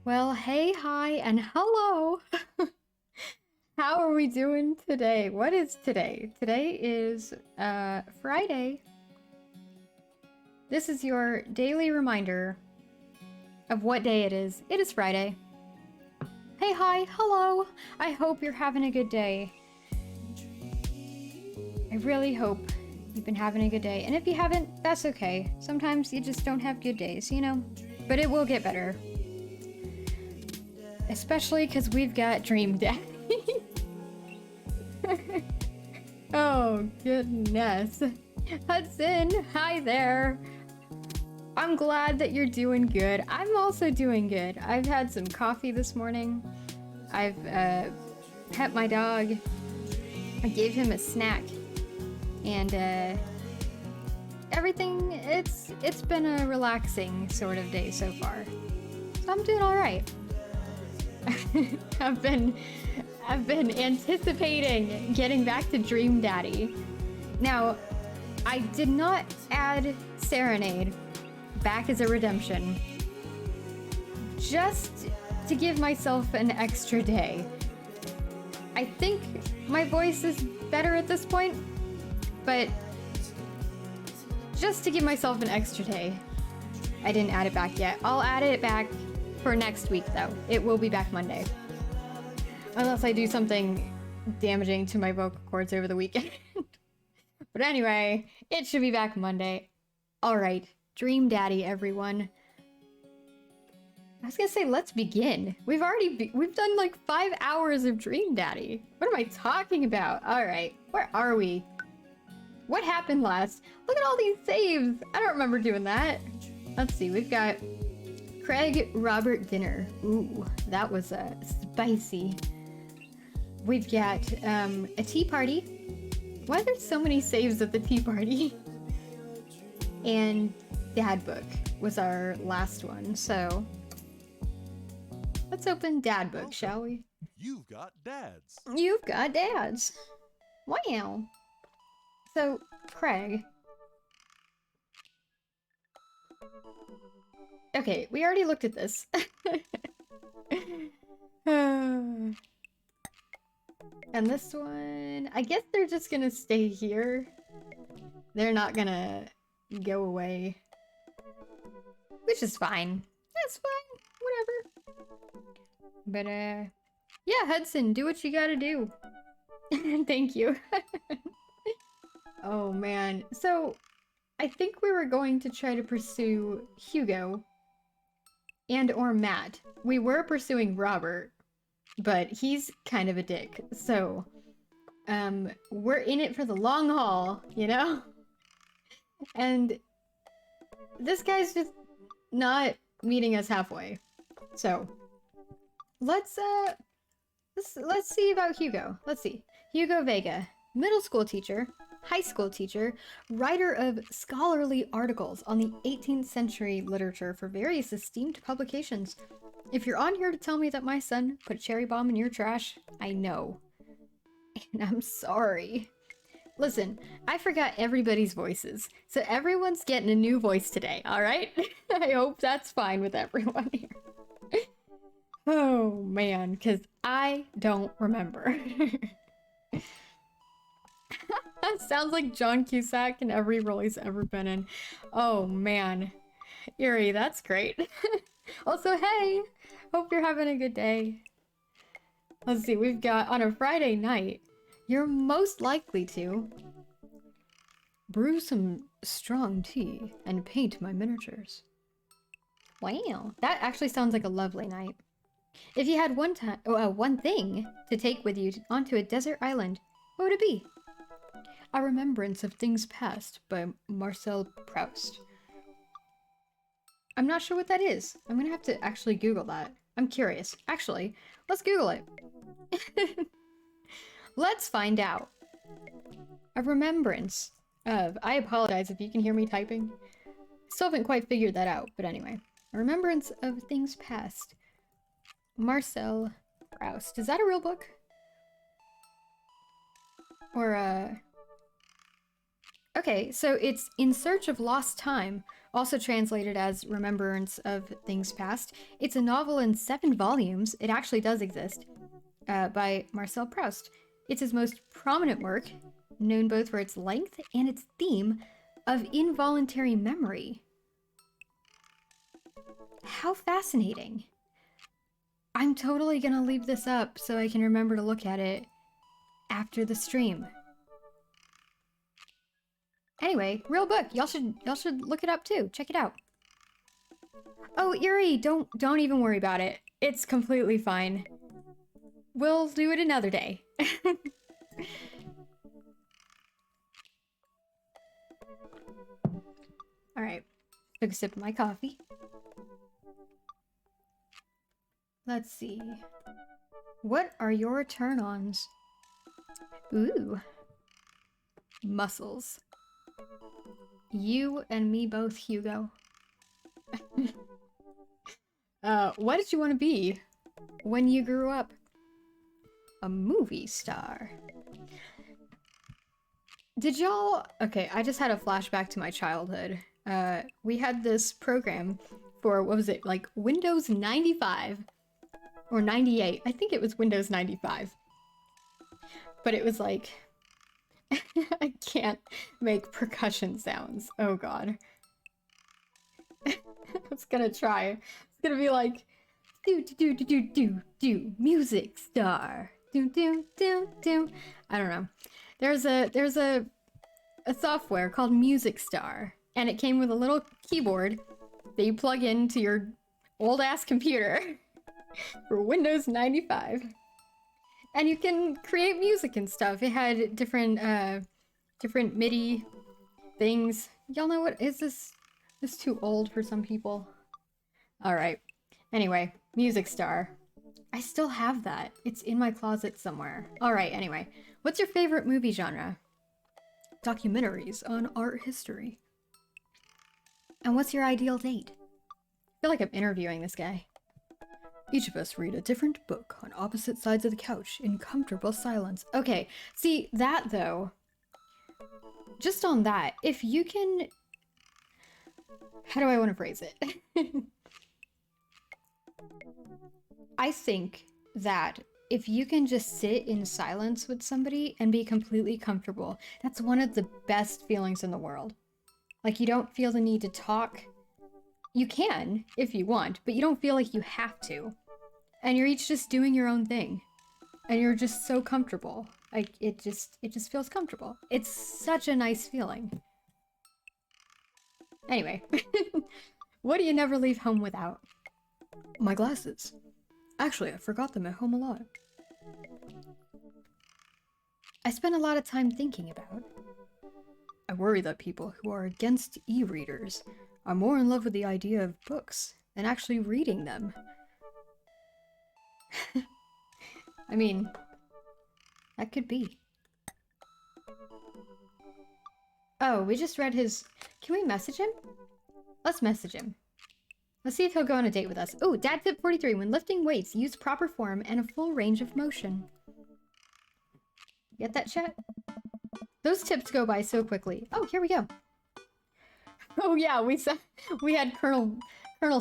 Well, hey, hi, and hello! How are we doing today? What is today? Today is, Friday. This is your daily reminder of what day it is. It is Friday. Hey, hi, hello! I hope you're having a good day. I really hope you've been having a good day. And if you haven't, that's okay. Sometimes you just don't have good days, you know? But it will get better. Especially because we've got Dream Daddy. Oh, goodness. Hudson, hi there. I'm glad that you're doing good. I'm also doing good. I've had some coffee this morning. I've pet my dog. I gave him a snack. And everything, it's been a relaxing sort of day so far. So I'm doing all right. I've been anticipating getting back to Dream Daddy. Now, I did not add Serenade back as a redemption, just to give myself an extra day. I think my voice is better at this point, but just to give myself an extra day, I didn't add it back yet. I'll add it back for next week, though. It will be back Monday. Unless I do something damaging to my vocal cords over the weekend. But anyway, it should be back Monday. Alright, Dream Daddy, everyone. I was gonna say, let's begin. We've done like 5 hours of Dream Daddy. What am I talking about? Alright, where are we? What happened last? Look at all these saves! I don't remember doing that. Let's see, we've got Craig Robert dinner. Ooh, that was spicy. We've got a tea party. Why are there so many saves at the tea party? And Dad book was our last one, so let's open Dad book, shall we? You've got dads. You've got dads. Wow. So, Craig. Okay, we already looked at this. And this one, I guess they're just gonna stay here. They're not gonna go away. Which is fine. That's fine, whatever. But yeah, Hudson, do what you gotta do. Thank you. Oh man, so I think we were going to try to pursue Hugo and or Matt. We were pursuing Robert, but he's kind of a dick. So, we're in it for the long haul, you know? And this guy's just not meeting us halfway. So, let's see about Hugo. Let's see. Hugo Vega, middle school teacher, high school teacher, writer of scholarly articles on the 18th century literature for various esteemed publications. If you're on here to tell me that my son put a cherry bomb in your trash, I know. And I'm sorry. Listen, I forgot everybody's voices, so everyone's getting a new voice today, alright? I hope that's fine with everyone here. Oh man, because I don't remember. That sounds like John Cusack in every role he's ever been in. Oh man. Eerie, that's great. Also, hey! Hope you're having a good day. Let's see, we've got on a Friday night, you're most likely to brew some strong tea and paint my miniatures. Wow, that actually sounds like a lovely night. If you had one thing to take with you onto a desert island, what would it be? A Remembrance of Things Past by Marcel Proust. I'm not sure what that is. I'm gonna have to actually Google that. I'm curious. Actually, let's Google it. Let's find out. A remembrance of... I apologize if you can hear me typing. Still haven't quite figured that out, but anyway. A Remembrance of Things Past. Marcel Proust. Is that a real book? Or, Okay, so it's In Search of Lost Time, also translated as Remembrance of Things Past. It's a novel in 7 volumes, it actually does exist, by Marcel Proust. It's his most prominent work, known both for its length and its theme of involuntary memory. How fascinating. I'm totally gonna leave this up so I can remember to look at it after the stream. Anyway, real book. Y'all should look it up too. Check it out. Oh, Eerie, don't even worry about it. It's completely fine. We'll do it another day. All right. Took a sip of my coffee. Let's see. What are your turn-ons? Ooh. Muscles. You and me both, Hugo. What did you want to be when you grew up? A movie star. Did y'all... Okay, I just had a flashback to my childhood. We had this program for, what was it, like Windows 95 or 98. I think it was Windows 95. But it was like... I can't make percussion sounds. Oh god. I was gonna try. It's gonna be like do music star. Do. I don't know. There's a software called Music Star, and it came with a little keyboard that you plug into your old ass computer for Windows 95. And you can create music and stuff. It had different MIDI things. Y'all know what is this? This is too old for some people. All right. Anyway, Music Star. I still have that. It's in my closet somewhere. All right. Anyway, what's your favorite movie genre? Documentaries on art history. And what's your ideal date? I feel like I'm interviewing this guy. Each of us read a different book on opposite sides of the couch in comfortable silence. Okay, see, that though, just on that, if you can... How do I want to phrase it? I think that if you can just sit in silence with somebody and be completely comfortable, that's one of the best feelings in the world. Like, you don't feel the need to talk. You can, if you want, but you don't feel like you have to. And you're each just doing your own thing. And you're just so comfortable. Like, it just feels comfortable. It's such a nice feeling. Anyway. What do you never leave home without? My glasses. Actually, I forgot them at home a lot. I spend a lot of time thinking about. I worry that people who are against e-readers are more in love with the idea of books than actually reading them. I mean, that could be. Oh, we just read his... Can we message him? Let's message him. Let's see if he'll go on a date with us. Oh, Dad Tip 43. When lifting weights, use proper form and a full range of motion. Get that, chat? Those tips go by so quickly. Oh, here we go. Oh yeah, we had Colonel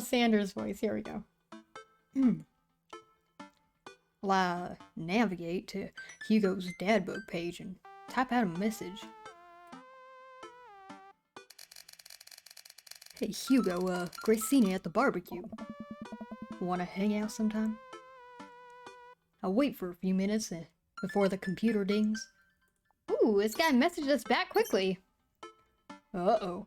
Sanders' voice. Here we go. Well, navigate to Hugo's dad book page and type out a message. Hey Hugo, Gracini at the barbecue. Wanna hang out sometime? I'll wait for a few minutes before the computer dings. Ooh, this guy messaged us back quickly. Uh-oh.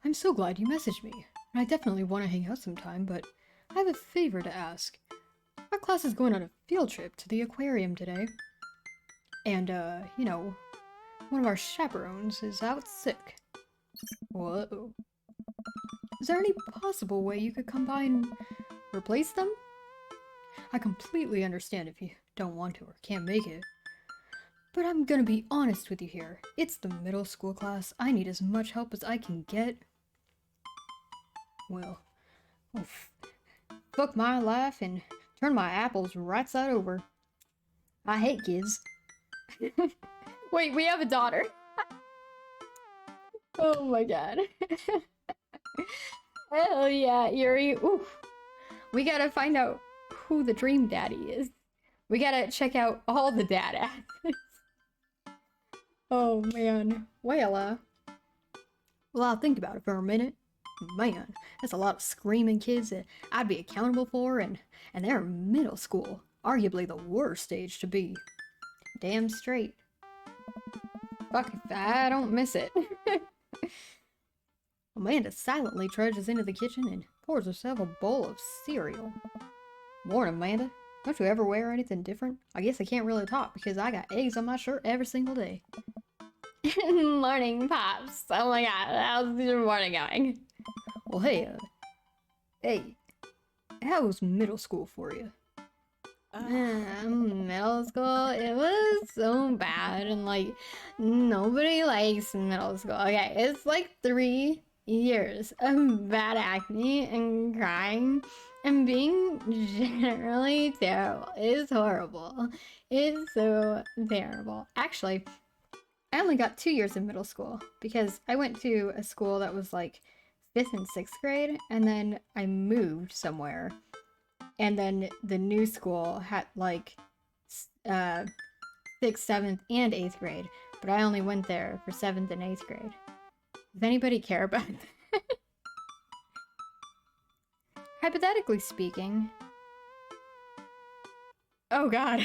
I'm so glad you messaged me. I definitely want to hang out sometime, but I have a favor to ask. Our class is going on a field trip to the aquarium today. And, you know, one of our chaperones is out sick. Whoa. Is there any possible way you could come by and replace them? I completely understand if you don't want to or can't make it. But I'm gonna be honest with you here. It's the middle school class. I need as much help as I can get. Well, fuck my life and turn my apples right side over. I hate kids. Wait, we have a daughter. Oh my god. Hell yeah, Yuri. Ooh. We gotta find out who the dream daddy is. We gotta check out all the dad asses. Oh man. Well, I'll think about it for a minute. Man, that's a lot of screaming kids that I'd be accountable for, and they're in middle school. Arguably the worst age to be. Damn straight. Fuck if I don't miss it. Amanda silently trudges into the kitchen and pours herself a bowl of cereal. Morning, Amanda. Don't you ever wear anything different? I guess I can't really talk because I got eggs on my shirt every single day. Morning, Pops. Oh my god, how's your morning going? Well, hey, how was middle school for you? Middle school, it was so bad, and like, nobody likes middle school. Okay, it's like 3 years of bad acne and crying and being generally terrible. It's horrible. It's so terrible. Actually, I only got 2 years of middle school because I went to a school that was like 5th and 6th grade, and then I moved somewhere. And then the new school had like 6th, 7th, and 8th grade. But I only went there for 7th and 8th grade. Does anybody care about that? Hypothetically speaking... Oh god.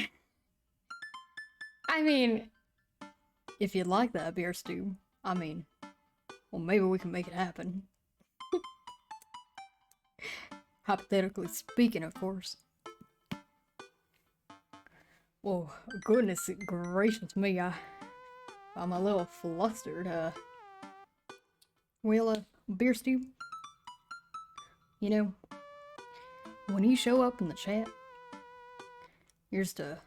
I mean... If you'd like that beer stew, I mean... Well, maybe we can make it happen. Hypothetically speaking, of course. Well, goodness gracious me, I'm a little flustered, Well, beer stew, you know, when you show up in the chat, you're just a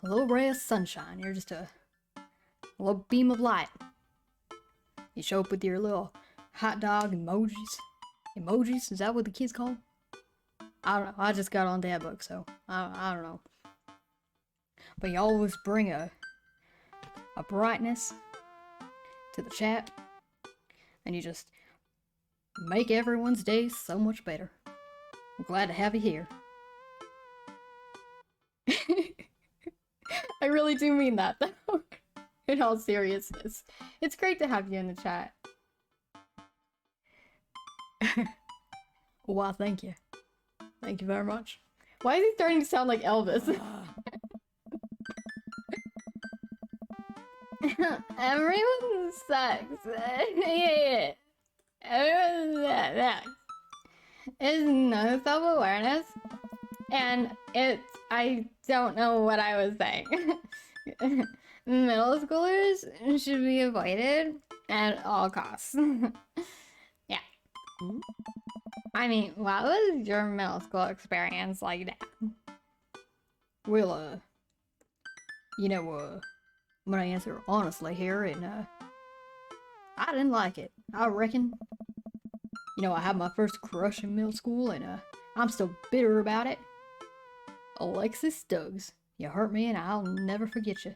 little ray of sunshine. You're just a little beam of light. You show up with your little hot dog emojis. Emojis? Is that what the kids call them? I don't know. I just got on Dad Book, so I don't know. But you always bring a brightness to the chat, and you just make everyone's day so much better. I'm glad to have you here. I really do mean that, though. In all seriousness. It's great to have you in the chat. Well, thank you. Thank you very much. Why is he starting to sound like Elvis? Everyone sucks. Yeah. Everyone sucks. It's no self-awareness. And I don't know what I was saying. Middle schoolers should be avoided at all costs. Yeah. I mean, what was your middle school experience like, Dad? Well, you know, I'm gonna answer honestly here, and, I didn't like it. I reckon, you know, I had my first crush in middle school, and, I'm still bitter about it. Alexis Stuggs, you hurt me, and I'll never forget you.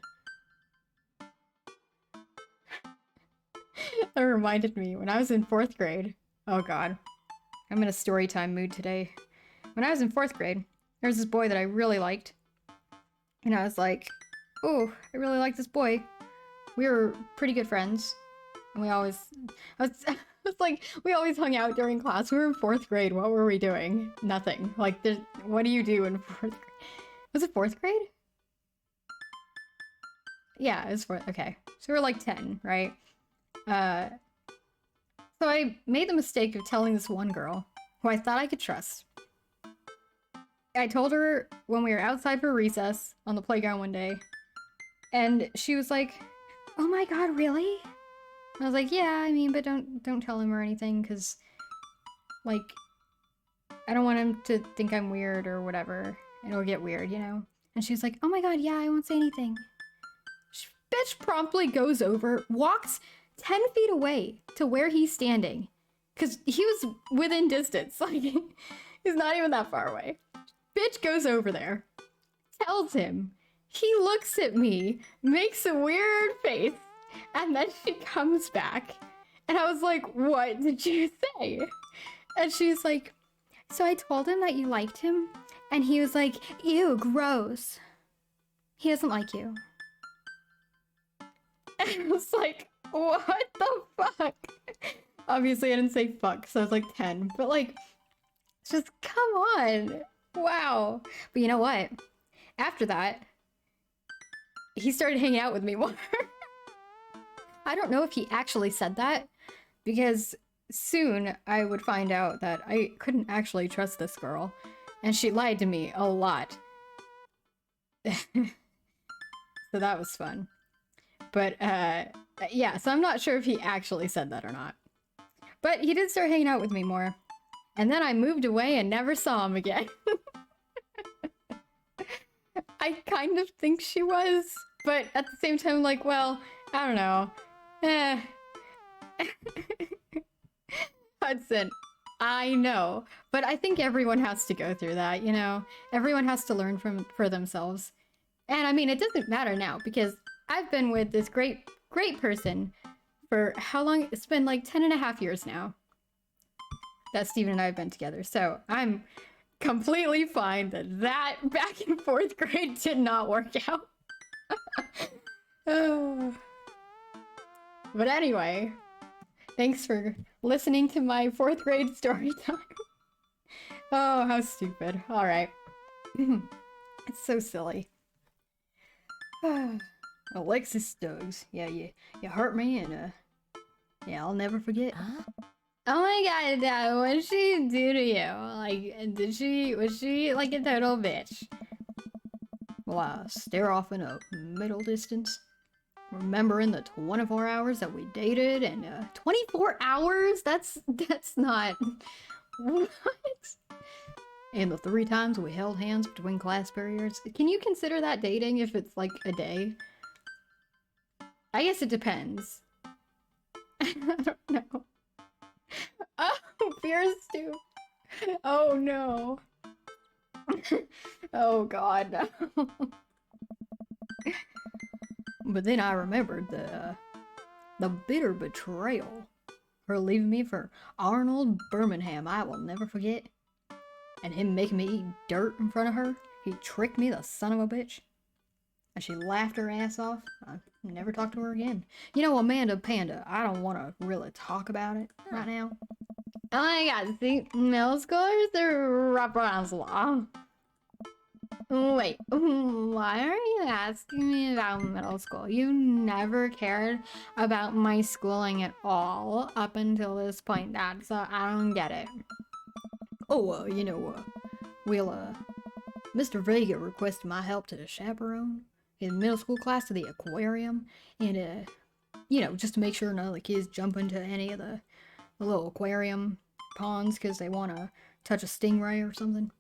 That reminded me, when I was in 4th grade, oh god, I'm in a story time mood today. When I was in 4th grade, there was this boy that I really liked. And I was like, oh, I really like this boy. We were pretty good friends. And we always, I was like, we always hung out during class. We were in 4th grade. What were we doing? Nothing. Like, what do you do in 4th grade? Was it 4th grade? Yeah, it was 4th. Okay. So we were like 10, right? So I made the mistake of telling this one girl, who I thought I could trust. I told her when we were outside for recess on the playground one day, and she was like, oh my god, really? And I was like, yeah, I mean, but don't tell him or anything, because, like, I don't want him to think I'm weird or whatever. It'll get weird, you know? And she's like, oh my god, yeah, I won't say anything. Bitch promptly goes over, walks 10 feet away to where he's standing. Because he was within distance. Like, he's not even that far away. Bitch goes over there, tells him. He looks at me, makes a weird face, and then she comes back And I was like, what did you say? And she's like, so I told him that you liked him, and he was like, ew, gross. He doesn't like you. And I was like, what the fuck? Obviously, I didn't say fuck, so I was like 10. But like, it's just, come on. Wow. But you know what? After that, he started hanging out with me more. I don't know if he actually said that, because soon I would find out that I couldn't actually trust this girl, and she lied to me a lot. So that was fun. But yeah, so I'm not sure if he actually said that or not. But he did start hanging out with me more. And then I moved away and never saw him again. I kind of think she was, but at the same time, like, well, I don't know. Hudson, I know, but I think everyone has to go through that, you know? Everyone has to learn for themselves. And I mean, it doesn't matter now, because I've been with this great person for how long? It's been like 10.5 years now that Steven and I have been together. So I'm completely fine that back in 4th grade did not work out. Oh. But anyway, thanks for listening to my 4th grade story time. Oh, how stupid. All right. It's so silly. Alexis Stokes. Yeah, you hurt me, and yeah, I'll never forget. Huh? Oh my god, Dad, what did she do to you? Like, was she like a total bitch? Well, I stare off in a middle distance, remembering the 24 hours that we dated, and 24 hours? That's not... What? And the 3 times we held hands between class periods. Can you consider that dating if it's like a day? I guess it depends. I don't know. Oh, beer stew. Oh no. Oh god, no. But then I remembered the bitter betrayal. Her leaving me for Arnold Birmingham, I will never forget. And him making me eat dirt in front of her. He tricked me, the son of a bitch. And she laughed her ass off. I never talked to her again. You know, Manda-Panda, I don't want to really talk about it right now. Oh my god, see, middle schoolers are rough around law. Wait, why are you asking me about middle school? You never cared about my schooling at all up until this point, Dad, so I don't get it. Oh, you know, Mr. Vega requested my help to chaperone his middle school class to the aquarium, and, you know, just to make sure none of the kids jump into any of the little aquarium ponds because they want to touch a stingray or something,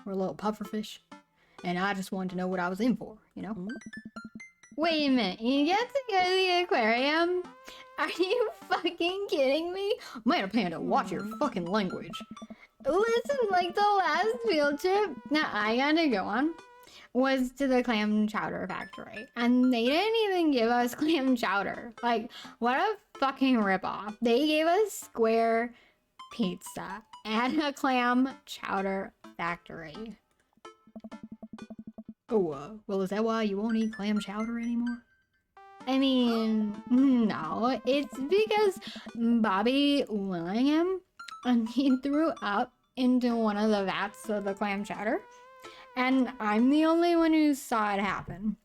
or a little pufferfish. And I just wanted to know what I was in for, you know? Wait a minute, you get to go to the aquarium? Are you fucking kidding me? Manda-Panda, watch your fucking language. Listen, like the last field trip that I got to go on was to the clam chowder factory. And they didn't even give us clam chowder. Like, what a fucking ripoff. They gave us square pizza and a clam chowder factory. Oh, well, is that why you won't eat clam chowder anymore? I mean, no. It's because Bobby Willingham, and he threw up into one of the vats of the clam chowder. And I'm the only one who saw it happen.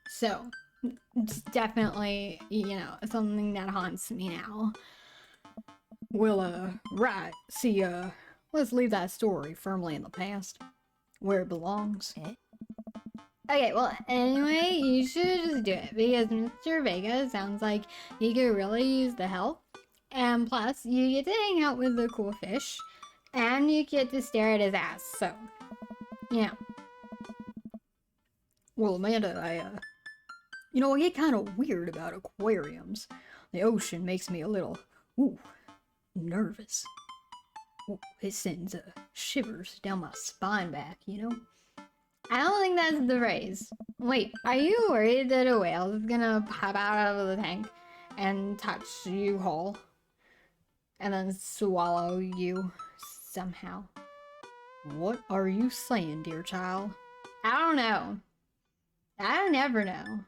So, it's definitely, you know, something that haunts me now. Well, right. See, let's leave that story firmly in the past, where it belongs. Okay, well, anyway, you should just do it, because Mr. Vega sounds like he could really use the help. And plus, you get to hang out with the cool fish, and you get to stare at his ass, so, yeah. Well, Amanda, you know, I get kind of weird about aquariums. The ocean makes me a little, nervous. Ooh, it sends shivers down my spine back, you know? I don't think that's the phrase. Wait, are you worried that a whale is gonna pop out of the tank and touch you whole. And then swallow you somehow. What are you saying, dear child? I don't know. I don't ever know.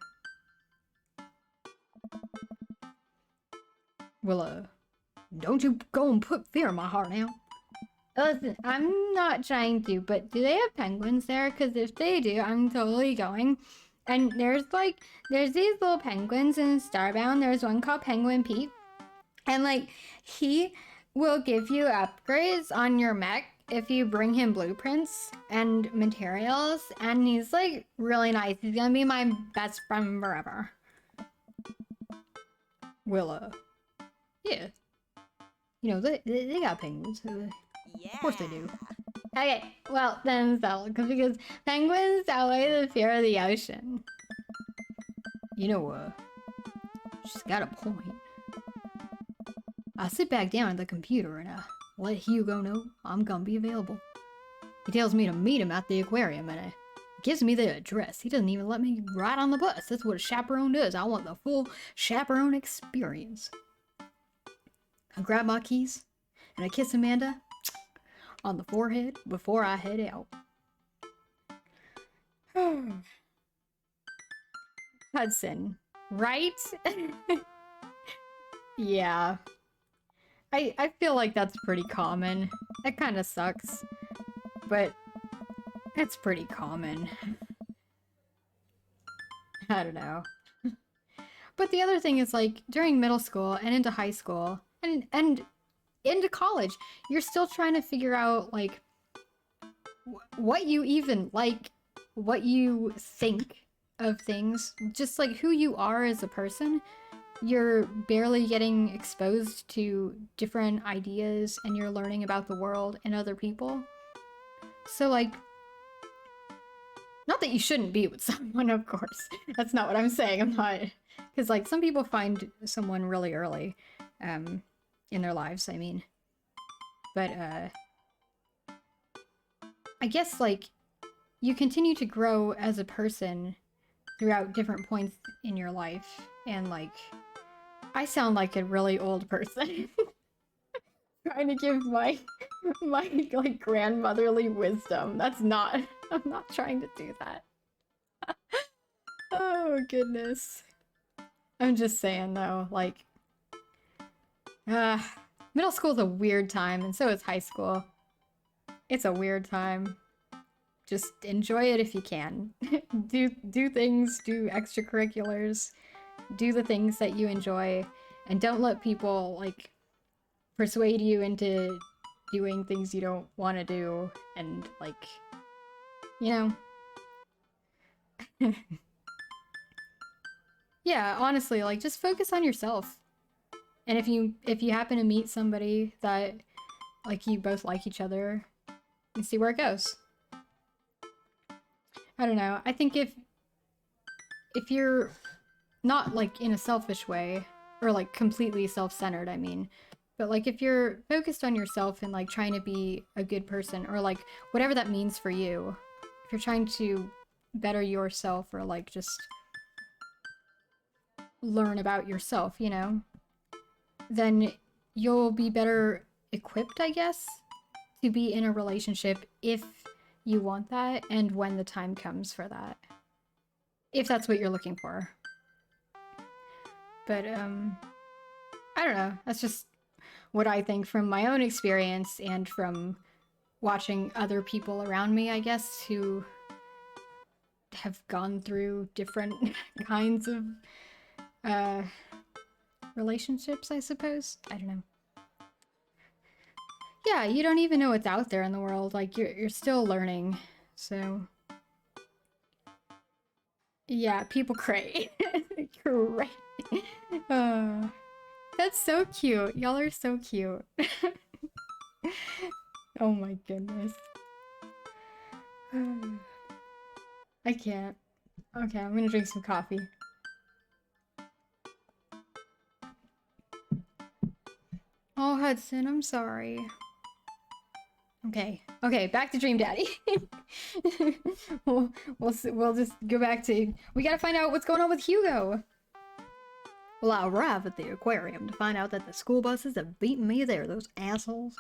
Well, don't you go and put fear in my heart now. Listen, I'm not trying to, but do they have penguins there? Because if they do, I'm totally going. And there's these little penguins in Starbound. There's one called Penguin Pete. And like, he will give you upgrades on your mech if you bring him blueprints and materials. And he's like really nice. He's gonna be my best friend forever. Well, yeah. You know, they got penguins. Yeah. Of course they do. Okay, well, then so, because penguins outweigh the fear of the ocean. You know, she's got a point. I sit back down at the computer and I let Hugo know I'm gonna be available. He tells me to meet him at the aquarium and gives me the address. He doesn't even let me ride on the bus. That's what a chaperone does. I want the full chaperone experience. I grab my keys and I kiss Amanda on the forehead before I head out. Hudson, right? Yeah. I feel like that's pretty common. It kind of sucks, but it's pretty common. I don't know. But the other thing is, like, during middle school and into high school and into college, you're still trying to figure out, like, what you even like, what you think of things, just like who you are as a person. You're barely getting exposed to different ideas and you're learning about the world and other people. So, like, not that you shouldn't be with someone, of course. That's not what I'm saying. I'm not, because, like, some people find someone really early in their lives, I mean. But, I guess, like, you continue to grow as a person throughout different points in your life. And, like, I sound like a really old person. Trying to give my like grandmotherly wisdom. That's not, I'm not trying to do that. Oh goodness. I'm just saying though, like, middle school's a weird time and so is high school. It's a weird time. Just enjoy it if you can. do things, do extracurriculars, do the things that you enjoy, and don't let people, like, persuade you into doing things you don't want to do, and, like, you know. Yeah, honestly, like, just focus on yourself. And if you happen to meet somebody that, like, you both like each other, and see where it goes. I don't know. I think if you're not, like, in a selfish way, or, like, completely self-centered, I mean, but, like, if you're focused on yourself and, like, trying to be a good person, or, like, whatever that means for you, if you're trying to better yourself, or, like, just learn about yourself, you know, then you'll be better equipped, I guess, to be in a relationship if you want that, and when the time comes for that. If that's what you're looking for. But, I don't know. That's just what I think from my own experience and from watching other people around me, I guess, who have gone through different kinds of, relationships, I suppose? I don't know. Yeah, you don't even know what's out there in the world. Like, you're still learning, so... Yeah, people cray. Cray. That's so cute. Y'all are so cute. Oh my goodness. I can't. Okay, I'm gonna drink some coffee. Oh, Hudson, I'm sorry. Okay, back to Dream Daddy. we'll just go back to... We gotta find out what's going on with Hugo. Well, I arrive at the aquarium to find out that the school buses have beaten me there, those assholes.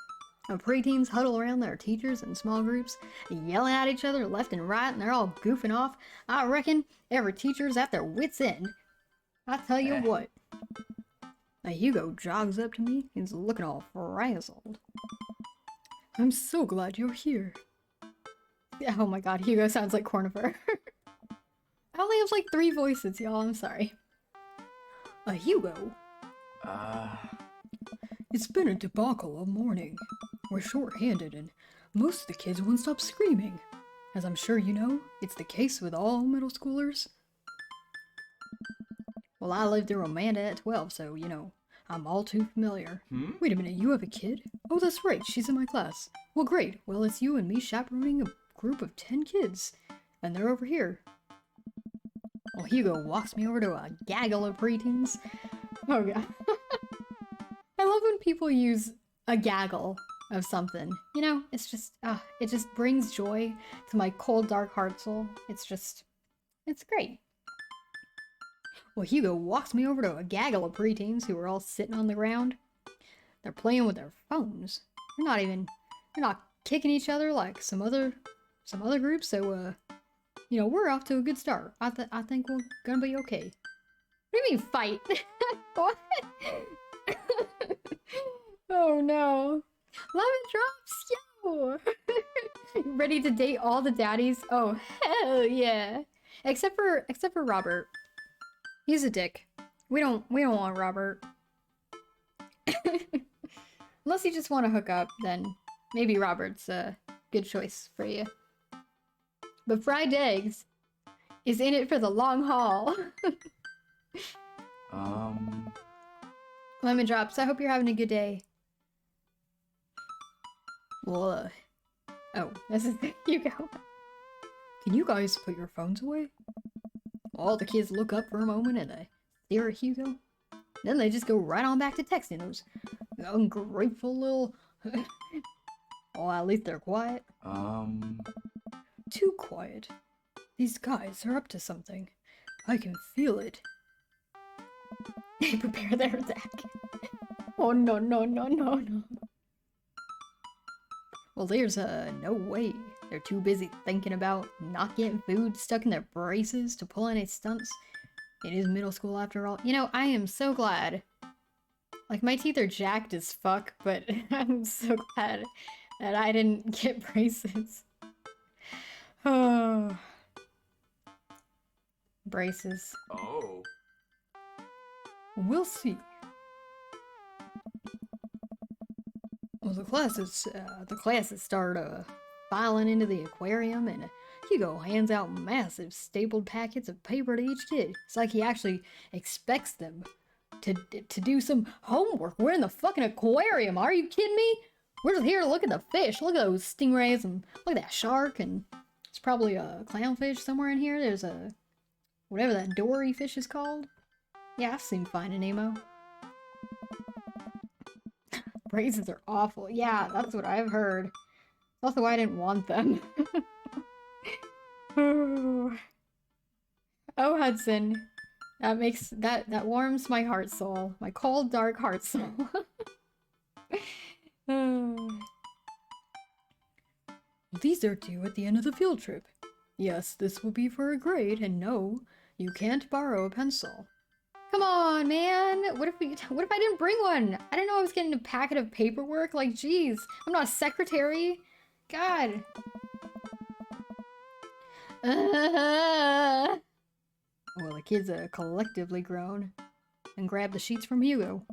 The preteens huddle around their teachers in small groups, yelling at each other left and right, and they're all goofing off. I reckon every teacher's at their wits' end. I tell you what. Now Hugo jogs up to me. He's looking all frazzled. I'm so glad you're here. Oh my god, Hugo sounds like Cornifer. I only have like 3 voices, y'all. I'm sorry. Hugo. It's been a debacle all morning. We're short-handed and most of the kids won't stop screaming. As I'm sure you know, it's the case with all middle schoolers. Well, I lived through Manda at 12, so, you know, I'm all too familiar. Wait a minute, you have a kid? Oh, that's right, she's in my class. Well, great. Well, it's you and me chaperoning a group of 10 kids. And they're over here. Well, Hugo walks me over to a gaggle of preteens. Oh, God. I love when people use a gaggle of something. You know, it's just, it just brings joy to my cold, dark heart soul. It's great. Well, Hugo walks me over to a gaggle of preteens who are all sitting on the ground. They're playing with their phones. They're not kicking each other like some other groups, so, you know, we're off to a good start. I think we're gonna be okay. What do you mean, fight? What? Oh, no. Lemon drops, yo! Ready to date all the daddies? Oh, hell yeah. Except for Robert. He's a dick. We don't want Robert. Unless you just want to hook up, then maybe Robert's a good choice for you. But fried eggs is in it for the long haul. Lemon drops, I hope you're having a good day. Well, oh, this is Hugo. Can you guys put your phones away? All the kids look up for a moment and they stare at Hugo. Then they just go right on back to texting, those ungrateful little... Oh, at least they're quiet. Too quiet. These guys are up to something. I can feel it. They prepare their attack. Oh no, no, no, no, no. Well, there's no way. They're too busy thinking about not getting food stuck in their braces to pull any stunts. It is middle school after all. You know, I am so glad. Like, my teeth are jacked as fuck, but I'm so glad that I didn't get braces. Oh. Braces. Oh. We'll see. Well, the classes start filing into the aquarium, and Hugo hands out massive stapled packets of paper to each kid. It's like he actually expects them to do some homework. We're in the fucking aquarium. Are you kidding me? We're just here to look at the fish. Look at those stingrays and look at that shark, and there's probably a clownfish somewhere in here. There's a whatever that dory fish is called. Yeah, I've seen Finding Nemo. Braces are awful. Yeah, that's what I've heard. That's also why I didn't want them. Oh, Hudson. That warms my heart soul. My cold, dark heart soul. These are due at the end of the field trip. Yes, this will be for a grade, and no, you can't borrow a pencil. Come on, man! What if I didn't bring one? I didn't know I was getting a packet of paperwork. Like, geez, I'm not a secretary. God. Well, the kids are collectively grown and grab the sheets from Hugo.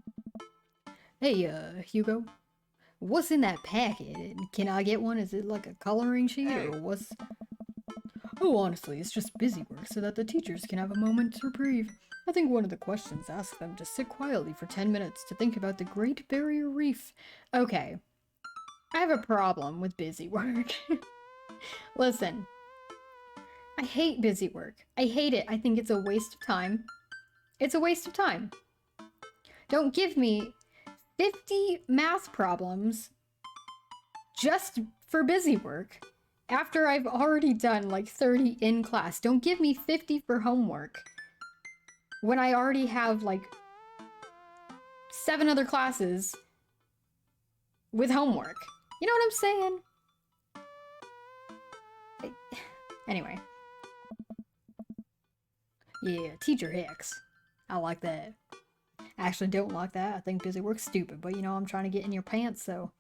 Hey, Hugo, what's in that packet? Can I get one? Is it like a coloring sheet or what's... Oh, honestly, it's just busy work so that the teachers can have a moment's reprieve. I think one of the questions asks them to sit quietly for 10 minutes to think about the Great Barrier Reef. Okay, I have a problem with busy work. Listen, I hate busy work. I hate it. I think it's a waste of time. It's a waste of time. Don't give me 50 math problems just for busy work after I've already done like 30 in class. Don't give me 50 for homework when I already have like 7 other classes with homework. You know what I'm saying? Anyway. Yeah, teacher Hicks. I like that. I actually don't like that. I think busy work's stupid, but you know, I'm trying to get in your pants, so...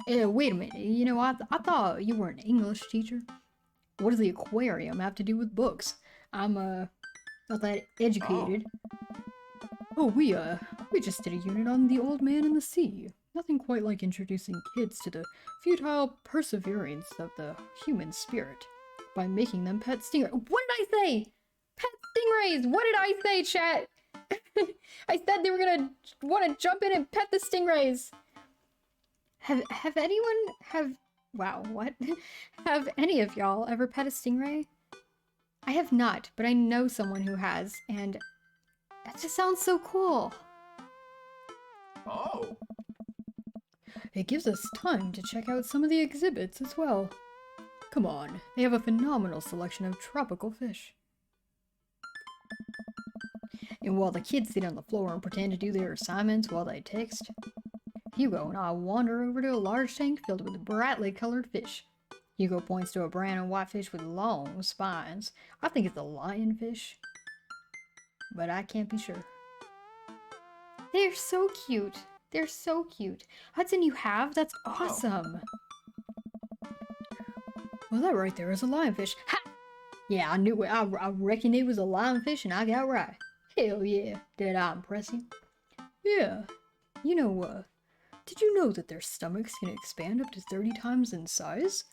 wait a minute. You know, I thought you were an English teacher. What does the aquarium have to do with books? I'm, not that educated. Oh, we just did a unit on the old man in the sea. Nothing quite like introducing kids to the futile perseverance of the human spirit by making them pet stingrays. What did I say? Pet stingrays! What did I say, chat? I said they were gonna want to jump in and pet the stingrays. Have anyone wow, what? Have any of y'all ever pet a stingray? I have not, but I know someone who has, and that just sounds so cool. Oh. It gives us time to check out some of the exhibits as well. Come on, they have a phenomenal selection of tropical fish. And while the kids sit on the floor and pretend to do their assignments while they text, Hugo and I wander over to a large tank filled with brightly colored fish. Hugo points to a brown and white fish with long spines. I think it's a lionfish, but I can't be sure. They're so cute. They're so cute. Hudson, you have? That's awesome. Well, that right there is a lionfish. Ha! Yeah, I knew it. I reckon it was a lionfish, and I got right. Hell yeah. Did I impress you? Yeah. You know, did you know that their stomachs can expand up to 30 times in size?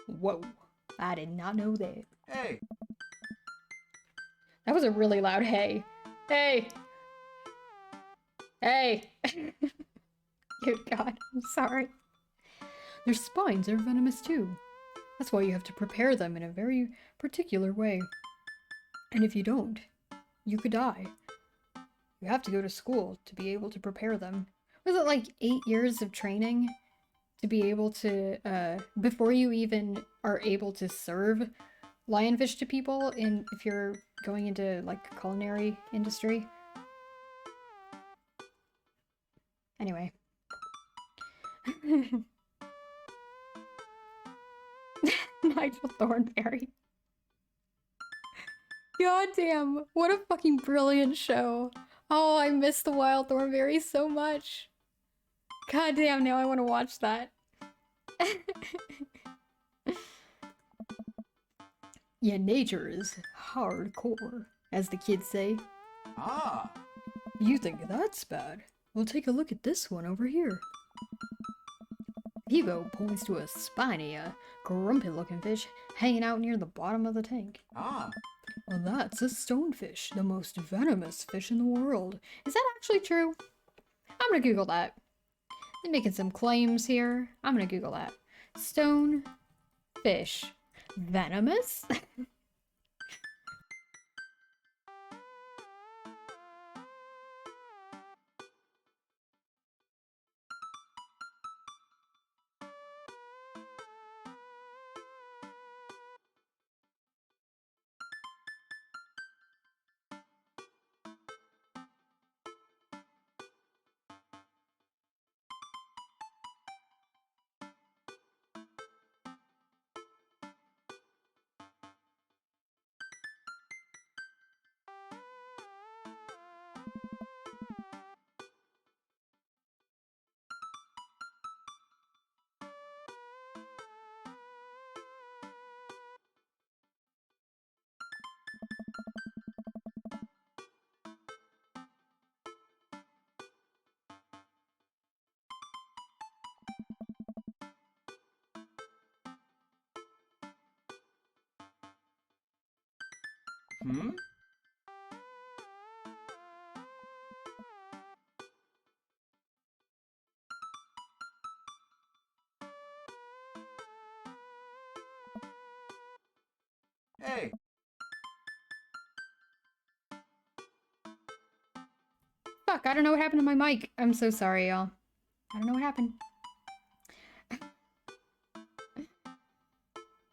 Whoa. I did not know that. Hey. That was a really loud hey. Hey! Hey! Good God, I'm sorry. Their spines are venomous too. That's why you have to prepare them in a very particular way. And if you don't, you could die. You have to go to school to be able to prepare them. Was it like 8 years of training to be able to, before you even are able to serve lionfish to people if you're going into like culinary industry? Anyway. Nigel Thornberry. God damn, what a fucking brilliant show. Oh, I miss the Wild Thornberry so much. God damn, now I want to watch that. Yeah, nature is hardcore, as the kids say. Ah. You think that's bad? Well, take a look at this one over here. Hugo points to a spiny, grumpy-looking fish hanging out near the bottom of the tank. Ah. Well, that's a stonefish, the most venomous fish in the world. Is that actually true? I'm gonna Google that. They're making some claims here. I'm gonna Google that. Stonefish. Venomous? Hmm? Hey. Fuck, I don't know what happened to my mic. I'm so sorry, y'all. I don't know what happened.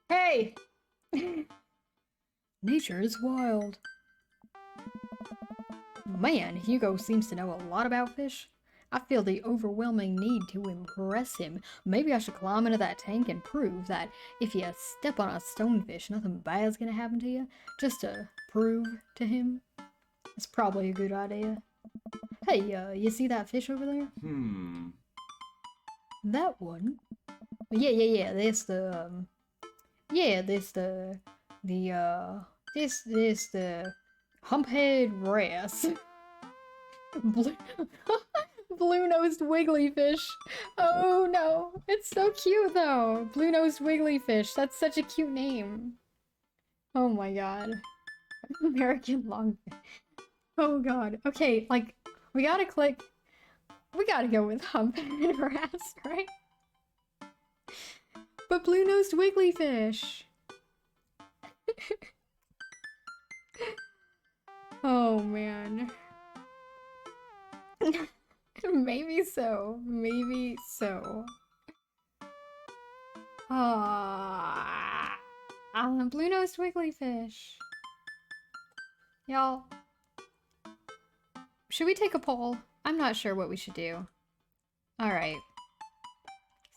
Hey! Nature is wild. Man, Hugo seems to know a lot about fish. I feel the overwhelming need to impress him. Maybe I should climb into that tank and prove that if you step on a stonefish, nothing bad's gonna happen to you. Just to prove to him. It's probably a good idea. Hey, you see that fish over there? That one? Yeah. This the, this the humphead wrasse. Blue-nosed wigglyfish. Oh no, it's so cute though. Blue-nosed wigglyfish. That's such a cute name. Oh my god. American longfish. Oh god. Okay, like, we gotta go with humphead wrasse, right? But blue-nosed wigglyfish. Oh man. Maybe so. Maybe so. Blue-nosed wigglyfish. Y'all, should we take a poll? I'm not sure what we should do. Alright.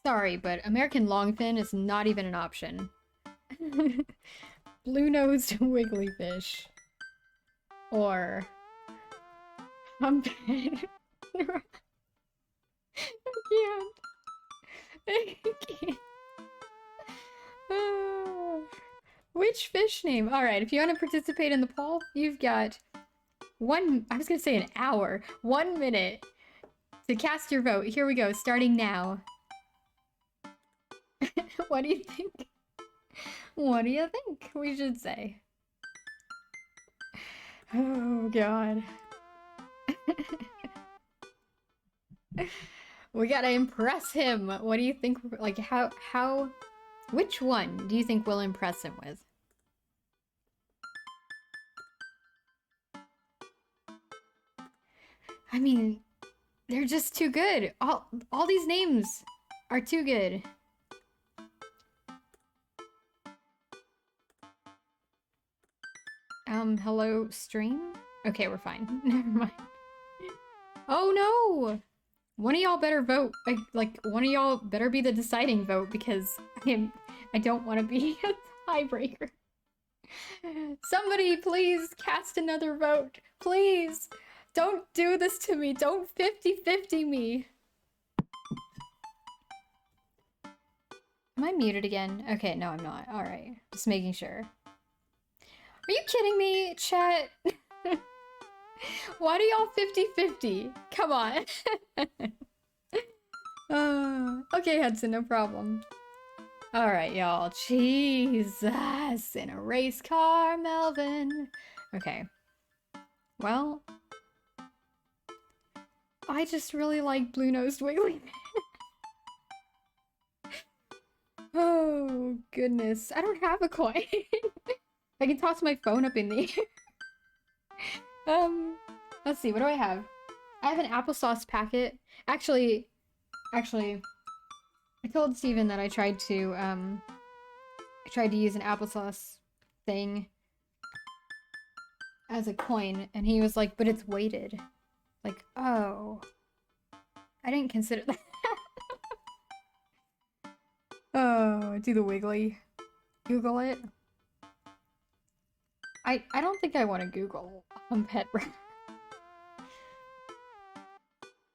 Sorry, but American longfin is not even an option. Blue-nosed wigglyfish. Or humphead. I can't. Which fish name? Alright, if you want to participate in the poll, you've got I was gonna say an hour. 1 minute to cast your vote. Here we go, starting now. What do you think? What do you think we should say? Oh god. We gotta impress him. What do you think? Like, which one do you think we'll impress him with? I mean, they're just too good. All these names are too good. Hello, stream? Okay, we're fine. Never mind. Oh no! One of y'all better vote. Like, one of y'all better be the deciding vote because I don't want to be a tiebreaker. Somebody please cast another vote. Please! Don't do this to me. Don't 50-50 me. Am I muted again? Okay, no, I'm not. Alright. Just making sure. Are you kidding me, chat? Why do y'all 50-50? Come on. Okay, Hudson, no problem. Alright, y'all. Jesus. In a race car, Melvin. Okay. Well, I just really like blue-nosed wiggly. Oh, goodness. I don't have a coin. I can toss my phone up in the air. Let's see. What do I have? I have an applesauce packet. Actually, I told Steven that I tried to use an applesauce thing as a coin, and he was like, but it's weighted. Like, oh. I didn't consider that. Oh, do the wiggly. Google it. I don't think I want to Google pet rat.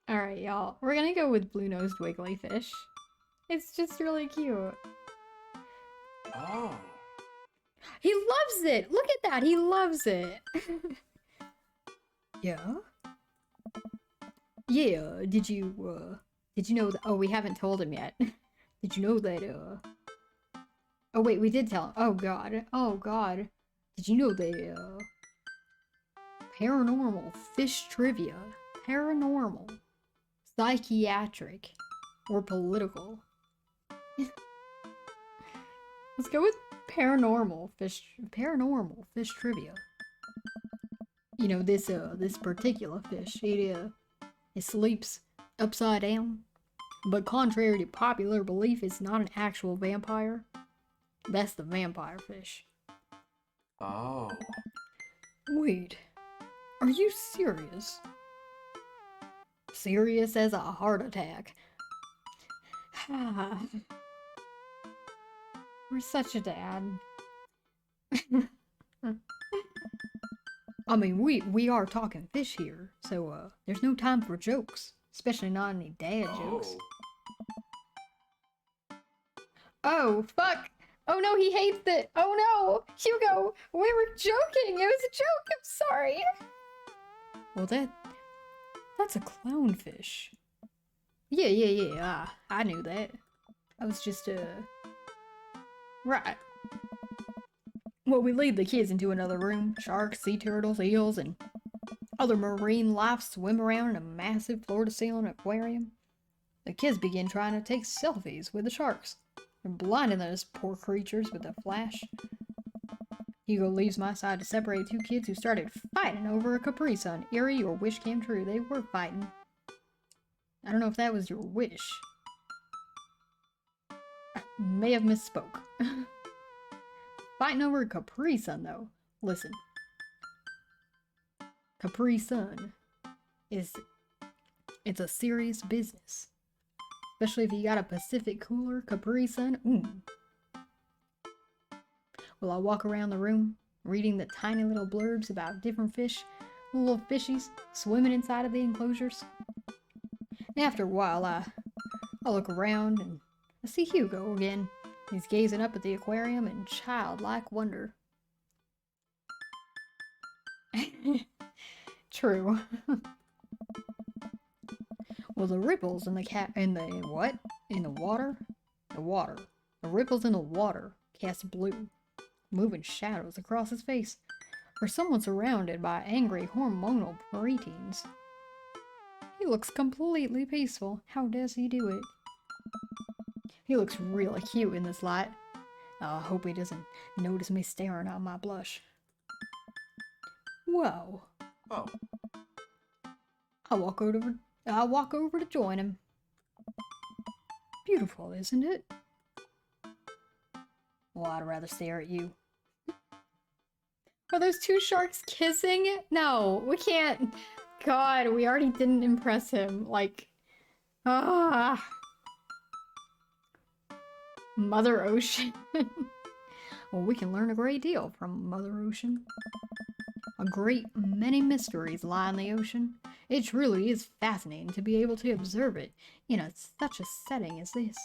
Alright, y'all. We're gonna go with blue-nosed wiggly fish. It's just really cute. Oh. He loves it! Look at that! He loves it! Yeah? Yeah, did you know that- oh, we haven't told him yet. Did you know that, oh wait, we did tell him. Oh god. Oh god. Did you know that, paranormal fish trivia, paranormal, psychiatric, or political? Let's go with paranormal fish trivia. You know, this particular fish, it sleeps upside down, but contrary to popular belief, it's not an actual vampire. That's the vampire fish. Oh. Wait, Are you serious? Serious as a heart attack. We're such a dad. I mean, we are talking fish here, so there's no time for jokes, especially not any dad jokes. Oh, fuck! Oh no, he hates it! Oh no! Hugo! We were joking! It was a joke! I'm sorry! Well, that's a clownfish. Yeah, I knew that. I was just, right. Well, we lead the kids into another room. Sharks, sea turtles, eels, and other marine life swim around in a massive floor-to-ceiling aquarium. The kids begin trying to take selfies with the sharks. They're blinding those poor creatures with a flash. Hugo leaves my side to separate two kids who started fighting over a Capri Sun. Eerie or wish came true. They were fighting. I don't know if that was your wish. I may have misspoke. Fighting over a Capri Sun, though. Listen. Capri Sun it's a serious business. Especially if you got a Pacific cooler Capri Sun. Well, I walk around the room, reading the tiny little blurbs about different fish, little fishies swimming inside of the enclosures. And after a while, I look around and I see Hugo again. He's gazing up at the aquarium in childlike wonder. True. Well, the ripples in the water? The ripples in the water cast blue, moving shadows across his face, or someone surrounded by angry hormonal preteens. He looks completely peaceful. How does he do it? He looks really cute in this light. I hope he doesn't notice me staring at my blush. Whoa. Oh. I walk over to join him. Beautiful, isn't it? Well, I'd rather stare at you. Are those two sharks kissing? No, we can't. God, we already didn't impress him. Like, Mother Ocean. Well, we can learn a great deal from Mother Ocean. A great many mysteries lie in the ocean. It truly is fascinating to be able to observe it in such a setting as this.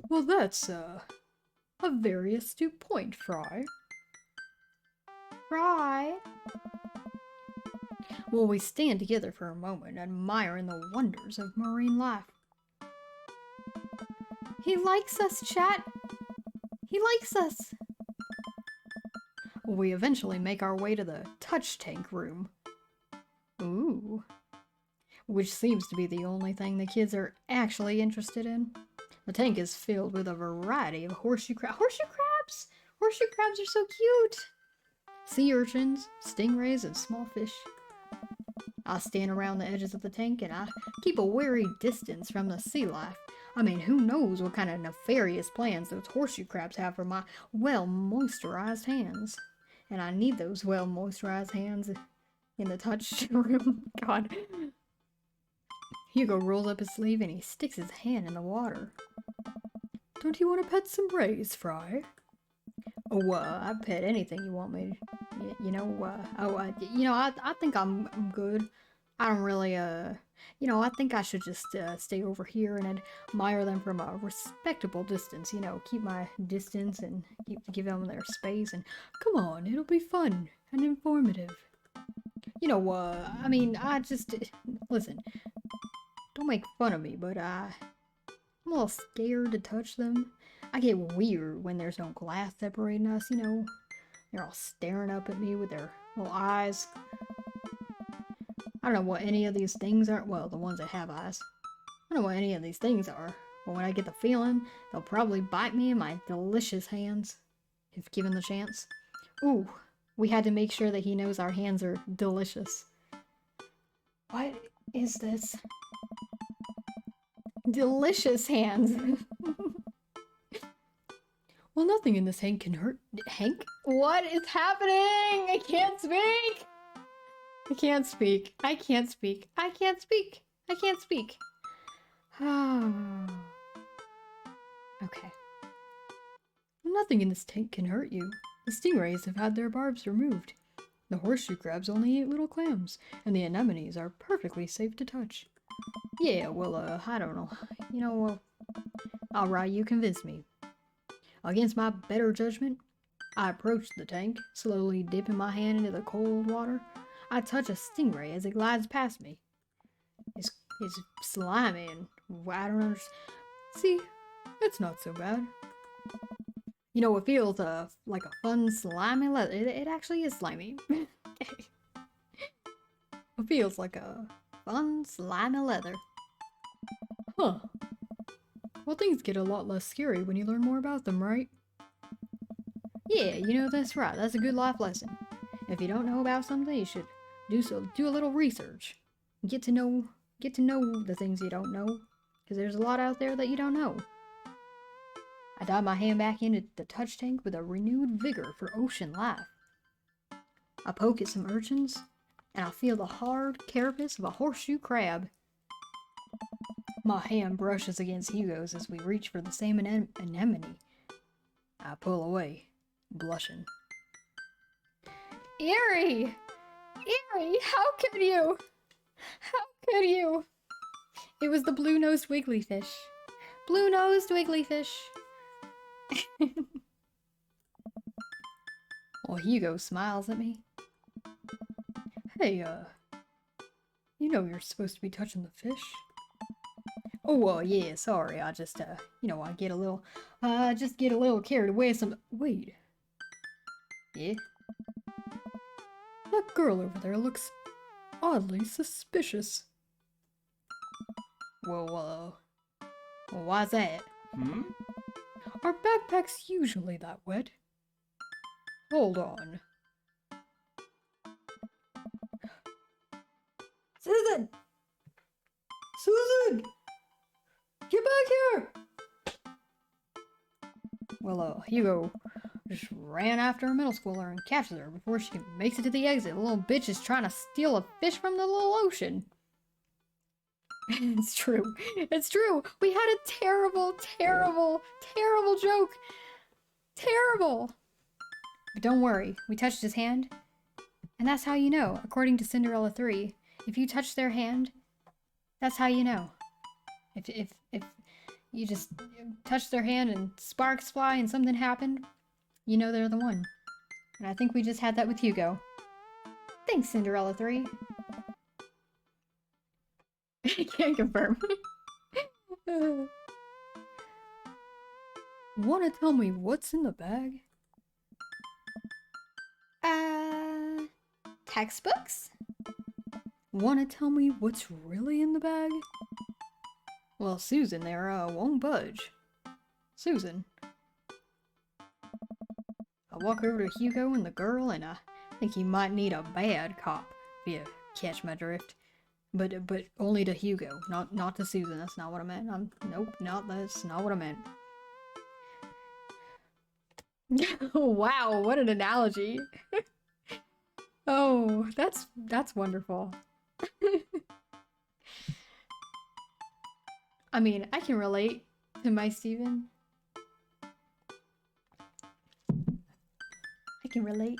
Well, that's, a very astute point, Fry. Fry? Well, we stand together for a moment, admiring the wonders of marine life. He likes us, chat. He likes us. We eventually make our way to the touch tank room. Ooh. Which seems to be the only thing the kids are actually interested in. The tank is filled with a variety of horseshoe crabs. Horseshoe crabs? Horseshoe crabs are so cute! Sea urchins, stingrays, and small fish. I stand around the edges of the tank and I keep a wary distance from the sea life. I mean, who knows what kind of nefarious plans those horseshoe crabs have for my well-moisturized hands. And I need those well-moisturized hands in the touch room. God. Hugo rolls up his sleeve and he sticks his hand in the water. Don't you want to pet some rays, Fry? Oh, I'd pet anything you want me to. I think I'm good. I don't really, I think I should just stay over here and admire them from a respectable distance, keep my distance and give them their space, and come on, it'll be fun and informative. Listen, don't make fun of me, but I'm a little scared to touch them. I get weird when there's no glass separating us, They're all staring up at me with their little eyes. I don't know what any of these things are. Well, the ones that have eyes. I don't know what any of these things are. But when I get the feeling, they'll probably bite me in my delicious hands. If given the chance. Ooh, we had to make sure that he knows our hands are delicious. What is this? Delicious hands. Well, nothing in this Hank can hurt. Hank? What is happening? I can't speak! I can't speak. I can't speak. I can't speak. I can't speak. Okay. Nothing in this tank can hurt you. The stingrays have had their barbs removed. The horseshoe crabs only eat little clams, and the anemones are perfectly safe to touch. Yeah, well, I don't know. You know, alright, you convinced me. Against my better judgment, I approached the tank, slowly dipping my hand into the cold water. I touch a stingray as it glides past me. It's slimy and I don't understand. See, it's not so bad. You know, it feels like a fun slimy leather. It actually is slimy. It feels like a fun slimy leather. Huh. Well, things get a lot less scary when you learn more about them, right? Yeah, you know, that's right. That's a good life lesson. If you don't know about something, you should do a little research. Get to know the things you don't know, because there's a lot out there that you don't know. I dive my hand back into the touch tank with a renewed vigor for ocean life. I poke at some urchins, and I feel the hard carapace of a horseshoe crab. My hand brushes against Hugo's as we reach for the same anemone. I pull away, blushing. Eerie! Eerie, how could you? How could you? It was the blue-nosed wigglyfish. Blue-nosed wigglyfish. Well, Hugo smiles at me. Hey, you know you're supposed to be touching the fish. Oh, well, yeah, sorry, I just, you know, I just get a little carried away wait. Yeah? That girl over there looks oddly suspicious. Well, why's that? Are backpacks usually that wet? Hold on. Susan! Susan! Get back here! Well, Hugo just ran after a middle schooler and catches her before she makes it to the exit. The little bitch is trying to steal a fish from the little ocean. It's true. It's true. We had a terrible, terrible, terrible joke. Terrible. But don't worry. We touched his hand. And that's how you know, according to Cinderella 3. If you touch their hand, that's how you know. If you just touch their hand and sparks fly and something happened, you know they're the one. And I think we just had that with Hugo. Thanks, Cinderella 3. I can't confirm. Wanna tell me what's in the bag? Textbooks? Wanna tell me what's really in the bag? Well, Susan there, won't budge. Susan. I walk over to Hugo and the girl, and I think he might need a bad cop, if you catch my drift. But only to Hugo, not to Susan. That's not what I meant. Nope, that's not what I meant. Wow, what an analogy. Oh, that's wonderful. I mean, I can relate to my Steven. I can relate.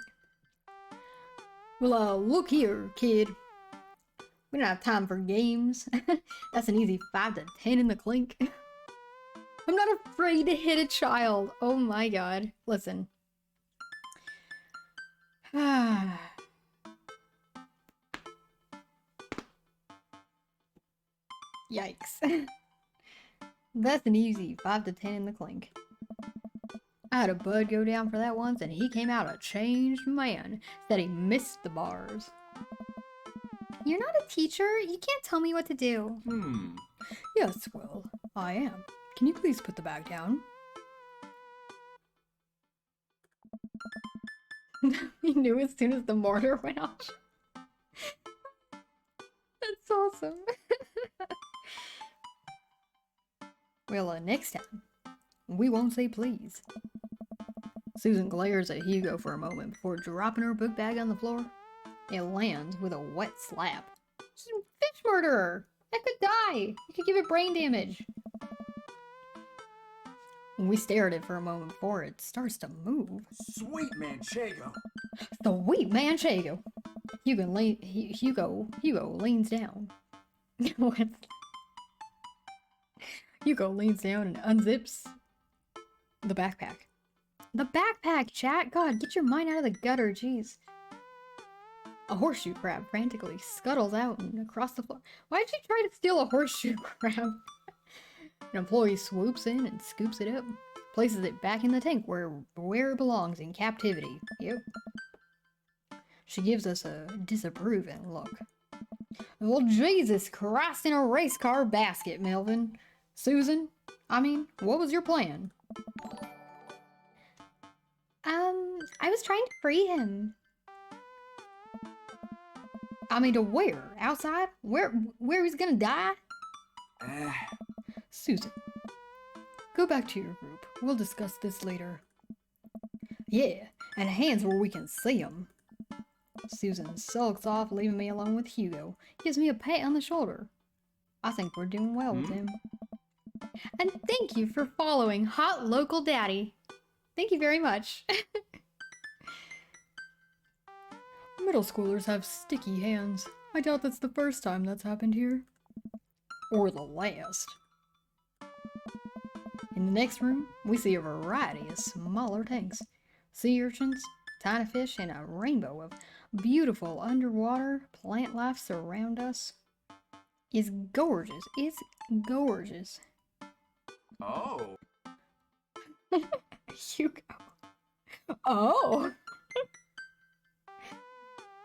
Well, look here, kid. We don't have time for games. That's an easy 5 to 10 in the clink. I'm not afraid to hit a child. Oh my god. Listen. Yikes. That's an easy 5 to 10 in the clink. I had a bud go down for that once, and he came out a changed man. Said he missed the bars. You're not a teacher. You can't tell me what to do. Yes, well, I am. Can you please put the bag down? He knew as soon as the mortar went off. That's awesome. Well, next time, we won't say please. Susan glares at Hugo for a moment before dropping her book bag on the floor. It lands with a wet slap. She's a fish murderer! That could die! You could give it brain damage. We stare at it for a moment before it starts to move. Sweet Manchego. Sweet Manchego! Hugo leans down. What? Hugo leans down and unzips the backpack. The backpack, chat! God, get your mind out of the gutter, jeez. A horseshoe crab frantically scuttles out and across the floor. Why'd you try to steal a horseshoe crab? An employee swoops in and scoops it up, places it back in the tank where it belongs, in captivity. Yep. She gives us a disapproving look. Well, Jesus Christ, in a race car basket, Melvin. Susan, what was your plan? I was trying to free him. To where? Outside? Where he's gonna die? Susan, go back to your group. We'll discuss this later. Yeah, and hands where we can see him. Susan sulks off, leaving me alone with Hugo. Gives me a pat on the shoulder. I think we're doing well with him. And thank you for following Hot Local Daddy. Thank you very much. Middle schoolers have sticky hands. I doubt that's the first time that's happened here. Or the last. In the next room, we see a variety of smaller tanks. Sea urchins, tiny fish, and a rainbow of beautiful underwater plant life surround us. It's gorgeous. It's gorgeous. Oh. Hugo. Oh.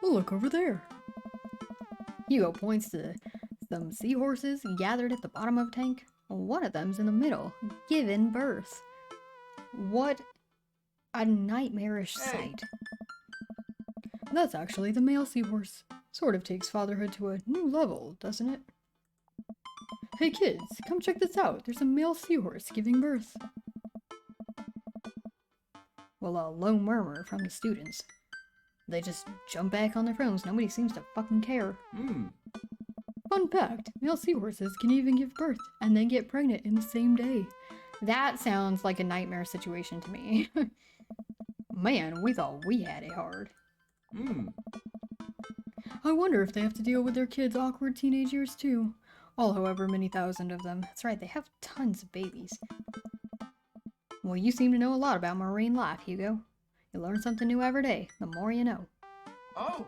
Look over there. Hugo points to some seahorses gathered at the bottom of a tank. One of them's in the middle, giving birth. What a nightmarish sight. That's actually the male seahorse. Sort of takes fatherhood to a new level, doesn't it? Hey kids, come check this out. There's a male seahorse giving birth. Well, a low murmur from the students. They just jump back on their phones. Nobody seems to fucking care. Fun fact, male seahorses can even give birth and then get pregnant in the same day. That sounds like a nightmare situation to me. Man, we thought we had it hard. I wonder if they have to deal with their kids' awkward teenage years too. All however many thousand of them. That's right, they have tons of babies. Well, you seem to know a lot about marine life, Hugo. You learn something new every day, the more you know. Oh,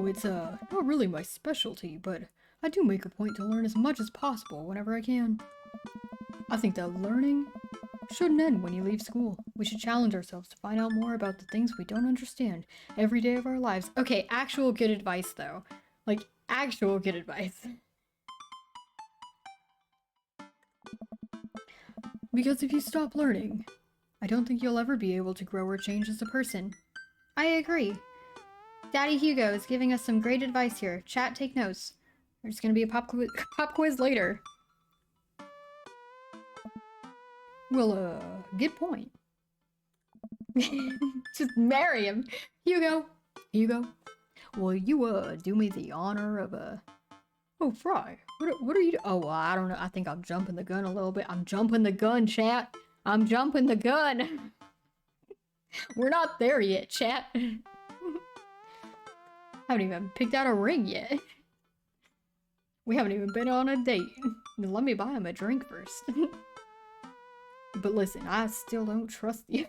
it's not really my specialty, but I do make a point to learn as much as possible whenever I can. I think that learning shouldn't end when you leave school. We should challenge ourselves to find out more about the things we don't understand every day of our lives. Okay, actual good advice though. Like, actual good advice. Because if you stop learning, I don't think you'll ever be able to grow or change as a person. I agree. Daddy Hugo is giving us some great advice here. Chat, take notes. There's gonna be a pop quiz later. Well, good point. Just marry him. Hugo, will you, do me the honor of, Oh, Fry, what are you Oh, I don't know. I think I'm jumping the gun a little bit. I'm jumping the gun, chat. I'm jumping the gun. We're not there yet, chat. Haven't even picked out a ring yet. We haven't even been on a date. Let me buy him a drink first. But listen, I still don't trust you.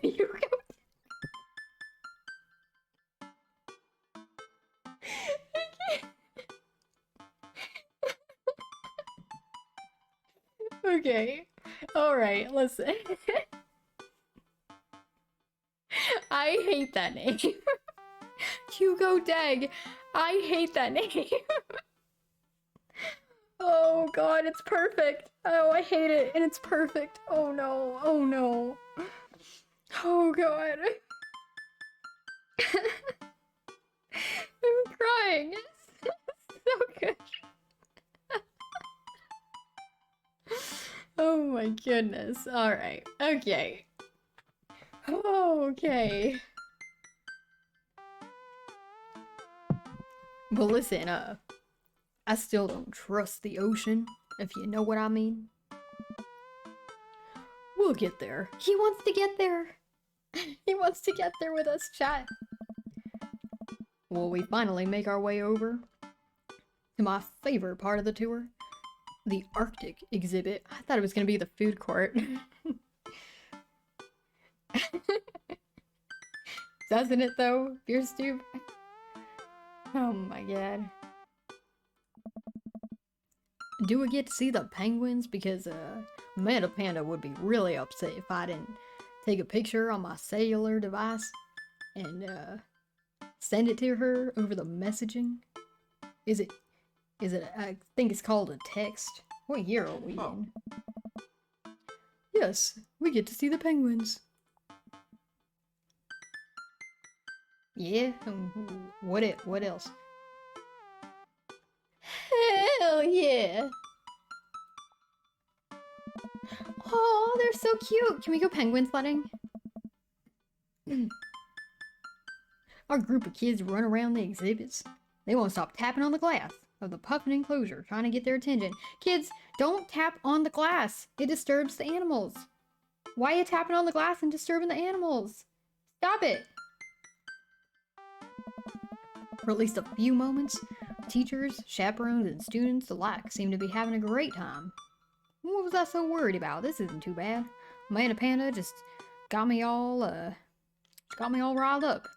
Okay. Alright, listen. I hate that name. Hugo Dag. I hate that name. Oh god, it's perfect. Oh, I hate it, and it's perfect. Oh no, oh no. Oh god. I'm crying. It's so good. Oh my goodness. Alright, okay. Okay. Well, listen, I still don't trust the ocean, if you know what I mean. We'll get there. He wants to get there. He wants to get there with us, chat. Well, we finally make our way over to my favorite part of the tour. The Arctic exhibit. I thought it was gonna be the food court. Doesn't it though? You're stupid. Oh my god. Do we get to see the penguins? Because Manda-Panda would be really upset if I didn't take a picture on my cellular device and send it to her over the messaging. Is it I think it's called a text. What year are we in? Yes, we get to see the penguins. Yeah, what else? Hell yeah! Oh, they're so cute! Can we go penguin sledding? Our group of kids run around the exhibits. They won't stop tapping on the glass of the puffin enclosure, trying to get their attention. Kids, don't tap on the glass. It disturbs the animals. Why are you tapping on the glass and disturbing the animals? Stop it! For at least a few moments, teachers, chaperones, and students alike seem to be having a great time. What was I so worried about? This isn't too bad. Manda-Panda just got me all riled up.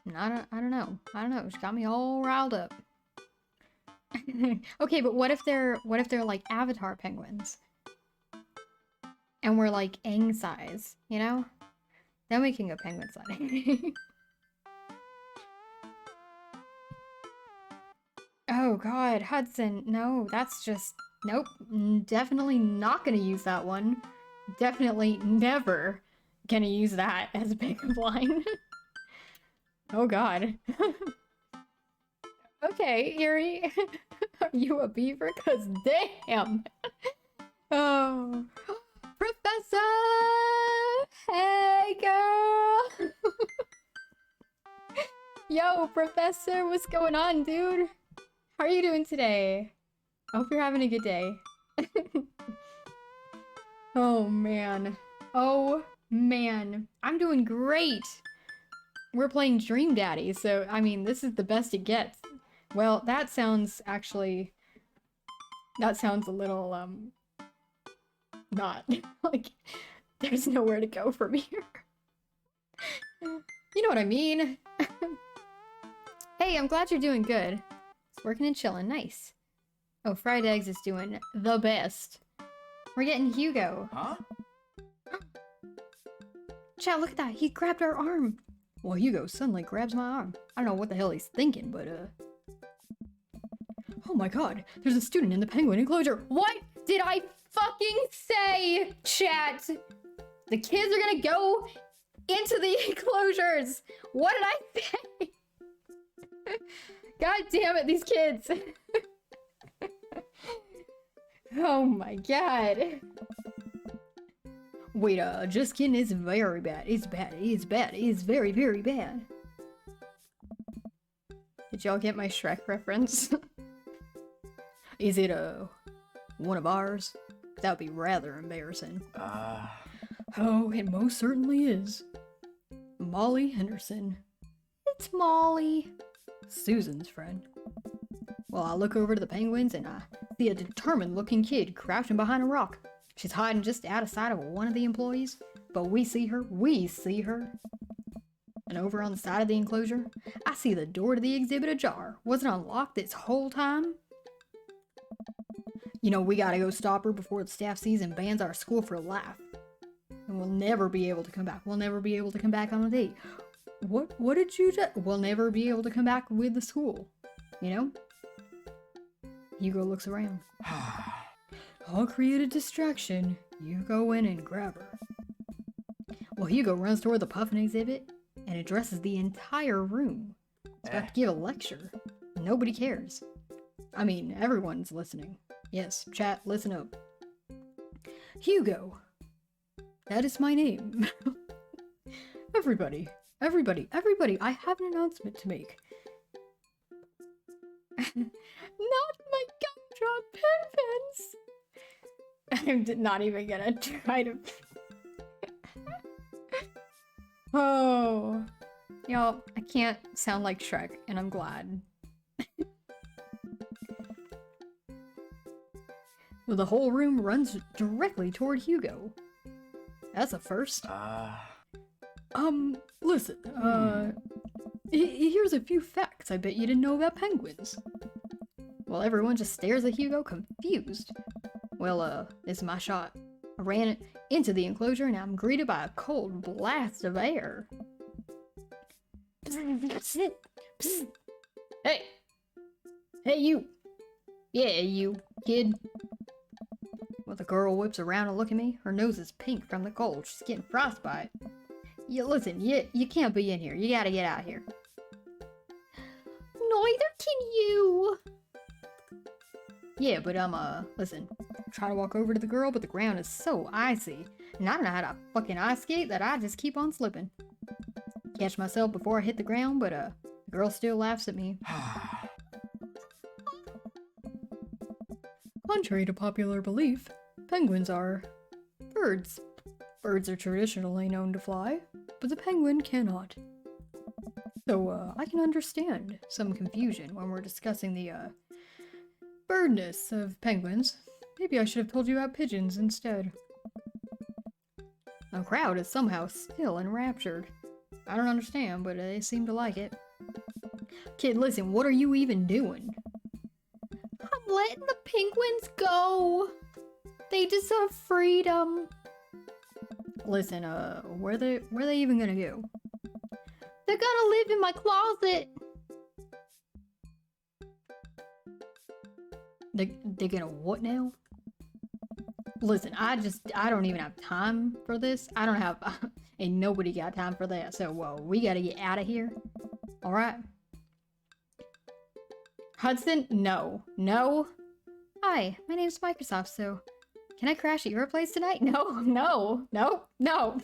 And I don't know. She got me all riled up. Okay, but what if they're like avatar penguins? And we're like Aang size, you know? Then we can go penguin sledding. Oh god, Hudson. No, that's just... Nope. Definitely not gonna use that one. Definitely never gonna use that as a pickup line. Oh god. Okay, Erie. Are you a beaver? Cause damn! Oh. Professor! Hey, girl! Yo, Professor, what's going on, dude? How are you doing today? I hope you're having a good day. Oh, man. Oh, man. I'm doing great! We're playing Dream Daddy, so, I mean, this is the best it gets. Well, that sounds actually... That sounds a little, not. Like, there's nowhere to go from here. You know what I mean? Hey, I'm glad you're doing good. It's working and chilling. Nice. Oh, Fried Eggs is doing the best. We're getting Hugo. Huh? Chat, look at that. He grabbed our arm. Well, Hugo suddenly grabs my arm. I don't know what the hell he's thinking, but, Oh my god, there's a student in the penguin enclosure. What did I fucking say, chat? The kids are gonna go into the enclosures. What did I say? God damn it, these kids. Oh my god. Wait, just kidding, it's very bad. It's bad, it's bad, it's very, very bad. Did y'all get my Shrek reference? Is it, one of ours? That would be rather embarrassing. Oh, it most certainly is. Molly Henderson. It's Molly. Susan's friend. Well, I look over to the penguins and I see a determined-looking kid crouching behind a rock. She's hiding just out of sight of one of the employees, but we see her. And over on the side of the enclosure, I see the door to the exhibit ajar. Was it unlocked this whole time? You know, we gotta go stop her before the staff sees and bans our school for life. And we'll never be able to come back. We'll never be able to come back on a date. What did you do? We'll never be able to come back with the school. You know? Hugo looks around. I'll create a distraction. You go in and grab her. Well, Hugo runs toward the puffin exhibit and addresses the entire room. He's about to give a lecture. Nobody cares. I mean, everyone's listening. Yes, chat, listen up. Hugo. That is my name. everybody, I have an announcement to make. Not my gumdrop pen pens! I'm not even gonna try to... Oh... Y'all, I can't sound like Shrek, and I'm glad. Well, the whole room runs directly toward Hugo. That's a first. Listen, here's a few facts I bet you didn't know about penguins. Well, everyone just stares at Hugo, confused. Well, this is my shot. I ran into the enclosure and I'm greeted by a cold blast of air. Psst, psst. Hey! Hey, you! Yeah, you, kid. Well, the girl whips around to look at me. Her nose is pink from the cold. She's getting frostbite. Listen, you can't be in here. You gotta get out here. Neither can you! Yeah, but listen. Try to walk over to the girl, but the ground is so icy. And I don't know how to fucking ice skate that I just keep on slipping. Catch myself before I hit the ground, but the girl still laughs at me. Contrary to popular belief, penguins are birds. Birds are traditionally known to fly, but the penguin cannot. So, I can understand some confusion when we're discussing the, birdness of penguins. Maybe I should have told you about pigeons instead. The crowd is somehow still enraptured. I don't understand, but they seem to like it. Kid, listen, what are you even doing? I'm letting the penguins go. They deserve freedom. Listen, where they even gonna go? They're gonna live in my closet. They're gonna what now? Listen, I don't even have time for this. I don't have, ain't nobody got time for that. So, we gotta get out of here. Alright? Hudson? No. No? Hi, my name's Microsoft, so can I crash at your place tonight? No, no, no, no.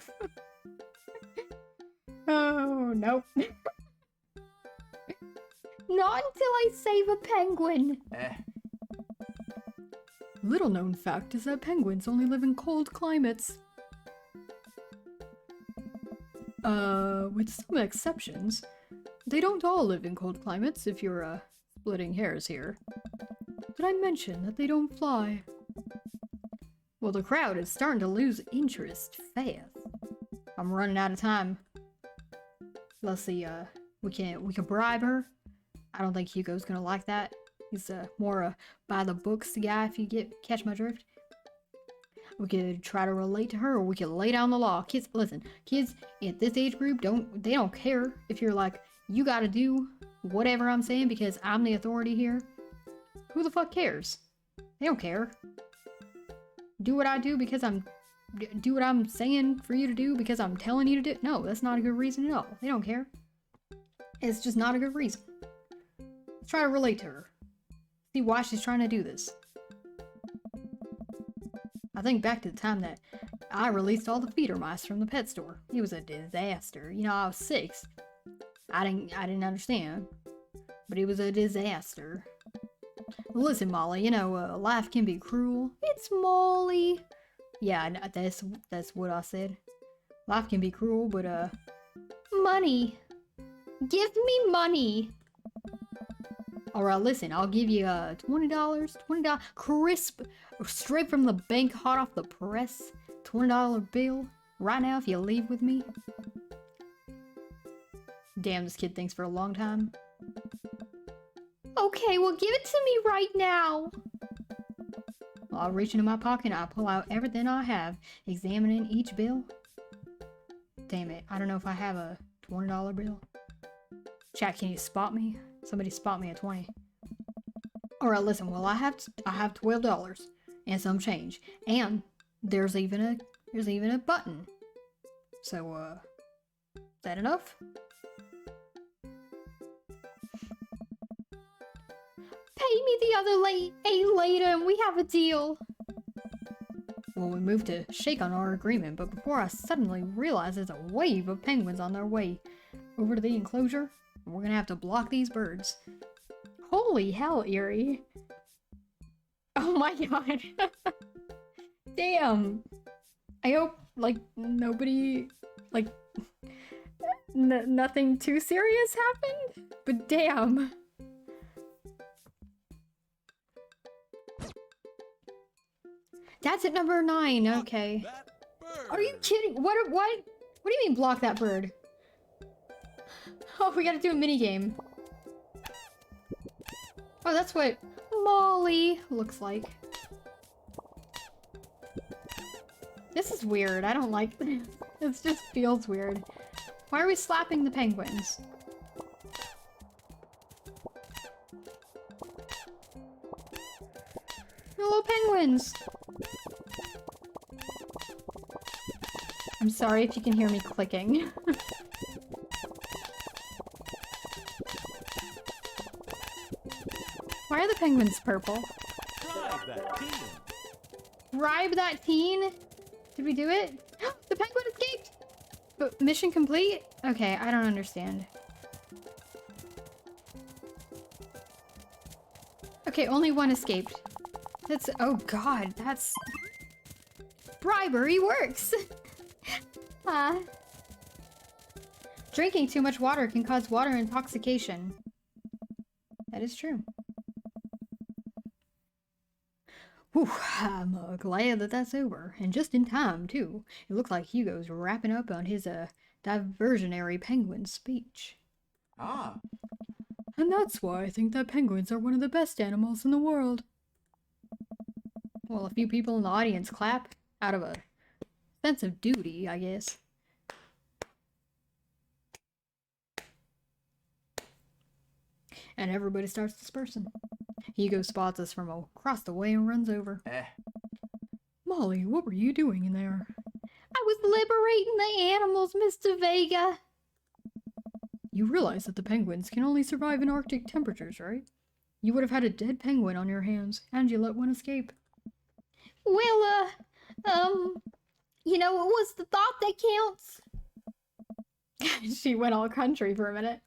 Oh, nope. Not until I save a penguin. Little known fact is that penguins only live in cold climates. With some exceptions. They don't all live in cold climates, if you're, splitting hairs here. Did I mention that they don't fly? Well, the crowd is starting to lose interest fast. I'm running out of time. Let's see, we can bribe her. I don't think Hugo's gonna like that. He's more by the books guy, if you catch my drift. We could try to relate to her, or we could lay down the law. Kids, listen, kids at this age group they don't care if you're like, you gotta do whatever I'm saying because I'm the authority here. Who the fuck cares? They don't care. Do what I do because do what I'm saying for you to do because I'm telling you to do. No, that's not a good reason at all. They don't care. It's just not a good reason. Let's try to relate to her. See why she's trying to do this. I think back to the time that I released all the feeder mice from the pet store. It was a disaster. You know, I was 6. I didn't understand. But it was a disaster. Listen, Molly, you know, life can be cruel. It's Molly. Yeah, that's what I said. Life can be cruel, but, money. Give me money. Alright, listen, I'll give you, $20, crisp, straight from the bank, hot off the press, $20 bill, right now if you leave with me. Damn, this kid thinks for a long time. Okay, well give it to me right now. Well, I'll reach into my pocket and I'll pull out everything I have, examining each bill. Damn it, I don't know if I have a $20 bill. Chat, can you spot me? Somebody spot me at 20. Alright, listen, well I have $12 and some change. And there's even a button. So, is that enough? Pay me the other later and we have a deal. Well, we moved to shake on our agreement, but before I suddenly realized there's a wave of penguins on their way over to the enclosure, we're gonna have to block these birds. Holy hell, Eerie. Oh my god. Damn. I hope, like, nobody, like, nothing too serious happened, but damn. That's at number 9, okay. That bird. Are you kidding? What do you mean block that bird? Oh, we gotta do a mini game. Oh, that's what Molly looks like. This is weird. I don't like this. It just feels weird. Why are we slapping the penguins? Hello, penguins! I'm sorry if you can hear me clicking. Why are the penguins purple? Drive that teen. Bribe that teen? Did we do it? The penguin escaped! But mission complete? Okay, I don't understand. Okay, only one escaped. That's- oh god, that's... Bribery works! Drinking too much water can cause water intoxication. That is true. Whew, I'm glad that that's over. And just in time, too. It looks like Hugo's wrapping up on his, diversionary penguin speech. Ah. And that's why I think that penguins are one of the best animals in the world. Well, a few people in the audience clap out of a sense of duty, I guess. And everybody starts dispersing. Hugo spots us from across the way and runs over. Molly, what were you doing in there? I was liberating the animals, Mr. Vega. You realize that the penguins can only survive in Arctic temperatures, right? You would have had a dead penguin on your hands, and you let one escape. Well, you know, it was the thought that counts. She went all country for a minute.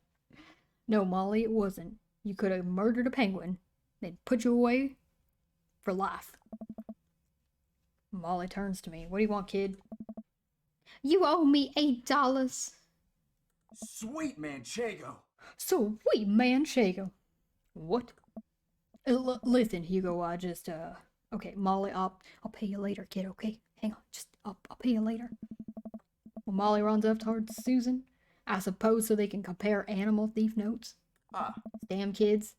No, Molly, it wasn't. You could have murdered a penguin. They'd put you away for life. Molly turns to me. What do you want, kid? You owe me $8. Sweet Manchego. Sweet Manchego. What? Listen, Hugo, I just, okay, Molly, I'll pay you later, kid, okay? Hang on, just, I'll pay you later. Well, Molly runs up towards Susan, I suppose so they can compare animal thief notes. Damn kids.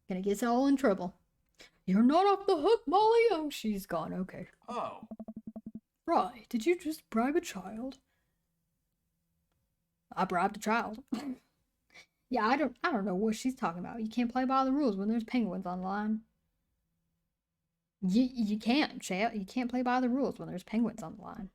Gonna get us all in trouble. You're not off the hook, Molly. Oh, she's gone, okay. Oh. Right, did you just bribe a child? I bribed a child. Yeah, I don't know what she's talking about. You can't play by the rules when there's penguins online. You can't, chat. You can't play by the rules when there's penguins on the line.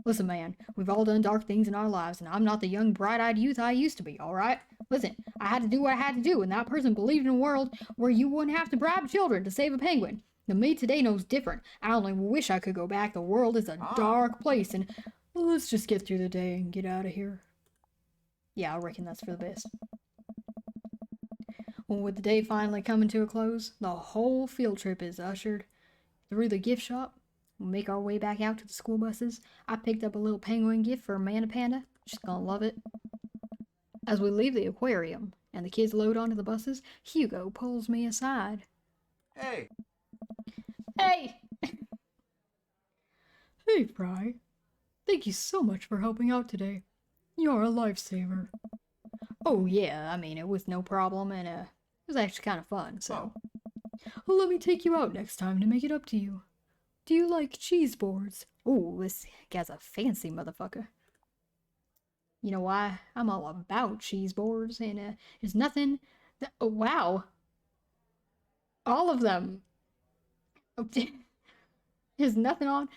Listen, man, we've all done dark things in our lives, and I'm not the young, bright-eyed youth I used to be, alright? Listen, I had to do what I had to do, and that person believed in a world where you wouldn't have to bribe children to save a penguin. The me today knows different. I only wish I could go back. The world is a dark place, and let's just get through the day and get out of here. Yeah, I reckon that's for the best. Well, with the day finally coming to a close, the whole field trip is ushered through the gift shop. We'll make our way back out to the school buses. I picked up a little penguin gift for Manda-Panda. She's gonna love it. As we leave the aquarium and the kids load onto the buses, Hugo pulls me aside. Hey. Hey! Hey, Fry. Thank you so much for helping out today. You're a lifesaver. Oh, yeah, I mean, it was no problem, and it was actually kind of fun, so. Well, let me take you out next time to make it up to you. Do you like cheese boards? Oh, this guy's a fancy motherfucker. You know why? I'm all about cheese boards, and there's nothing that, oh, wow. All of them. Oh, there's nothing on.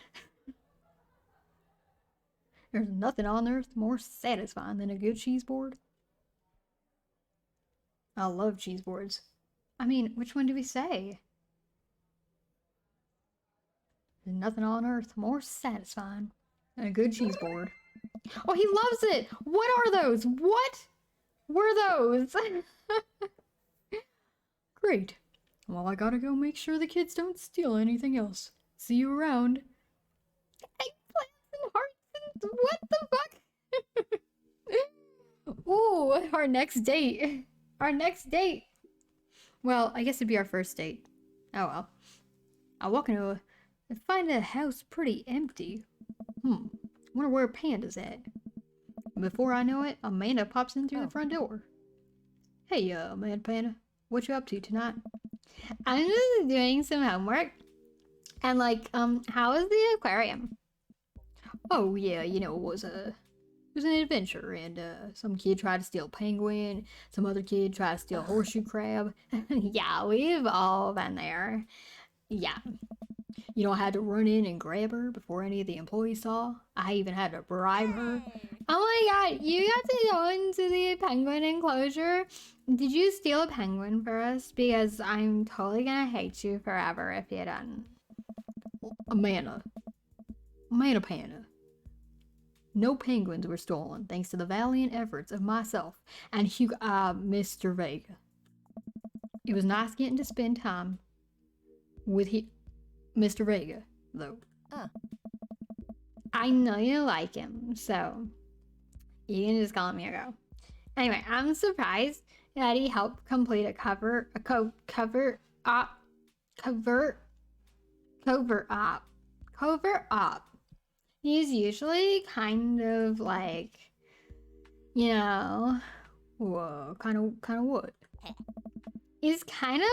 There's nothing on earth more satisfying than a good cheese board. I love cheese boards. I mean, which one do we say? There's nothing on earth more satisfying than a good cheese board. Oh, he loves it! What are those? What were those? Great. Well, I gotta go make sure the kids don't steal anything else. See you around. Eggplants and hearts and what the fuck? Ooh, our next date. Our next date. Well, I guess it'd be our first date. Oh well. I walk into and find the house pretty empty. Wonder where Panda's at. Before I know it, Amanda pops in through the front door. Hey, Manda-Panda, what you up to tonight? I'm just doing some homework. And how was the aquarium? Oh yeah, you know, it was an adventure, and some kid tried to steal a penguin, some other kid tried to steal a horseshoe crab. Yeah, we've all been there. Yeah. You know, I had to run in and grab her before any of the employees saw. I even had to bribe her. Oh my god, you got to go into the penguin enclosure? Did you steal a penguin for us? Because I'm totally gonna hate you forever if you don't. Manda-Panda. No penguins were stolen thanks to the valiant efforts of myself and Mr. Vega. It was nice getting to spend time with Mr. Vega, though. I know you like him, so you can just call him Hugo. Anyway, I'm surprised that he helped complete a cover up. He's usually kind of like, you know, whoa, kind of what? He's kind of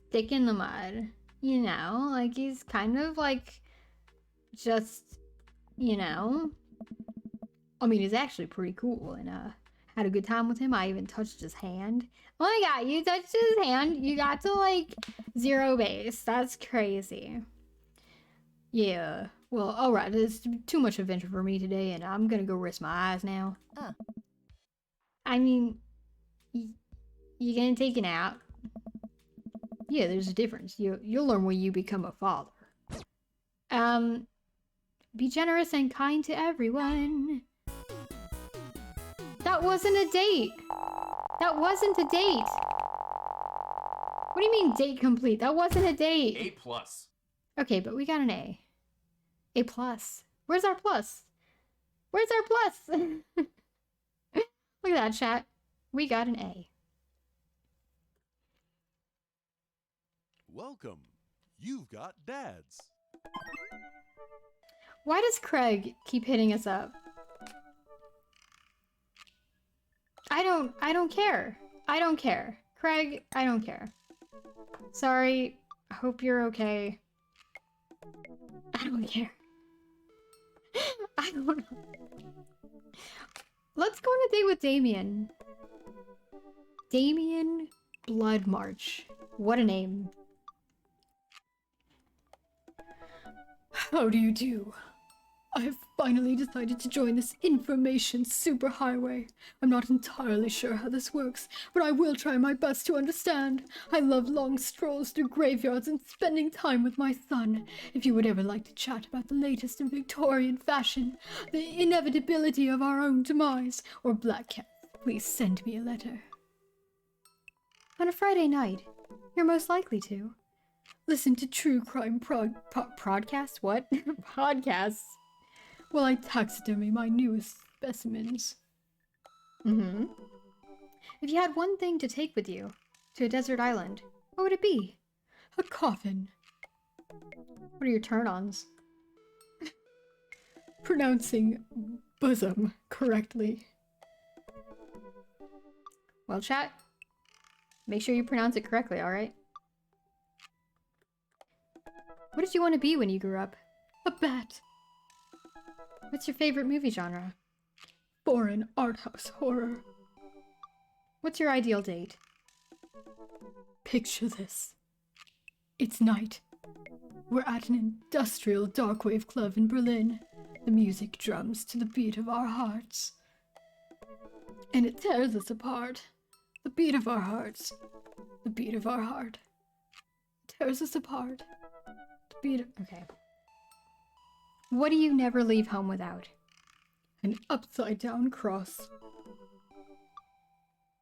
stick in the mud, you know, like he's kind of like just, you know. I mean, he's actually pretty cool, and had a good time with him. I even touched his hand. Oh my god, you touched his hand? You got to 0 base. That's crazy. Yeah. Well, alright, it's too much adventure for me today, and I'm gonna go rest my eyes now. I mean, you gonna take a nap? Yeah, there's a difference. You'll learn when you become a father. Be generous and kind to everyone. That wasn't a date! That wasn't a date! What do you mean date complete? That wasn't a date! A+. Okay, but we got an A. A+. Where's our plus? Where's our plus? Look at that, chat. We got an A. Welcome. You've got dads. Why does Craig keep hitting us up? I don't care. I don't care. Craig, I don't care. Sorry. I hope you're okay. I don't care. I don't know. Let's go on a date with Damien. Damien Blood March. What a name. How do you do? I have finally decided to join this information superhighway. I'm not entirely sure how this works, but I will try my best to understand. I love long strolls through graveyards and spending time with my son. If you would ever like to chat about the latest in Victorian fashion, the inevitability of our own demise, or black cats, please send me a letter. On a Friday night, you're most likely to. Listen to true crime podcasts? What? Podcasts. While I taxidermy my newest specimens. If you had one thing to take with you to a desert island, what would it be? A coffin. What are your turn-ons? Pronouncing bosom correctly. Well, chat, make sure you pronounce it correctly, alright? What did you want to be when you grew up? A bat. What's your favorite movie genre? Foreign art house horror. What's your ideal date? Picture this. It's night. We're at an industrial darkwave club in Berlin. The music drums to the beat of our hearts. And it tears us apart. The beat of our hearts. The beat of our heart. Tears us apart. The beat of... Okay. What do you never leave home without? An upside-down cross.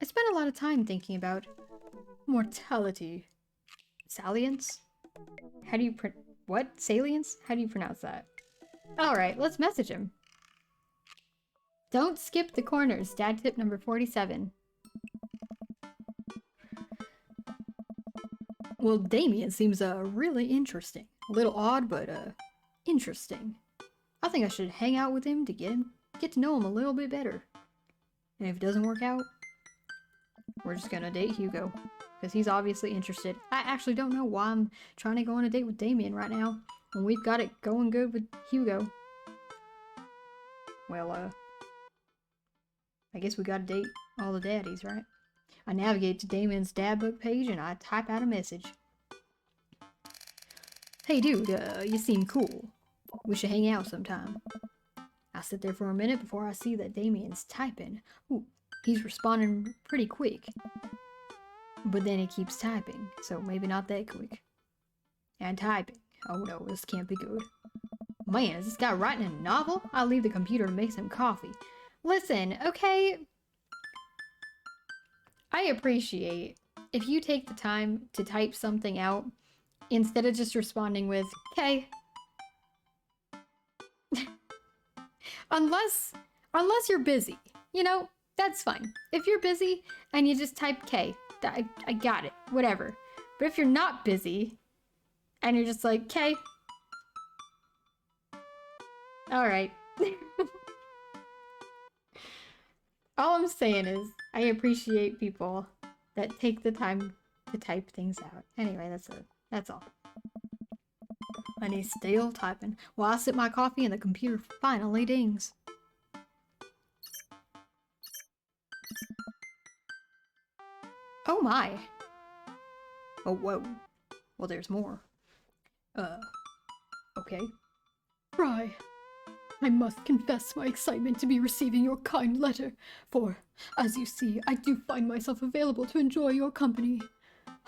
I spent a lot of time thinking about mortality. Salience? How do you what? Salience? How do you pronounce that? Alright, let's message him. Don't skip the corners. Dad tip number 47. Well, Damien seems really interesting. A little odd, but interesting. I think I should hang out with him to get to know him a little bit better. And if it doesn't work out, we're just gonna date Hugo. Because he's obviously interested. I actually don't know why I'm trying to go on a date with Damien right now, when we've got it going good with Hugo. Well, I guess we gotta date all the daddies, right? I navigate to Damien's dad book page and I type out a message. Hey dude, you seem cool. We should hang out sometime. I sit there for a minute before I see that Damien's typing. Ooh, he's responding pretty quick. But then he keeps typing, so maybe not that quick. And typing. Oh no, this can't be good. Man, is this guy writing a novel? I'll leave the computer to make some coffee. Listen, okay? I appreciate if you take the time to type something out instead of just responding with, "Okay." unless you're busy, you know, that's fine. If you're busy and you just type K, I got it, whatever. But if you're not busy and you're just like, K, all right. All I'm saying is I appreciate people that take the time to type things out. Anyway, that's all. And he's still typing while I sip my coffee and the computer finally dings. Oh my. Oh, whoa. Well, there's more. Okay. Fry, I must confess my excitement to be receiving your kind letter, for, as you see, I do find myself available to enjoy your company.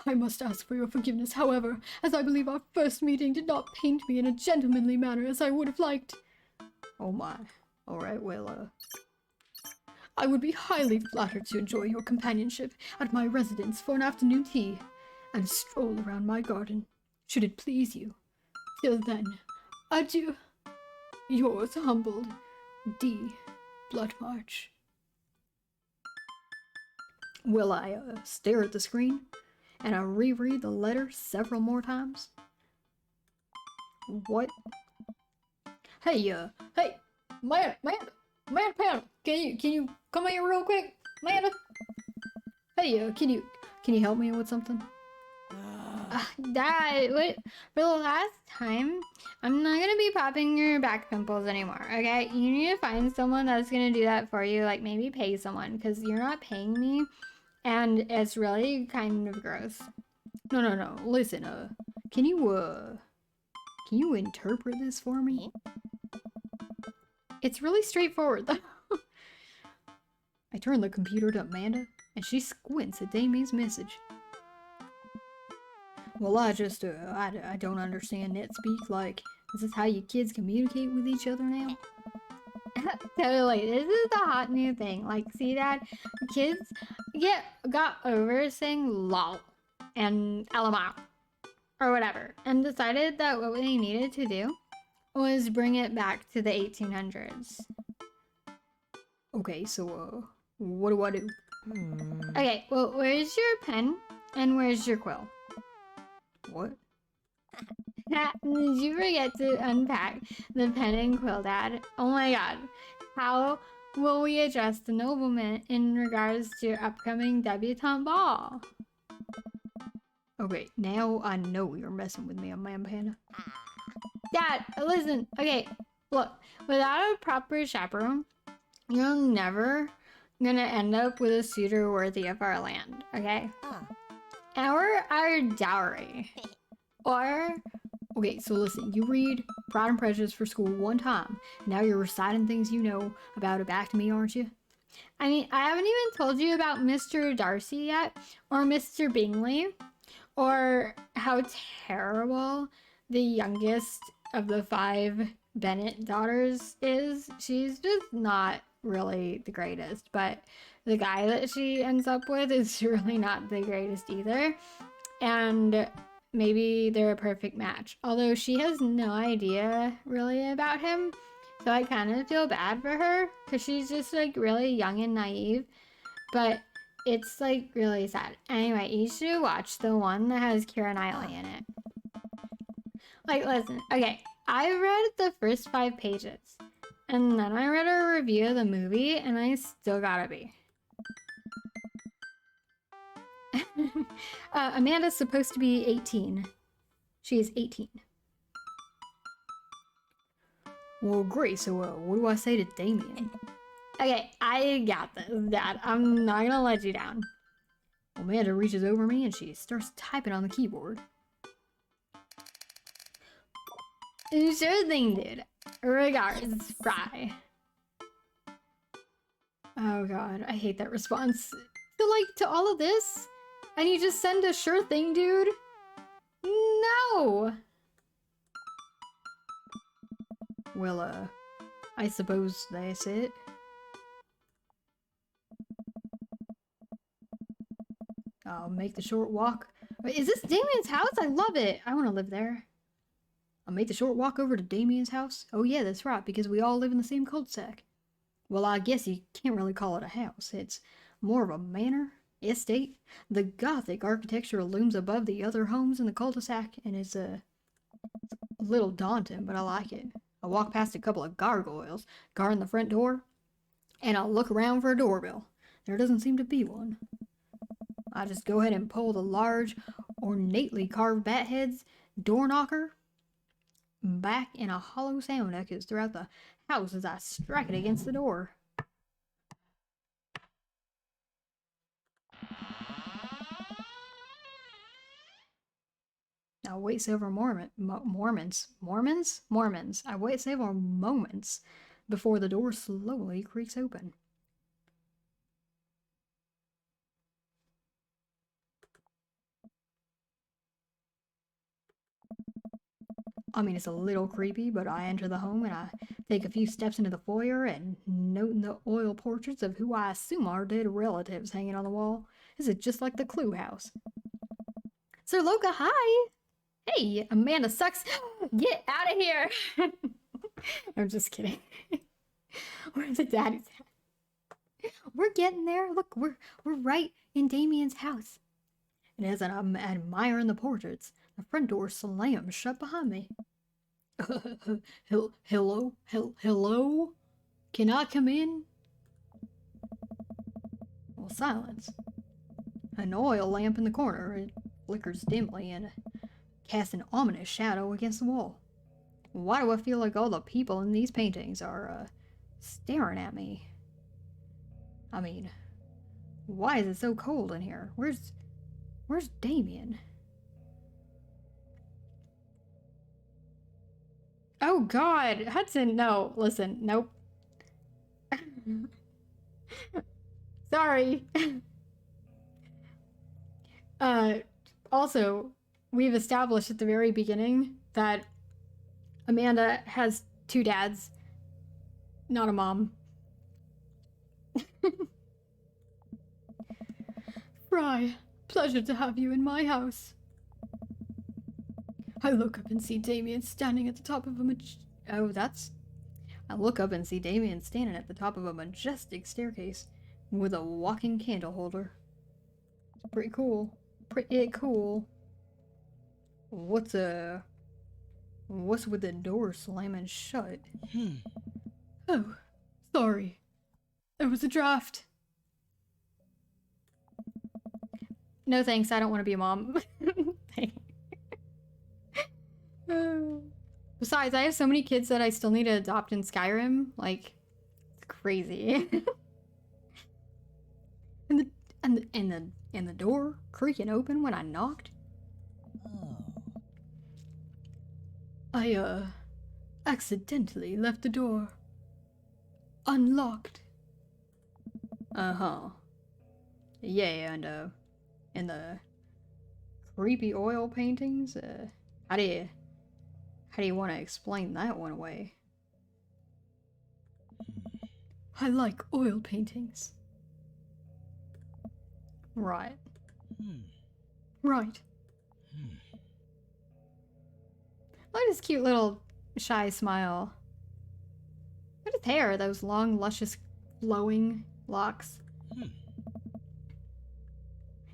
I must ask for your forgiveness, however, as I believe our first meeting did not paint me in a gentlemanly manner as I would have liked. Oh my. Alright, well, I would be highly flattered to enjoy your companionship at my residence for an afternoon tea, and a stroll around my garden, should it please you. Till then, adieu. Yours humbled, D. Bloodmarch. Will I stare at the screen and I reread the letter several more times? What? Hey, hey, Manda-Panda, can you come here real quick, Manda? Hey, can you help me with something? Dad, wait, for the last time, I'm not gonna be popping your back pimples anymore, okay? You need to find someone that's gonna do that for you, like maybe pay someone, because you're not paying me, and it's really kind of gross. No, listen, can you interpret this for me? It's really straightforward, though. I turn the computer to Amanda, and she squints at Damien's message. Well, I just, I don't understand net speak. Like, is this how you kids communicate with each other now? Totally. This is the hot new thing. Like, see that? Kids got over saying lol and LMAO or whatever and decided that what they needed to do was bring it back to the 1800s. Okay, so, what do I do? Okay, well, where's your pen and where's your quill? What? Did you forget to unpack the pen and quill, Dad? Oh my god. How will we address the nobleman in regards to your upcoming debutante ball? Okay, now I know you're messing with me on Manda-Panda. Dad, listen. Okay, look. Without a proper chaperone, you're never gonna end up with a suitor worthy of our land, okay? Our dowry. Or, okay, so listen, you read Pride and Prejudice for school one time, and now you're reciting things you know about it back to me, aren't you? I mean, I haven't even told you about Mr. Darcy yet, or Mr. Bingley, or how terrible the youngest of the 5 Bennett daughters is. She's just not really the greatest, but the guy that she ends up with is really not the greatest either. And maybe they're a perfect match. Although she has no idea really about him. So I kind of feel bad for her because she's just like really young and naive. But it's like really sad. Anyway, you should watch the one that has Keira Knightley in it. Like, listen, okay, I read the first 5 pages. And then I read a review of the movie and I still gotta be. Amanda's supposed to be 18. She is 18. Well, great. So, what do I say to Damien? Okay, I got this, Dad. I'm not gonna let you down. Amanda reaches over me and she starts typing on the keyboard. Sure thing, dude. Regards, Fry. Oh god, I hate that response. So, like, to all of this? And you just send a sure thing, dude? No! Well, I suppose that's it. I'll make the short walk. Wait, is this Damien's house? I love it! I want to live there. I'll make the short walk over to Damien's house. Oh yeah, that's right, because we all live in the same cul-de-sac. Well, I guess you can't really call it a house. It's more of a manor, estate. The Gothic architecture looms above the other homes in the cul-de-sac, and it's a little daunting, but I like it. I walk past a couple of gargoyles guarding the front door, and I'll look around for a doorbell. There doesn't seem to be one. I just go ahead and pull the large, ornately carved bat head's door knocker back, and a hollow sound echoes throughout the house as I strike it against the door. I'll wait several Mormons. I wait several moments before the door slowly creaks open. I mean, it's a little creepy, but I enter the home and I take a few steps into the foyer and note the oil portraits of who I assume are dead relatives hanging on the wall. This is just like the Clue house. Sir Loka, hi! Hey, Amanda sucks. Get out of here! I'm just kidding. Where's the daddy's at? We're getting there. Look, we're right in Damien's house. And as I'm admiring the portraits, the front door slams shut behind me. Hello? Hello? Can I come in? Well, silence. An oil lamp in the corner. It flickers dimly and casts an ominous shadow against the wall. Why do I feel like all the people in these paintings are, staring at me? I mean, why is it so cold in here? Where's Damien? Oh god, Hudson, no, listen, nope. Sorry. Also, we've established at the very beginning that Amanda has 2 dads, not a mom. Fry, pleasure to have you in my house. I look up and see Damien standing at the top of I look up and see Damien standing at the top of a majestic staircase with a walking candle holder. It's pretty cool. Pretty cool. What's with the door slamming shut? Oh, sorry. There was a draft. No thanks, I don't want to be a mom. Besides, I have so many kids that I still need to adopt in Skyrim. Like, it's crazy. and the door creaking open when I knocked. I accidentally left the door unlocked. Uh-huh. Yeah, and the creepy oil paintings, how do you want to explain that one away? I like oil paintings. Right. Right. Look at his cute little shy smile. Look at his hair, those long, luscious, flowing locks.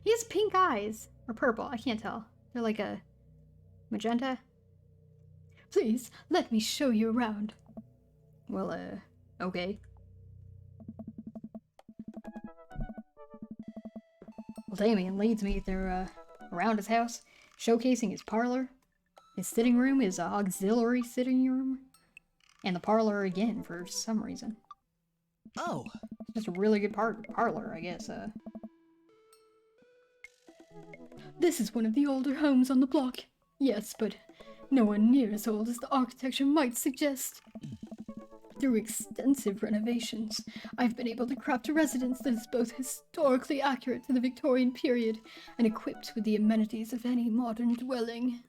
He has pink eyes. Or purple, I can't tell. They're like a magenta. Please, let me show you around. Well, okay. Well, Damien leads me through, around his house, showcasing his parlor, his sitting room, his auxiliary sitting room, and the parlor again for some reason. Oh. Just a really good parlor, I guess. This is one of the older homes on the block. Yes, but no one near as old as the architecture might suggest. Through extensive renovations, I've been able to craft a residence that is both historically accurate to the Victorian period and equipped with the amenities of any modern dwelling.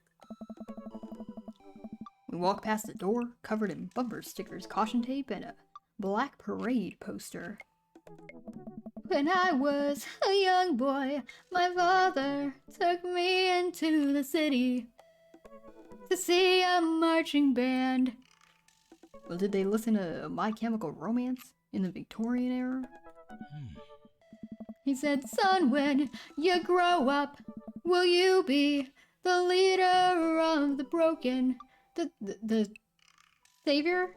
We walk past a door covered in bumper stickers, caution tape, and a black parade poster. When I was a young boy, my father took me into the city to see a marching band. Well, did they listen to My Chemical Romance in the Victorian era? He said, son, when you grow up, will you be the leader of the broken, the savior?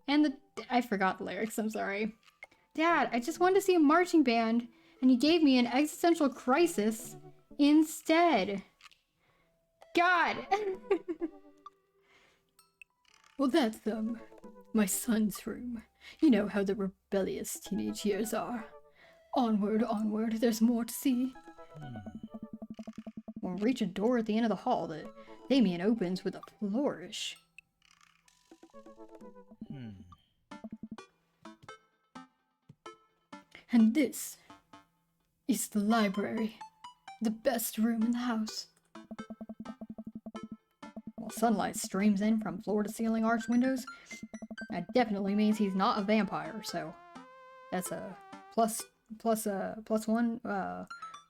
And I forgot the lyrics, I'm sorry. Dad, I just wanted to see a marching band, and you gave me an existential crisis instead. God! Well, that's my son's room. You know how the rebellious teenage years are. Onward, onward, there's more to see. We'll reach a door at the end of the hall that Damien opens with a flourish. And this is the library, the best room in the house. While sunlight streams in from floor-to-ceiling arch windows, that definitely means he's not a vampire, so that's a plus one,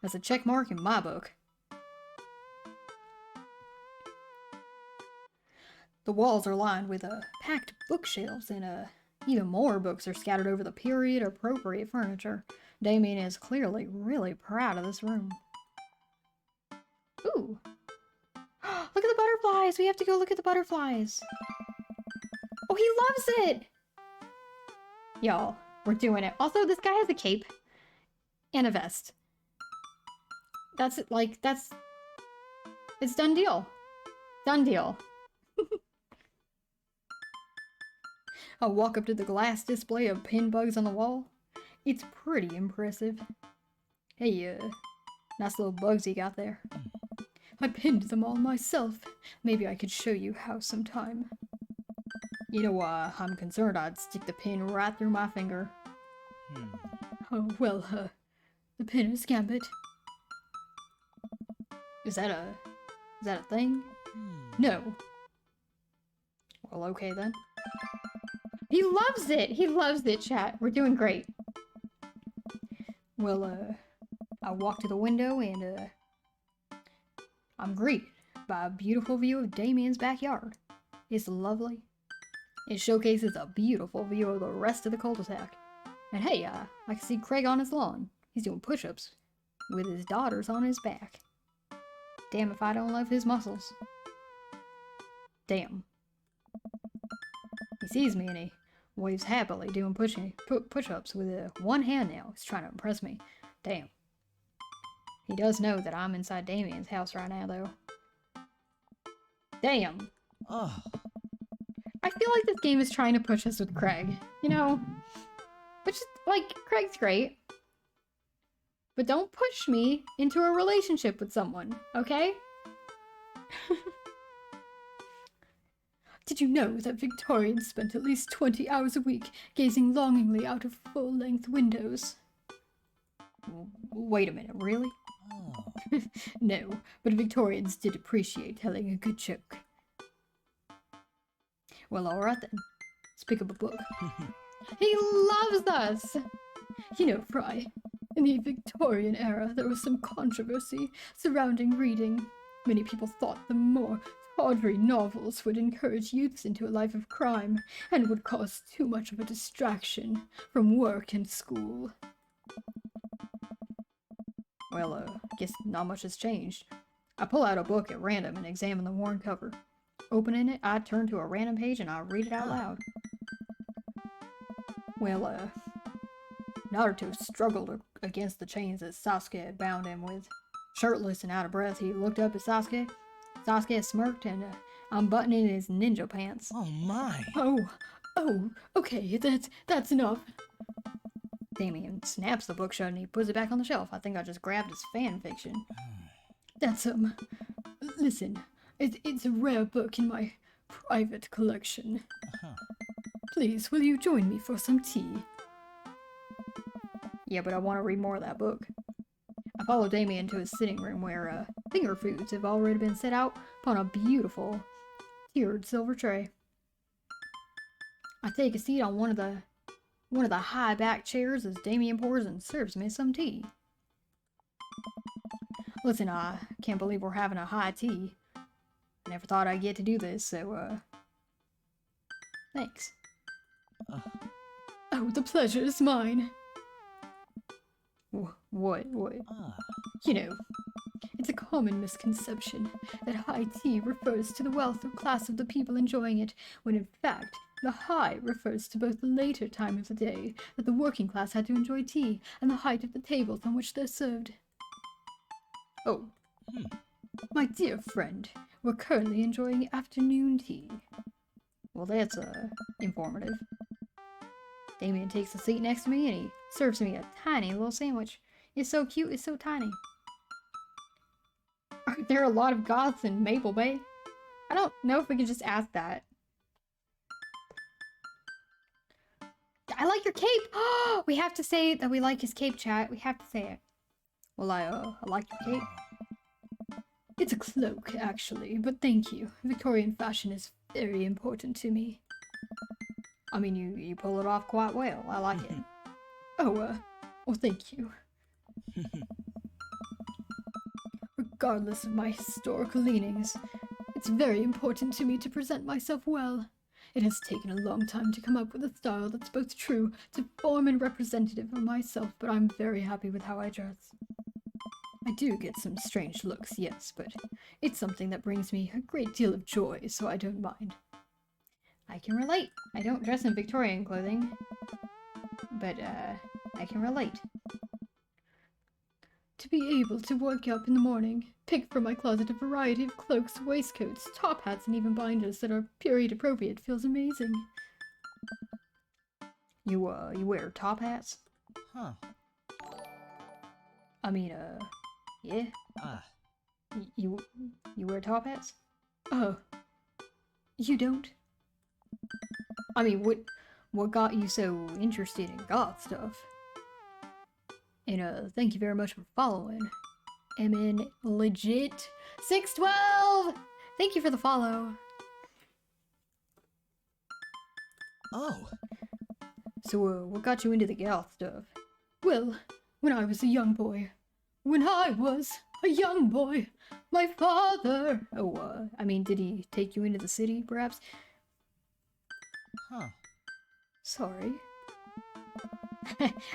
that's a check mark in my book. The walls are lined with packed bookshelves, and even more books are scattered over the period-appropriate furniture. Damien is clearly really proud of this room. Ooh! Look at the butterflies! We have to go look at the butterflies! Oh, he loves it! Y'all, we're doing it. Also, this guy has a cape and a vest. That's it, like, it's done deal. Done deal. I'll walk up to the glass display of pin bugs on the wall. It's pretty impressive. Hey, nice little bugs you got there. I pinned them all myself. Maybe I could show you how sometime. You know, I'm concerned I'd stick the pin right through my finger. Oh, well, the pinner's gambit. Is that a thing? No. Well, okay then. He loves it! He loves it, chat. We're doing great. Well, I walk to the window and, I'm greeted by a beautiful view of Damien's backyard. It's lovely. It showcases a beautiful view of the rest of the cul-de-sac. And hey, I can see Craig on his lawn. He's doing push-ups with his daughters on his back. Damn if I don't love his muscles. Damn. He sees me and he waves happily doing push-ups with one hand now. He's trying to impress me. Damn. He does know that I'm inside Damien's house right now, though. Damn. Oh. I feel like this game is trying to push us with Craig, you know? Which is, like, Craig's great. But don't push me into a relationship with someone, okay? Did you know that Victorians spent at least 20 hours a week gazing longingly out of full-length windows? Wait a minute, really? Oh. No, but Victorians did appreciate telling a good joke. Well, alright then. Let's pick up a book. He loves us! You know, Fry, in the Victorian era, there was some controversy surrounding reading. Many people thought the more tawdry novels would encourage youths into a life of crime and would cause too much of a distraction from work and school. Well, guess not much has changed. I pull out a book at random and examine the worn cover. Opening it, I turn to a random page and I read it out loud. Well, Naruto struggled against the chains that Sasuke had bound him with. Shirtless and out of breath, he looked up at Sasuke. Sasuke smirked and unbuttoning his ninja pants. Oh my. Oh, okay, that's enough. Damien snaps the book shut and he puts it back on the shelf. I think I just grabbed his fan fiction. That's, listen, it's a rare book in my private collection. Please, will you join me for some tea? Yeah, but I want to read more of that book. I follow Damien to his sitting room where, finger foods have already been set out upon a beautiful, tiered silver tray. I take a seat on one of the high back chairs as Damien pours and serves me some tea. Listen, I can't believe we're having a high tea. I never thought I'd get to do this, so, thanks. Oh, the pleasure is mine. What? You know, it's a common misconception that high tea refers to the wealth or class of the people enjoying it, when in fact, the high refers to both the later time of the day that the working class had to enjoy tea, and the height of the tables on which they're served. Oh, my dear friend, we're currently enjoying afternoon tea. Well, that's, informative. Damien takes a seat next to me and he serves me a tiny little sandwich. It's so cute, it's so tiny. Are there a lot of goths in Maple Bay? I don't know if we can just ask that. I like your cape! We have to say that we like his cape, chat. We have to say it. Well, I like your cape. It's a cloak, actually, but thank you. Victorian fashion is very important to me. I mean, you pull it off quite well. I like it. Well, thank you. Regardless of my historical leanings, it's very important to me to present myself well. It has taken a long time to come up with a style that's both true to form and representative of myself, but I'm very happy with how I dress. I do get some strange looks, yes, but it's something that brings me a great deal of joy, so I don't mind. I can relate. I don't dress in Victorian clothing, but, I can relate. To be able to wake up in the morning, pick from my closet a variety of cloaks, waistcoats, top hats, and even binders that are period appropriate feels amazing. You wear top hats? I mean, yeah? You wear top hats? You don't? I mean, what got you so interested in goth stuff? And, thank you very much for following. MN Legit 612! Thank you for the follow. Oh. So, what got you into the goth stuff? Well, when I was a young boy, my father... I mean, did he take you into the city, perhaps? Sorry.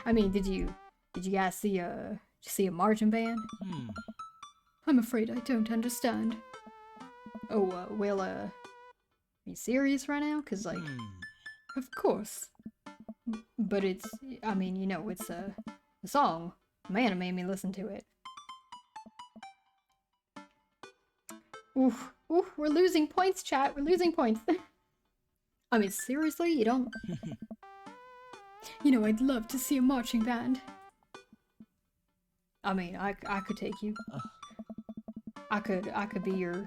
I mean, did you guys see a marching band? I'm afraid I don't understand. Well, are you serious right now? 'Cause, like, of course. But it's, I mean, you know, it's a song. Manda made me listen to it. Oof, we're losing points, chat. We're losing points. I mean, seriously, you don't... You know, I'd love to see a marching band. I mean, I could take you. I could be your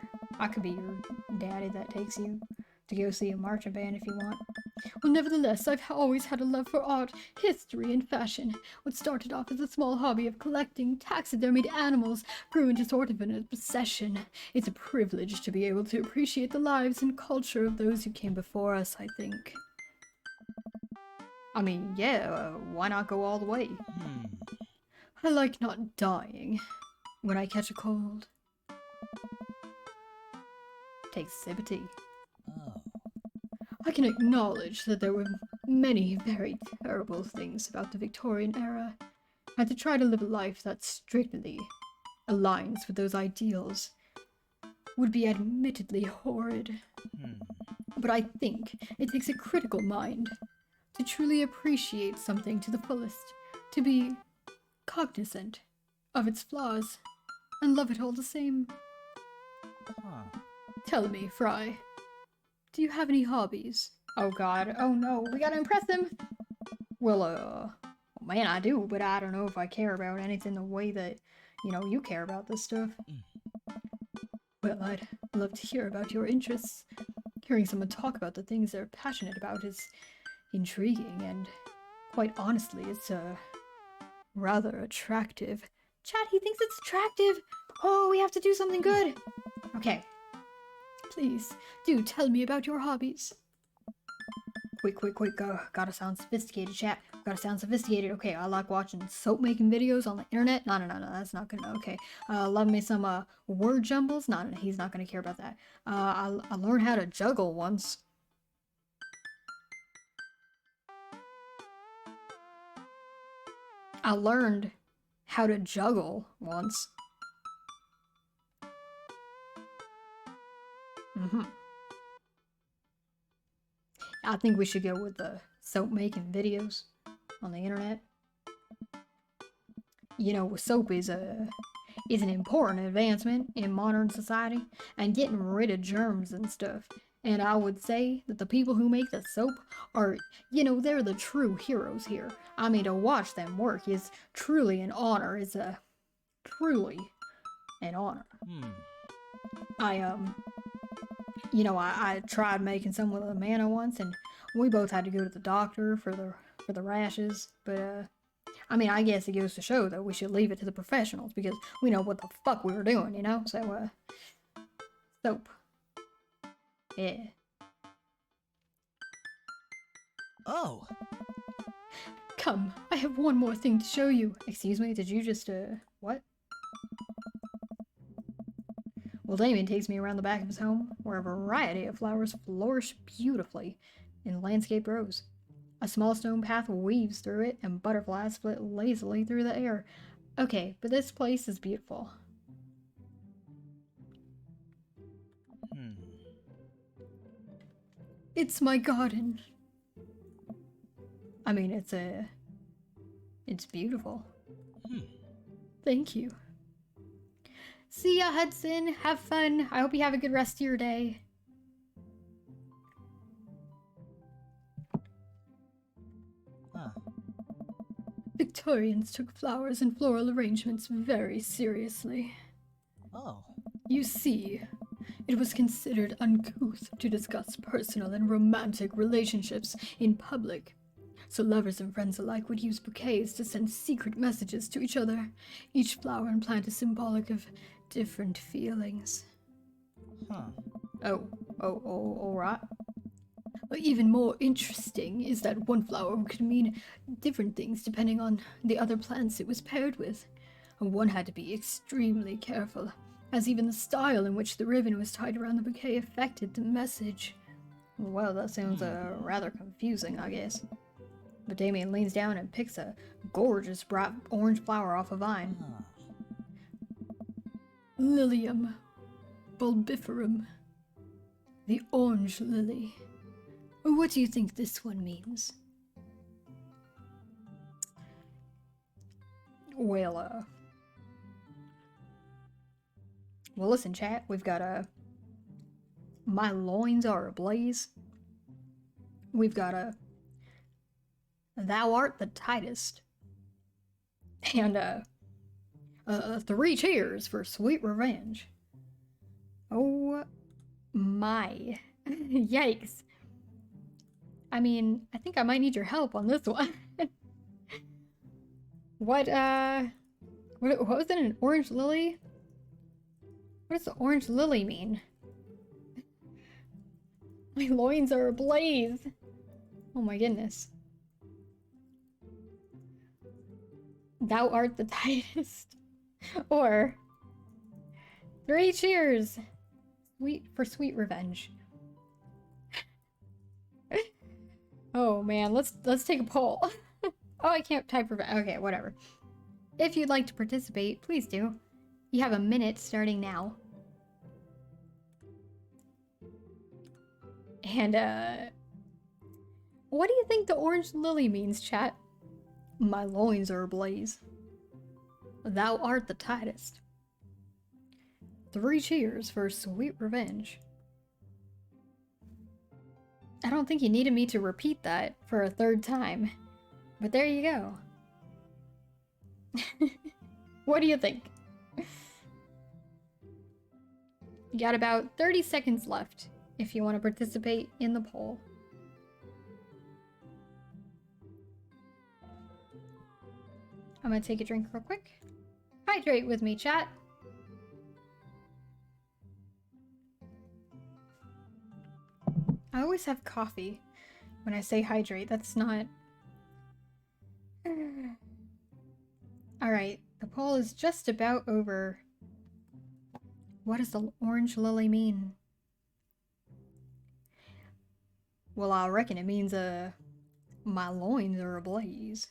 daddy that takes you to go see a marching band if you want. Well, nevertheless, I've always had a love for art, history, and fashion. What started off as a small hobby of collecting taxidermied animals grew into sort of an obsession. It's a privilege to be able to appreciate the lives and culture of those who came before us, I think. I mean, yeah, why not go all the way? I like not dying when I catch a cold. Take a sip of tea. Oh. I can acknowledge that there were many very terrible things about the Victorian era, and to try to live a life that strictly aligns with those ideals would be admittedly horrid. But I think it takes a critical mind to truly appreciate something to the fullest, to be cognizant of its flaws, and love it all the same. Huh. Tell me, Fry, do you have any hobbies? Oh god, oh no, we gotta impress him! Well, man, I do, but I don't know if I care about anything the way that, you know, you care about this stuff. Well, I'd love to hear about your interests. Hearing someone talk about the things they're passionate about is intriguing, and quite honestly, it's, rather attractive. Chat, he thinks it's attractive! Oh, we have to do something good! Okay. Please, do tell me about your hobbies. Quick, gotta sound sophisticated, chat. Gotta sound sophisticated. Okay, I like watching soap-making videos on the internet. No, that's not gonna, okay. Love me some, word jumbles. No, he's not gonna care about that. I learned how to juggle once. I learned how to juggle once. I think we should go with the soap making videos on the internet. You know, soap is an important advancement in modern society and getting rid of germs and stuff. And I would say that the people who make the soap are, you know, they're the true heroes here. I mean, to watch them work is truly an honor. It's truly an honor. I tried making some with Amanda once, and we both had to go to the doctor for the rashes. But I mean, I guess it goes to show that we should leave it to the professionals because we know what the fuck we were doing, you know. So soap. Yeah. Oh. Come, I have one more thing to show you. Excuse me, did you just what? Well, Damien takes me around the back of his home, where a variety of flowers flourish beautifully in landscape rows. A small stone path weaves through it, and butterflies flit lazily through the air. Okay, but this place is beautiful. It's my garden. I mean, it's beautiful. Thank you. See ya, Hudson. Have fun. I hope you have a good rest of your day. Victorians took flowers and floral arrangements very seriously. Oh. You see, it was considered uncouth to discuss personal and romantic relationships in public. So lovers and friends alike would use bouquets to send secret messages to each other. Each flower and plant is symbolic of different feelings. All right. But even more interesting is that one flower could mean different things depending on the other plants it was paired with. And one had to be extremely careful, as even the style in which the ribbon was tied around the bouquet affected the message. Well, that sounds rather confusing, I guess. But Damien leans down and picks a gorgeous bright orange flower off a vine. Lilium bulbiferum. The orange lily. What do you think this one means? Well, listen, chat. We've got my loins are ablaze. We've got thou art the tightest. And 3 cheers for sweet revenge. Oh my. Yikes. I mean, I think I might need your help on this one. What was it, an orange lily? What does the orange lily mean? My loins are ablaze. Oh my goodness. Thou art the tightest. Or 3 cheers. Sweet revenge. Oh man, let's take a poll. Oh, I can't type revenge. Okay, whatever. If you'd like to participate, please do. You have a minute starting now. And what do you think the orange lily means, chat? My loins are ablaze. Thou art the tightest. 3 cheers for sweet revenge. I don't think you needed me to repeat that for a 3rd time. But there you go. What do you think? You got about 30 seconds left if you want to participate in the poll. I'm gonna take a drink real quick. Hydrate with me, chat. I always have coffee when I say hydrate. That's not... Alright, the poll is just about over. What does the orange lily mean? Well, I reckon it means, my loins are ablaze.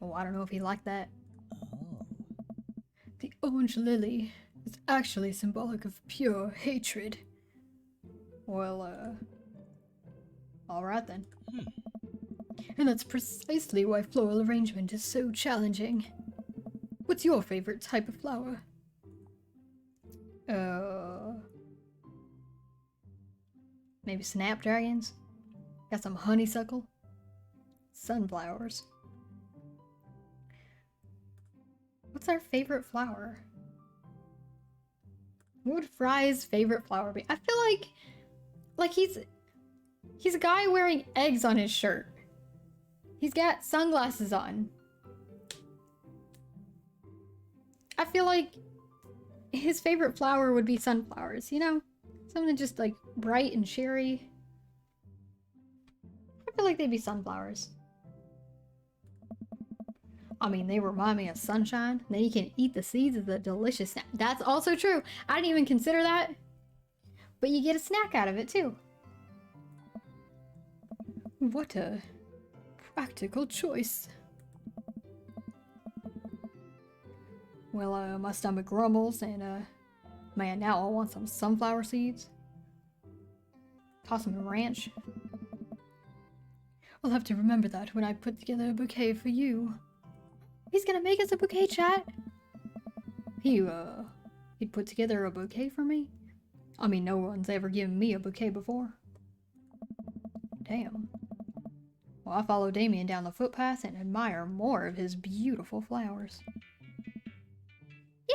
Oh, I don't know if he liked that. Oh. The orange lily is actually symbolic of pure hatred. Well, alright then. And that's precisely why floral arrangement is so challenging. What's your favorite type of flower? Maybe snapdragons? Got some honeysuckle? Sunflowers. What's our favorite flower? What would Fry's favorite flower be? I feel like he's a guy wearing eggs on his shirt. He's got sunglasses on. I feel like his favorite flower would be sunflowers, you know? Something just like bright and cheery. I feel like they'd be sunflowers. I mean, they remind me of sunshine. Then you can eat the seeds of the delicious snack. That's also true. I didn't even consider that. But you get a snack out of it too. What a practical choice. Well, my stomach grumbles and, man, now I want some sunflower seeds. Toss them in ranch. I'll have to remember that when I put together a bouquet for you. He's gonna make us a bouquet, chat. He'd put together a bouquet for me? I mean, no one's ever given me a bouquet before. Damn. Well, I follow Damien down the footpath and admire more of his beautiful flowers.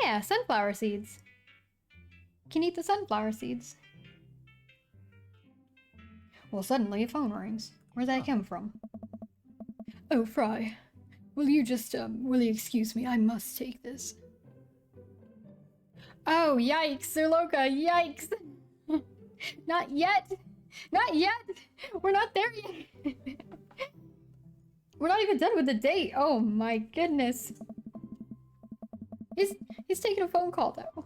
Yeah, sunflower seeds. Can eat the sunflower seeds. Well, suddenly a phone rings. Where'd that come from? Oh, Fry. Will you excuse me? I must take this. Oh, yikes, Surloka, yikes! Not yet! Not yet! We're not there yet! We're not even done with the date! Oh my goodness. He's taking a phone call though.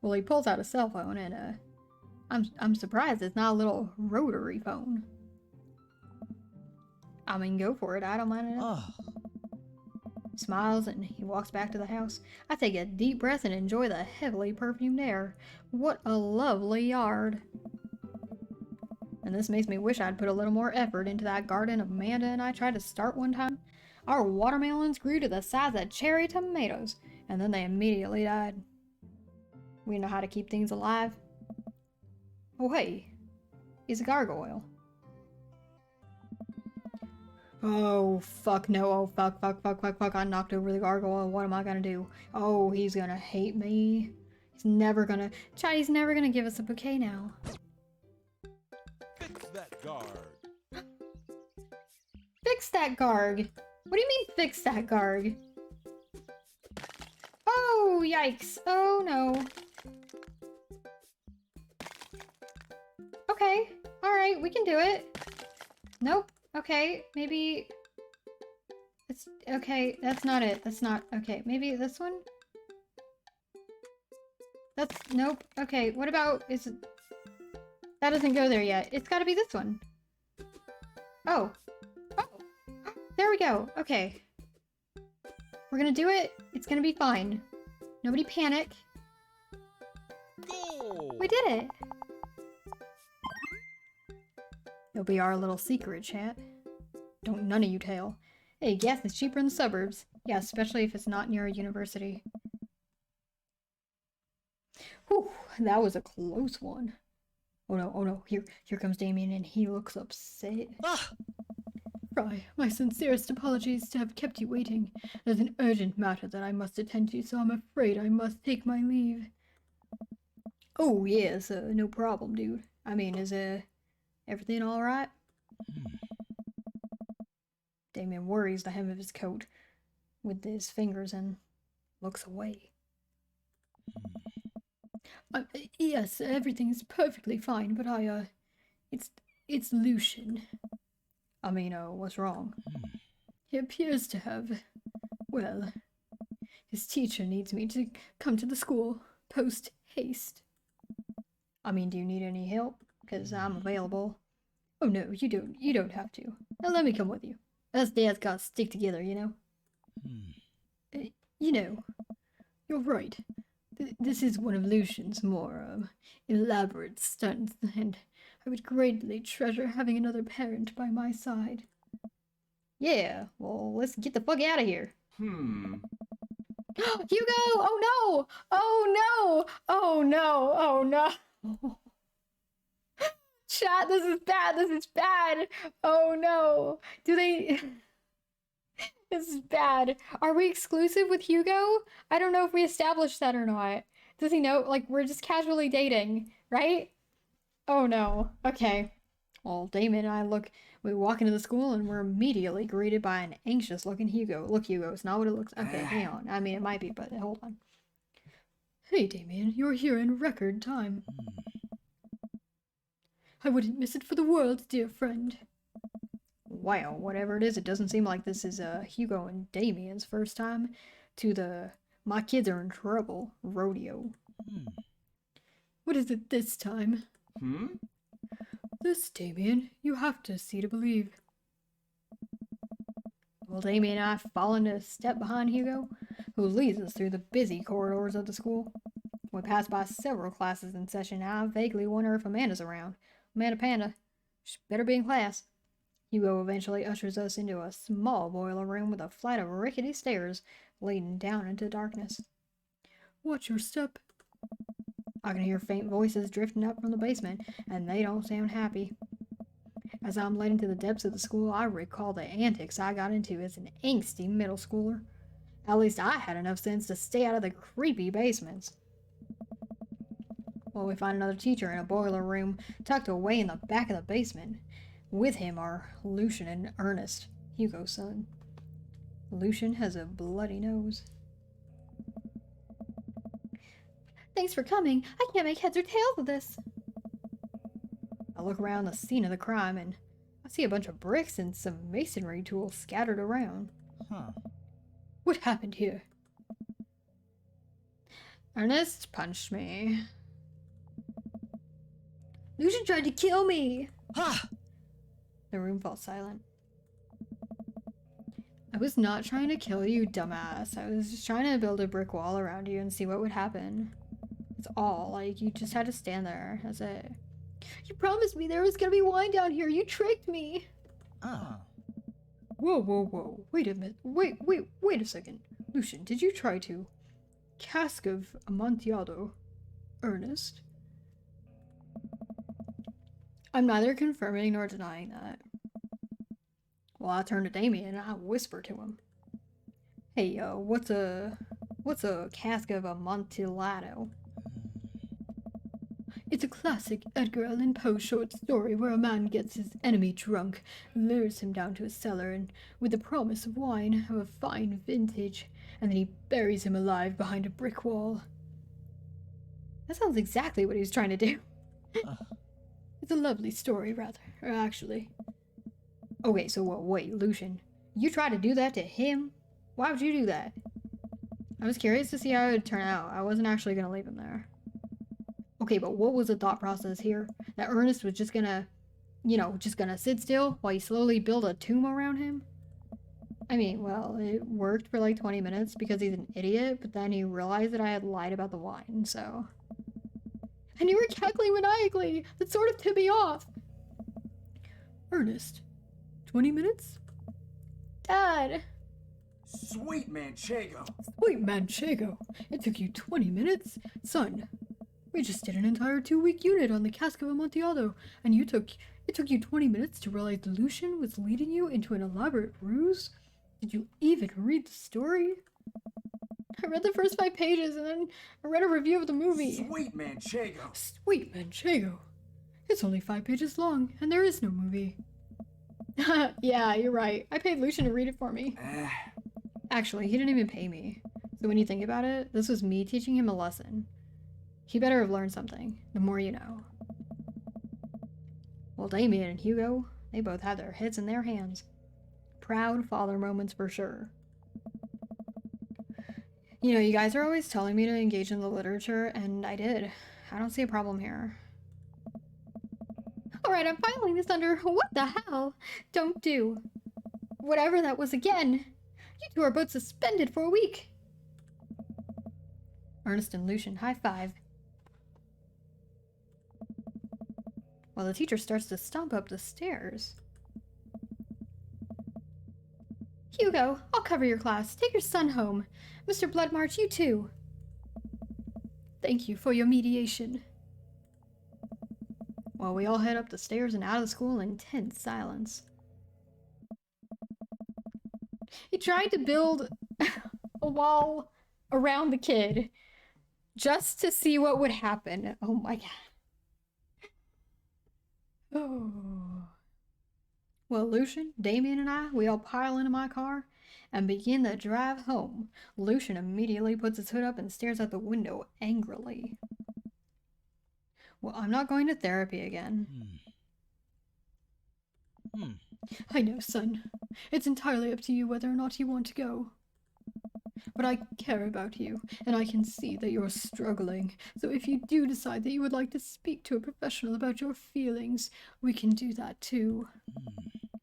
Well, he pulls out a cell phone and I'm surprised it's not a little rotary phone. I mean, go for it. I don't mind it. Oh. Smiles and he walks back to the house. I take a deep breath and enjoy the heavily perfumed air. What a lovely yard. And this makes me wish I'd put a little more effort into that garden Amanda and I tried to start one time. Our watermelons grew to the size of cherry tomatoes, and then they immediately died. We know how to keep things alive. Oh hey, he's a gargoyle. Oh, fuck no. Oh, fuck. I knocked over the gargoyle. What am I gonna do? Oh, he's gonna hate me. He's never gonna... Chatty's never gonna give us a bouquet now. Fix that guard. Fix that guard. What do you mean, fix that guard? Oh, yikes. Oh, no. Okay. Alright, we can do it. Nope. Okay, maybe... It's... Okay, that's not it. That's not... Okay, maybe this one? That's... Nope. Okay, what about... Is it... That doesn't go there yet. It's gotta be this one. Oh. Oh. There we go. Okay. We're gonna do it. It's gonna be fine. Nobody panic. Goal! We did it. It'll be our little secret, chat. Don't none of you tell. Hey, gas is cheaper in the suburbs. Yeah, especially if it's not near a university. Whew, that was a close one. Oh no, here comes Damien and he looks upset. Ah! Fry, my sincerest apologies to have kept you waiting. There's an urgent matter that I must attend to, so I'm afraid I must take my leave. Oh, yes, no problem, dude. I mean, is, everything alright? Damien worries the hem of his coat with his fingers and looks away. Yes, everything's perfectly fine, but it's Lucian. I mean, what's wrong? He appears to have, well, his teacher needs me to come to the school, post haste. I mean, do you need any help? Because I'm available. Oh no, you don't have to. Now let me come with you. Us dads gotta stick together, you know? You know, you're right. This is one of Lucian's more, elaborate stunts, and I would greatly treasure having another parent by my side. Yeah, well, let's get the fuck out of here. Hmm. Hugo! Oh no! Oh no! Oh no! Oh no! Chat, this is bad! This is bad! Oh no! Do they... This is bad. Are we exclusive with Hugo? I don't know if we established that or not. Does he know? Like, we're just casually dating, right? Oh no. Okay. Well, Damon and I we walk into the school and we're immediately greeted by an anxious looking Hugo. Look, Hugo, it's not what it looks... Okay, hang on. I mean, it might be, but hold on. Hey, Damien, you're here in record time. I wouldn't miss it for the world, dear friend. Wow, whatever it is, it doesn't seem like this is Hugo and Damien's first time to the "my kids are in trouble" rodeo. What is it this time? This, Damien, you have to see to believe. Well, Damien and I fall into step behind Hugo, who leads us through the busy corridors of the school. We pass by several classes in session, and I vaguely wonder if Amanda's around. Manda-Panda. She better be in class. Hugo eventually ushers us into a small boiler room with a flight of rickety stairs leading down into darkness. Watch your step. I can hear faint voices drifting up from the basement, and they don't sound happy. As I'm led into the depths of the school, I recall the antics I got into as an angsty middle schooler. At least I had enough sense to stay out of the creepy basements. Well, we find another teacher in a boiler room tucked away in the back of the basement. With him are Lucian and Ernest, Hugo's son. Lucian has a bloody nose. Thanks for coming. I can't make heads or tails of this. I look around the scene of the crime and I see a bunch of bricks and some masonry tools scattered around. What happened here? Ernest punched me. Lucian tried to kill me! Ha! The room fell silent. I was not trying to kill you, dumbass. I was just trying to build a brick wall around you and see what would happen. That's all. Like, you just had to stand there. That's it. You promised me there was gonna be wine down here. You tricked me. Ah. Whoa. Wait a minute. Wait a second. Lucian, did you try to... Cask of Amontillado. Ernest? I'm neither confirming nor denying that. Well, I turn to Damien and I whisper to him. Hey, what's a cask of Amontillado? It's a classic Edgar Allan Poe short story where a man gets his enemy drunk, lures him down to a cellar, and with the promise of wine of a fine vintage, and then he buries him alive behind a brick wall. That sounds exactly what he was trying to do. It's a lovely story, rather, or actually. Okay, so wait, Lucian. You tried to do that to him? Why would you do that? I was curious to see how it would turn out. I wasn't actually gonna leave him there. Okay, but what was the thought process here? That Ernest was just gonna, just gonna sit still while you slowly build a tomb around him? I mean, well, it worked for like 20 minutes because he's an idiot, but then he realized that I had lied about the wine, so... And you were cackling maniacally! That sort of tipped me off! Ernest, 20 minutes? Dad! Sweet Manchego. Wait, Manchego, it took you 20 minutes? Son, we just did an entire 2-week unit on the cask of Amontillado, and it took you 20 minutes to realize Lucian was leading you into an elaborate ruse? Did you even read the story? I read the first 5 pages, and then I read a review of the movie. Sweet Manchego. Sweet Manchego. It's only 5 pages long, and there is no movie. Yeah, you're right. I paid Lucian to read it for me. Actually, he didn't even pay me. So when you think about it, this was me teaching him a lesson. He better have learned something. The more you know. Well, Damien and Hugo, they both had their heads in their hands. Proud father moments for sure. You know, you guys are always telling me to engage in the literature, and I did. I don't see a problem here. Alright, I'm filing this under what the hell? Don't do. Whatever that was again. You two are both suspended for a week. Ernest and Lucian high five. While the teacher starts to stomp up the stairs. Hugo, I'll cover your class. Take your son home. Mr. Bloodmarch, you too. Thank you for your mediation. While we all head up the stairs and out of the school in tense silence. He tried to build a wall around the kid just to see what would happen. Oh my god. Oh. Well, Lucian, Damien, and I, we all pile into my car and begin the drive home. Lucian immediately puts his hood up and stares out the window angrily. Well, I'm not going to therapy again. I know, son. It's entirely up to you whether or not you want to go. But I care about you, and I can see that you're struggling. So if you do decide that you would like to speak to a professional about your feelings, we can do that too.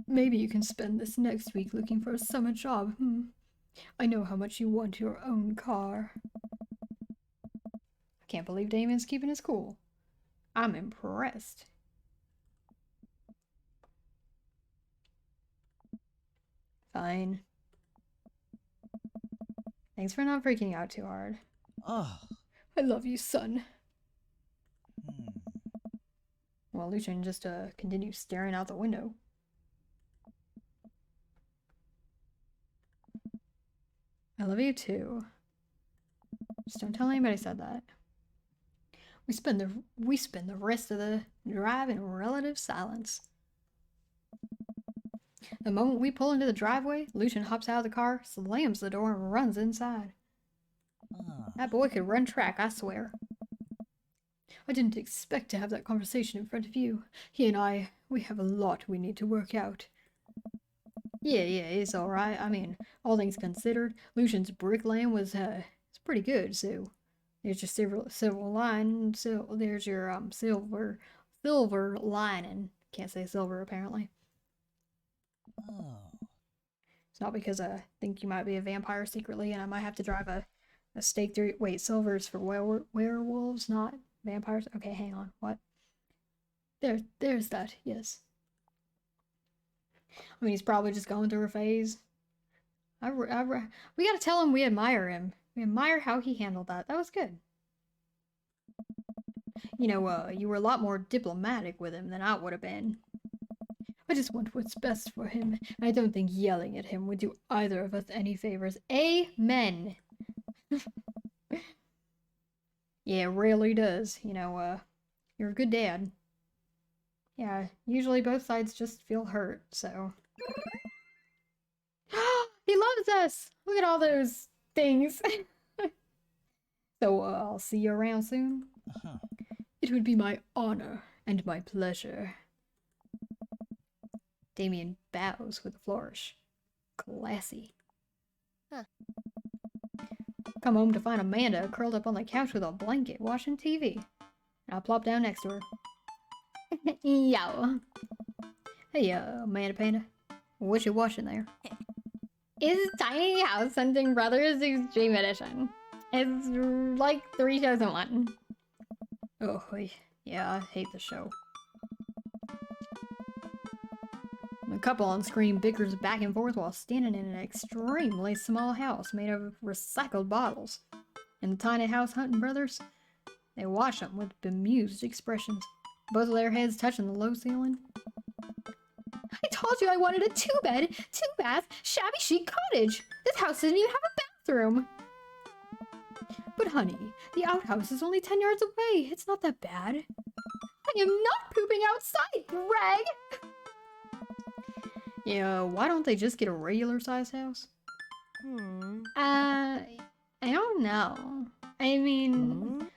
Maybe you can spend this next week looking for a summer job, I know how much you want your own car. I can't believe Damien's keeping his cool. I'm impressed. Fine. Thanks for not freaking out too hard. Oh. I love you, son. Well, Lucian just continues staring out the window. I love you too. Just don't tell anybody I said that. We spend the rest of the drive in relative silence. The moment we pull into the driveway, Lucian hops out of the car, slams the door, and runs inside. That boy could run track, I swear. I didn't expect to have that conversation in front of you. He and I, we have a lot we need to work out. Yeah, it's alright. I mean, all things considered, Lucian's bricklaying was, it's pretty good, so... There's your silver lining, so there's your, silver lining. Can't say silver, apparently. It's not because I think you might be a vampire secretly, and I might have to drive a stake through... Wait, silver's for werewolves, not vampires? Okay, hang on, what? There's that, yes. I mean, he's probably just going through a phase. We gotta tell him we admire him. We admire how he handled that. That was good. You know, you were a lot more diplomatic with him than I would have been. I just want what's best for him, and I don't think yelling at him would do either of us any favors. Amen! Yeah, it really does. You know, you're a good dad. Yeah, usually both sides just feel hurt, so... He loves us! Look at all those things. So, I'll see you around soon. It would be my honor and my pleasure. Damien bows with a flourish. Classy. Huh. Come home to find Amanda curled up on the couch with a blanket watching TV. I'll plop down next to her. Yo. Hey, Manda-Panda. What you watching there? It's Tiny House Hunting Brothers Extreme Edition. It's like 3 shows in one. Oh, yeah, I hate the show. The couple on screen bickers back and forth while standing in an extremely small house made of recycled bottles. And the Tiny House Hunting Brothers, they watch them with bemused expressions, both of their heads touching the low ceiling. I told you I wanted a 2-bed, 2-bath, shabby chic cottage. This house doesn't even have a bathroom. But honey, the outhouse is only 10 yards away. It's not that bad. I am not pooping outside, Greg! Yeah, why don't they just get a regular sized house? I don't know. I mean,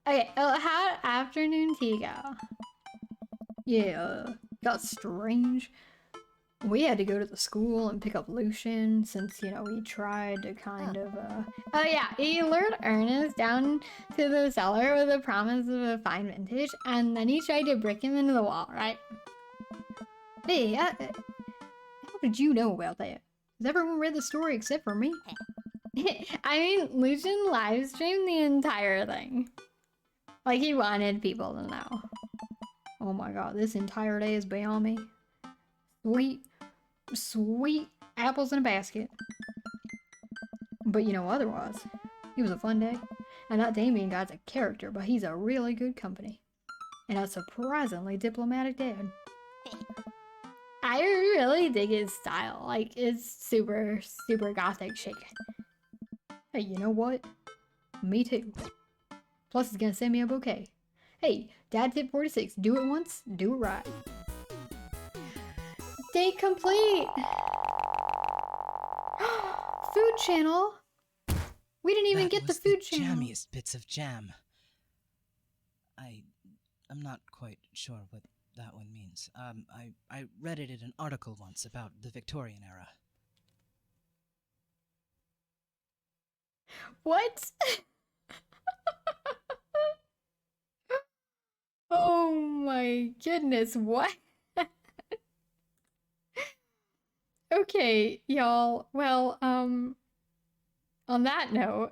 okay, how'd afternoon tea go? Yeah, got strange. We had to go to the school and pick up Lucian since, you know, he tried to kind of, oh yeah, he lured Ernest down to the cellar with the promise of a fine vintage, and then he tried to brick him into the wall, right? Hey, how did you know about that? Has everyone read the story except for me? I mean, Lucian live streamed the entire thing. Like, he wanted people to know. Oh my god, this entire day is beyond me. Sweet apples in a basket. But you know, otherwise, it was a fun day. And that Damien guy's a character, but he's a really good company. And a surprisingly diplomatic dad. I really dig his style. Like, it's super, super gothic chic. Hey, you know what? Me too. Plus, he's gonna send me a bouquet. Hey, Dad tip 46. Do it once, do it right. Day complete! Food channel! We didn't even get the food channel. Jammiest bits of jam. I'm not quite sure what that one means. I read it in an article once about the Victorian era. What? Oh my goodness, what? Okay, y'all. Well, on that note,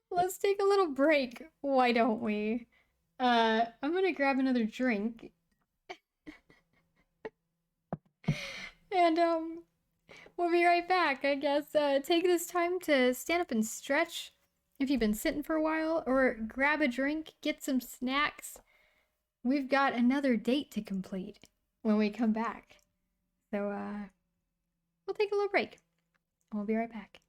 let's take a little break. Why don't we? I'm gonna grab another drink. And, we'll be right back, I guess. Take this time to stand up and stretch if you've been sitting for a while, or grab a drink, get some snacks. We've got another date to complete when we come back. So, we'll take a little break. We'll be right back.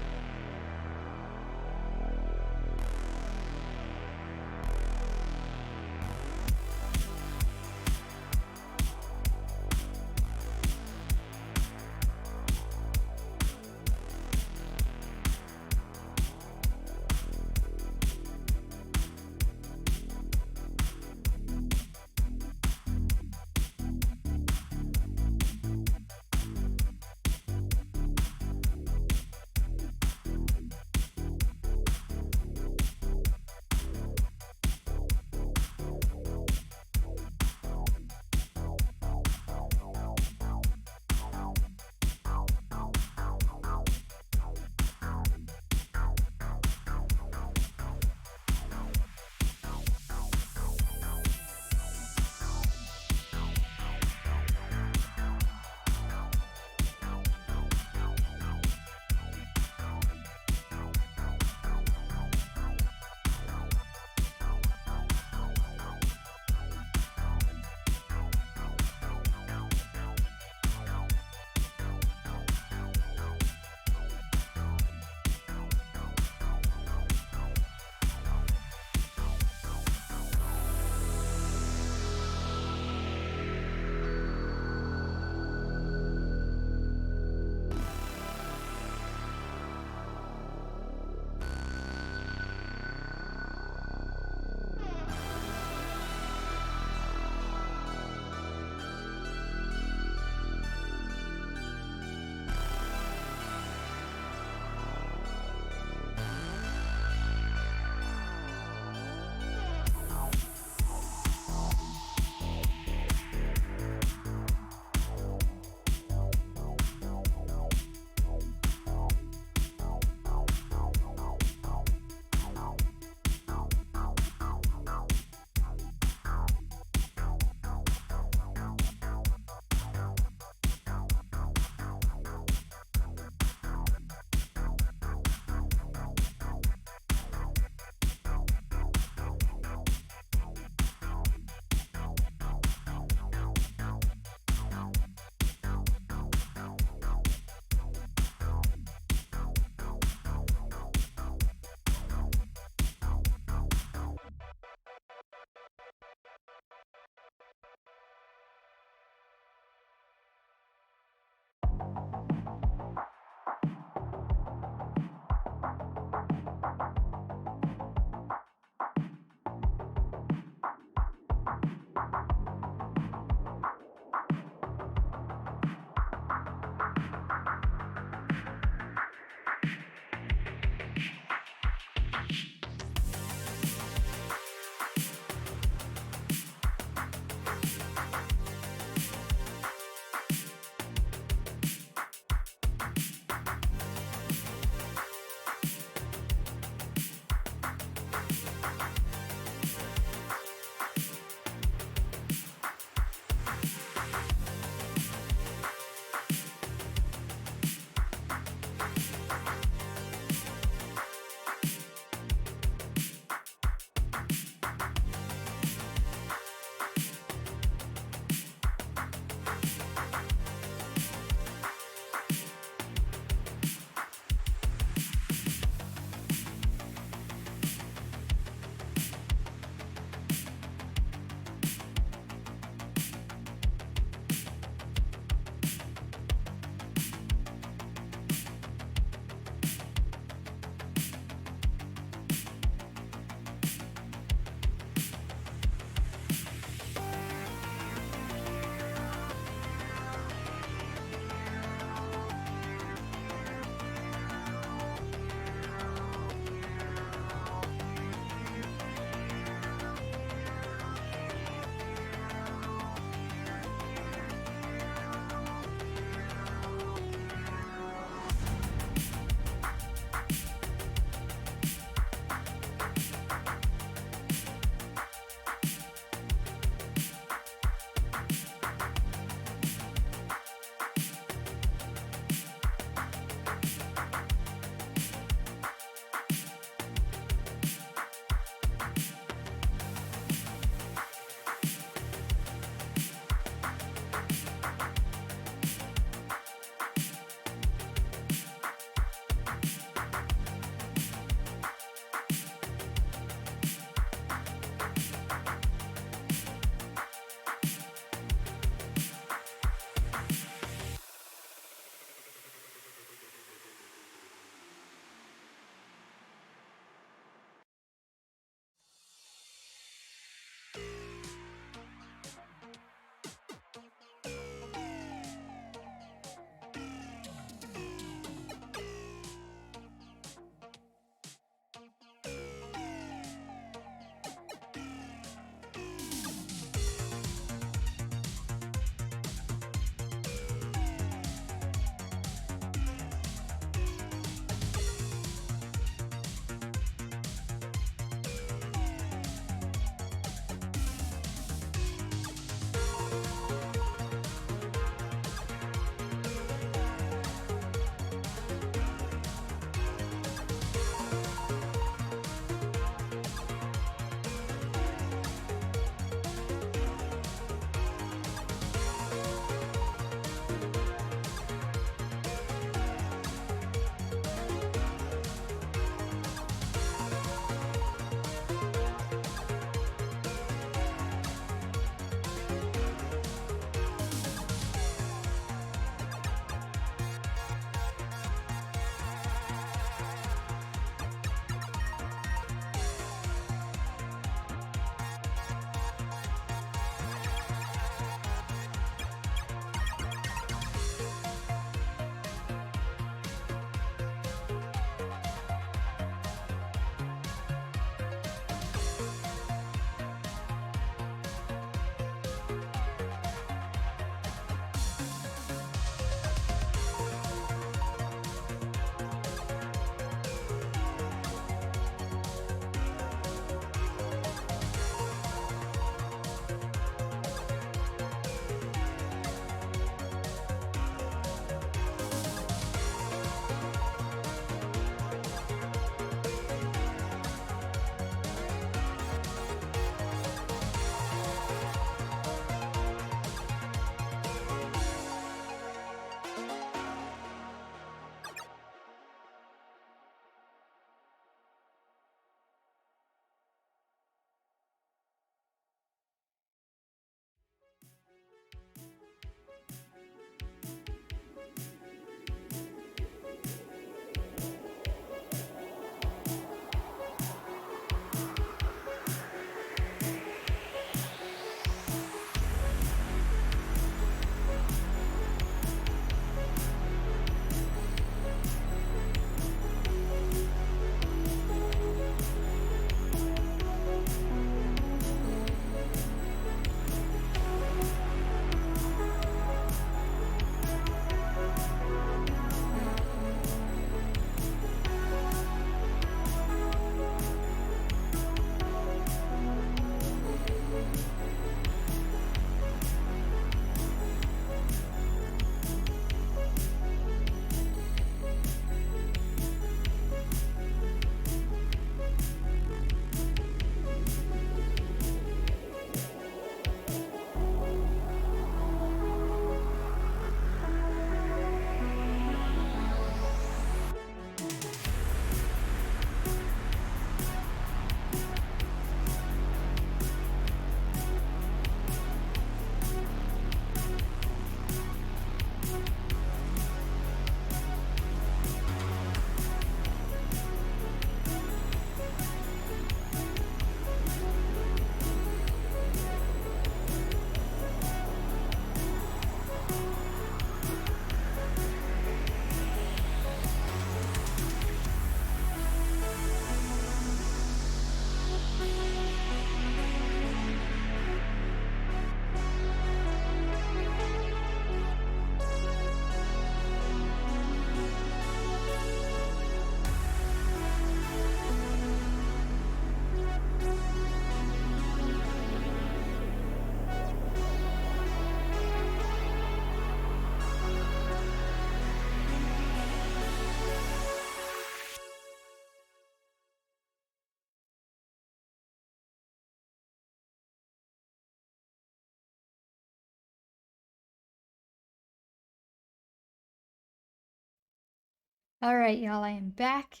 Alright, y'all, I am back.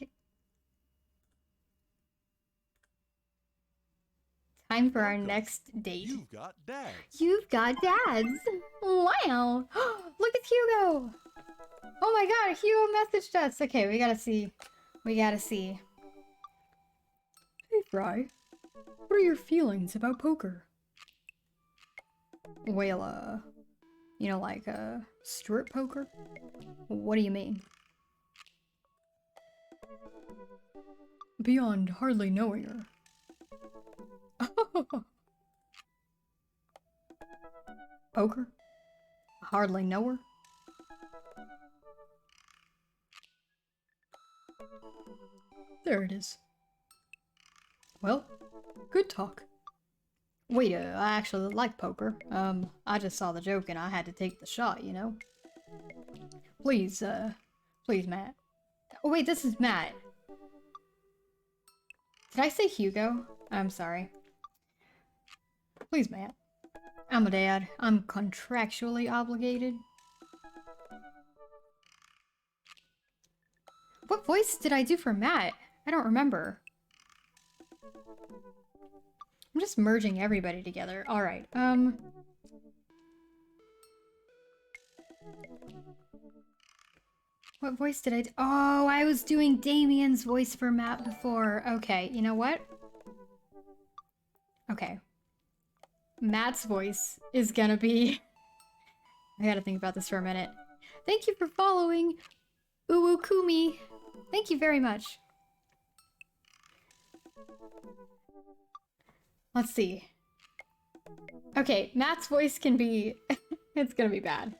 Time for our Welcome. next date. You've got dads. You've got dads! Wow! Look at Hugo! Oh my god, Hugo messaged us! Okay, we gotta see. We gotta see. Hey, Fry. What are your feelings about poker? Well, you know, like, strip poker? What do you mean? Beyond hardly knowing her. Poker? Hardly know her? There it is. Well, good talk. Wait, I actually like poker. I just saw the joke and I had to take the shot, you know? Please, please, Matt. Oh wait, this is Matt. Did I say Hugo? I'm sorry. Please, Matt. I'm a dad. I'm contractually obligated. What voice did I do for Matt? I don't remember. I'm just merging everybody together. Alright, what voice did I do? Oh, I was doing Damien's voice for Matt before. Okay, you know what? Okay. Matt's voice is gonna be... I gotta think about this for a minute. Thank you for following, Uwukumi. Thank you very much. Let's see. Okay, Matt's voice can be... it's gonna be bad.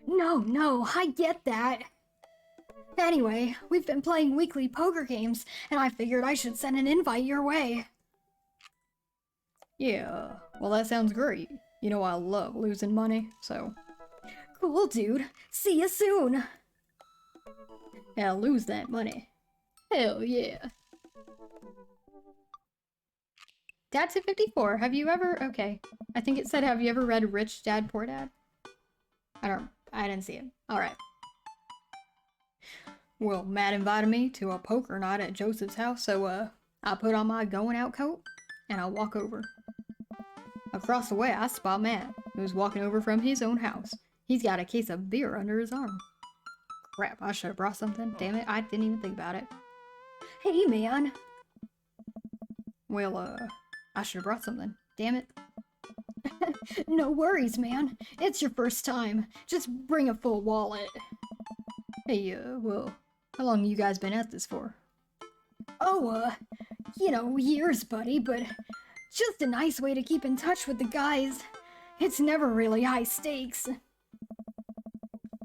No, I get that. Anyway, we've been playing weekly poker games, and I figured I should send an invite your way. Yeah, well that sounds great. You know I love losing money, so... Cool, dude. See you soon. Yeah, lose that money. Hell yeah. Dad to 54, have you ever... Okay. I think it said, have you ever read Rich Dad, Poor Dad? I didn't see it. Alright. Well, Matt invited me to a poker night at Joseph's house, so, I put on my going out coat, and I walk over. Across the way, I spot Matt, who's walking over from his own house. He's got a case of beer under his arm. Crap, I should have brought something. Damn it, I didn't even think about it. Hey, man! Well, I should have brought something. Damn it. No worries, man. It's your first time. Just bring a full wallet. Hey, well, how long you guys been at this for? Oh, you know, years, buddy, but just a nice way to keep in touch with the guys. It's never really high stakes.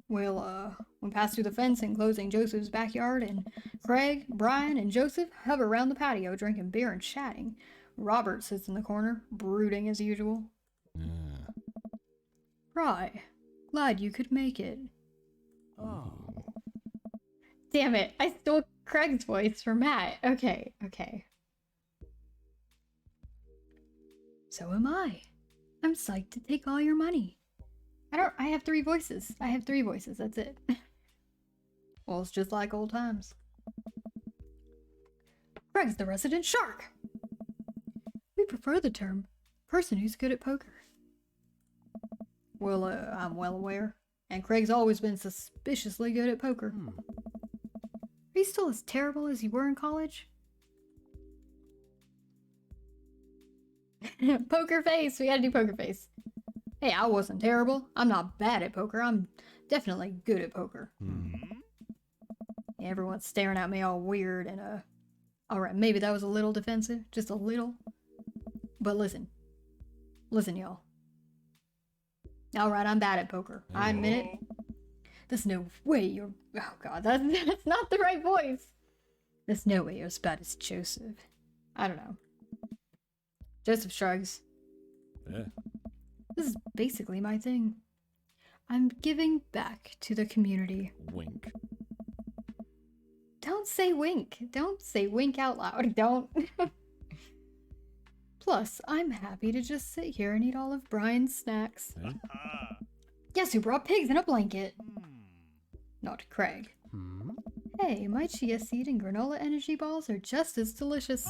Well, we pass through the fence enclosing Joseph's backyard, and Craig, Brian, and Joseph hover around the patio drinking beer and chatting. Robert sits in the corner, brooding as usual. Fry, glad you could make it. Oh. Damn it, I stole Craig's voice for Matt. Okay. So am I. I'm psyched to take all your money. I have 3 voices. That's it. Well, it's just like old times. Craig's the resident shark. We prefer the term person who's good at poker. Well, I'm well aware. And Craig's always been suspiciously good at poker. Are you still as terrible as you were in college? Poker face! We gotta do poker face. Hey, I wasn't terrible. I'm not bad at poker. I'm definitely good at poker. Yeah, everyone's staring at me all weird and, alright, maybe that was a little defensive. Just a little. But listen. Listen, y'all. Alright, I'm bad at poker. I admit it. There's no way you're... Oh god, that's not the right voice. There's no way you're as bad as Joseph. I don't know. Joseph shrugs. Yeah. This is basically my thing. I'm giving back to the community. Wink. Don't say wink. Don't say wink out loud. Don't. Plus, I'm happy to just sit here and eat all of Brian's snacks. Eh? Guess who brought pigs in a blanket? Not Craig. Hey, my chia seed and granola energy balls are just as delicious.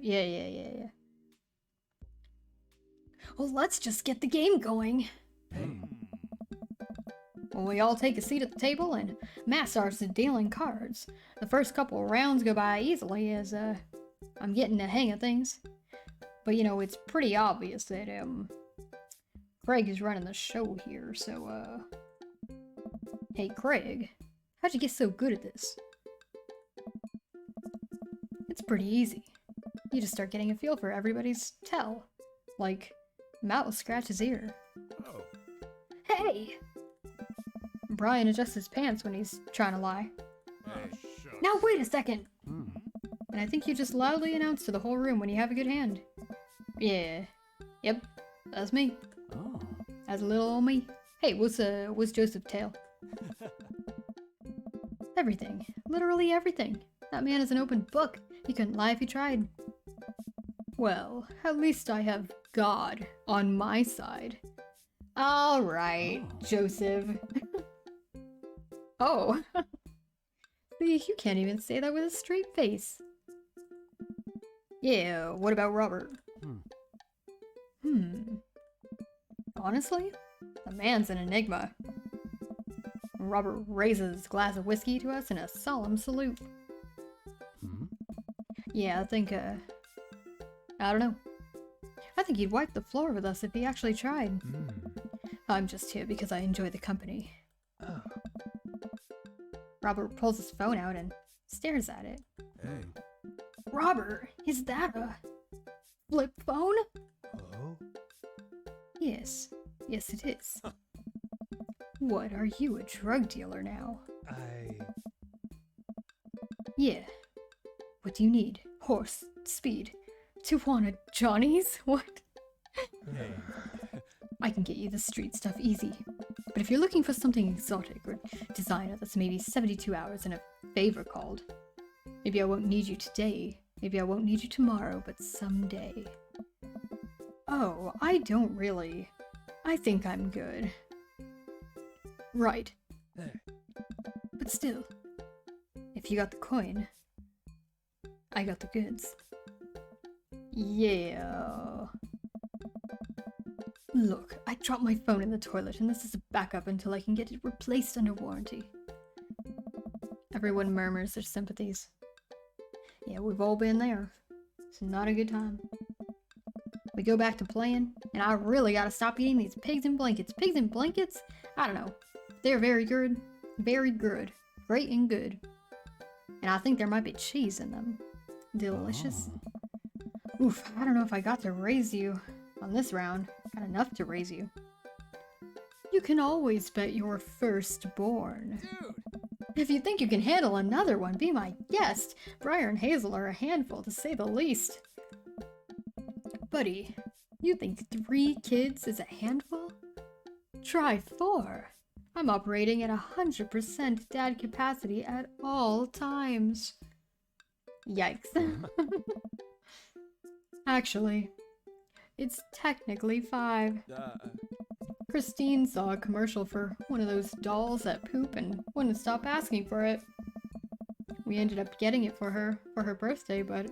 Yeah. Well, let's just get the game going. Well, we all take a seat at the table and Matt starts dealing cards. The first couple of rounds go by easily as I'm getting the hang of things. But you know, it's pretty obvious that Craig is running the show here, so hey Craig, how'd you get so good at this? It's pretty easy. You just start getting a feel for everybody's tell. Like, Matt will scratch his ear. Oh. Hey! Brian adjusts his pants when he's trying to lie. Hey. Now wait a second! And I think you just loudly announce to the whole room when you have a good hand. Yeah. Yep. That's me. Oh. That's little old me. Hey, what's Joseph Tail? Everything. Literally everything. That man is an open book. He couldn't lie if he tried. Well, at least I have God on my side. Alright, Joseph. Oh. See, you can't even say that with a straight face. Yeah, what about Robert? Honestly, the man's an enigma. Robert raises his glass of whiskey to us in a solemn salute. Yeah, I think, I don't know. I think he'd wipe the floor with us if he actually tried. I'm just here because I enjoy the company. Oh. Robert pulls his phone out and stares at it. Hey. Robert, is that a flip phone? Hello? Yes. Yes, it is. What, are you a drug dealer now? Yeah. What do you need? Horse, speed, 200 Johnnies? What? Hey. I can get you the street stuff easy. But if you're looking for something exotic or designer that's maybe 72 hours and a favor called, maybe I won't need you today, maybe I won't need you tomorrow, but someday. Oh, I don't really. I think I'm good. Right. But still, if you got the coin, I got the goods. Yeah. Look, I dropped my phone in the toilet and this is a backup until I can get it replaced under warranty. Everyone murmurs their sympathies. Yeah, we've all been there. It's not a good time. We go back to playing, and I really gotta stop eating these pigs in blankets. Pigs in blankets? I don't know. They're very good. Very good. Great and good. And I think there might be cheese in them. Delicious. Oof, I don't know if I got to raise you on this round. Got enough to raise you. You can always bet your firstborn. Dude! If you think you can handle another one, be my guest. Briar and Hazel are a handful, to say the least. Buddy, you think 3 kids is a handful? Try 4. I'm operating at 100% dad capacity at all times. Yikes. Actually, it's technically 5. Christine saw a commercial for one of those dolls that poop and wouldn't stop asking for it. We ended up getting it for her birthday, but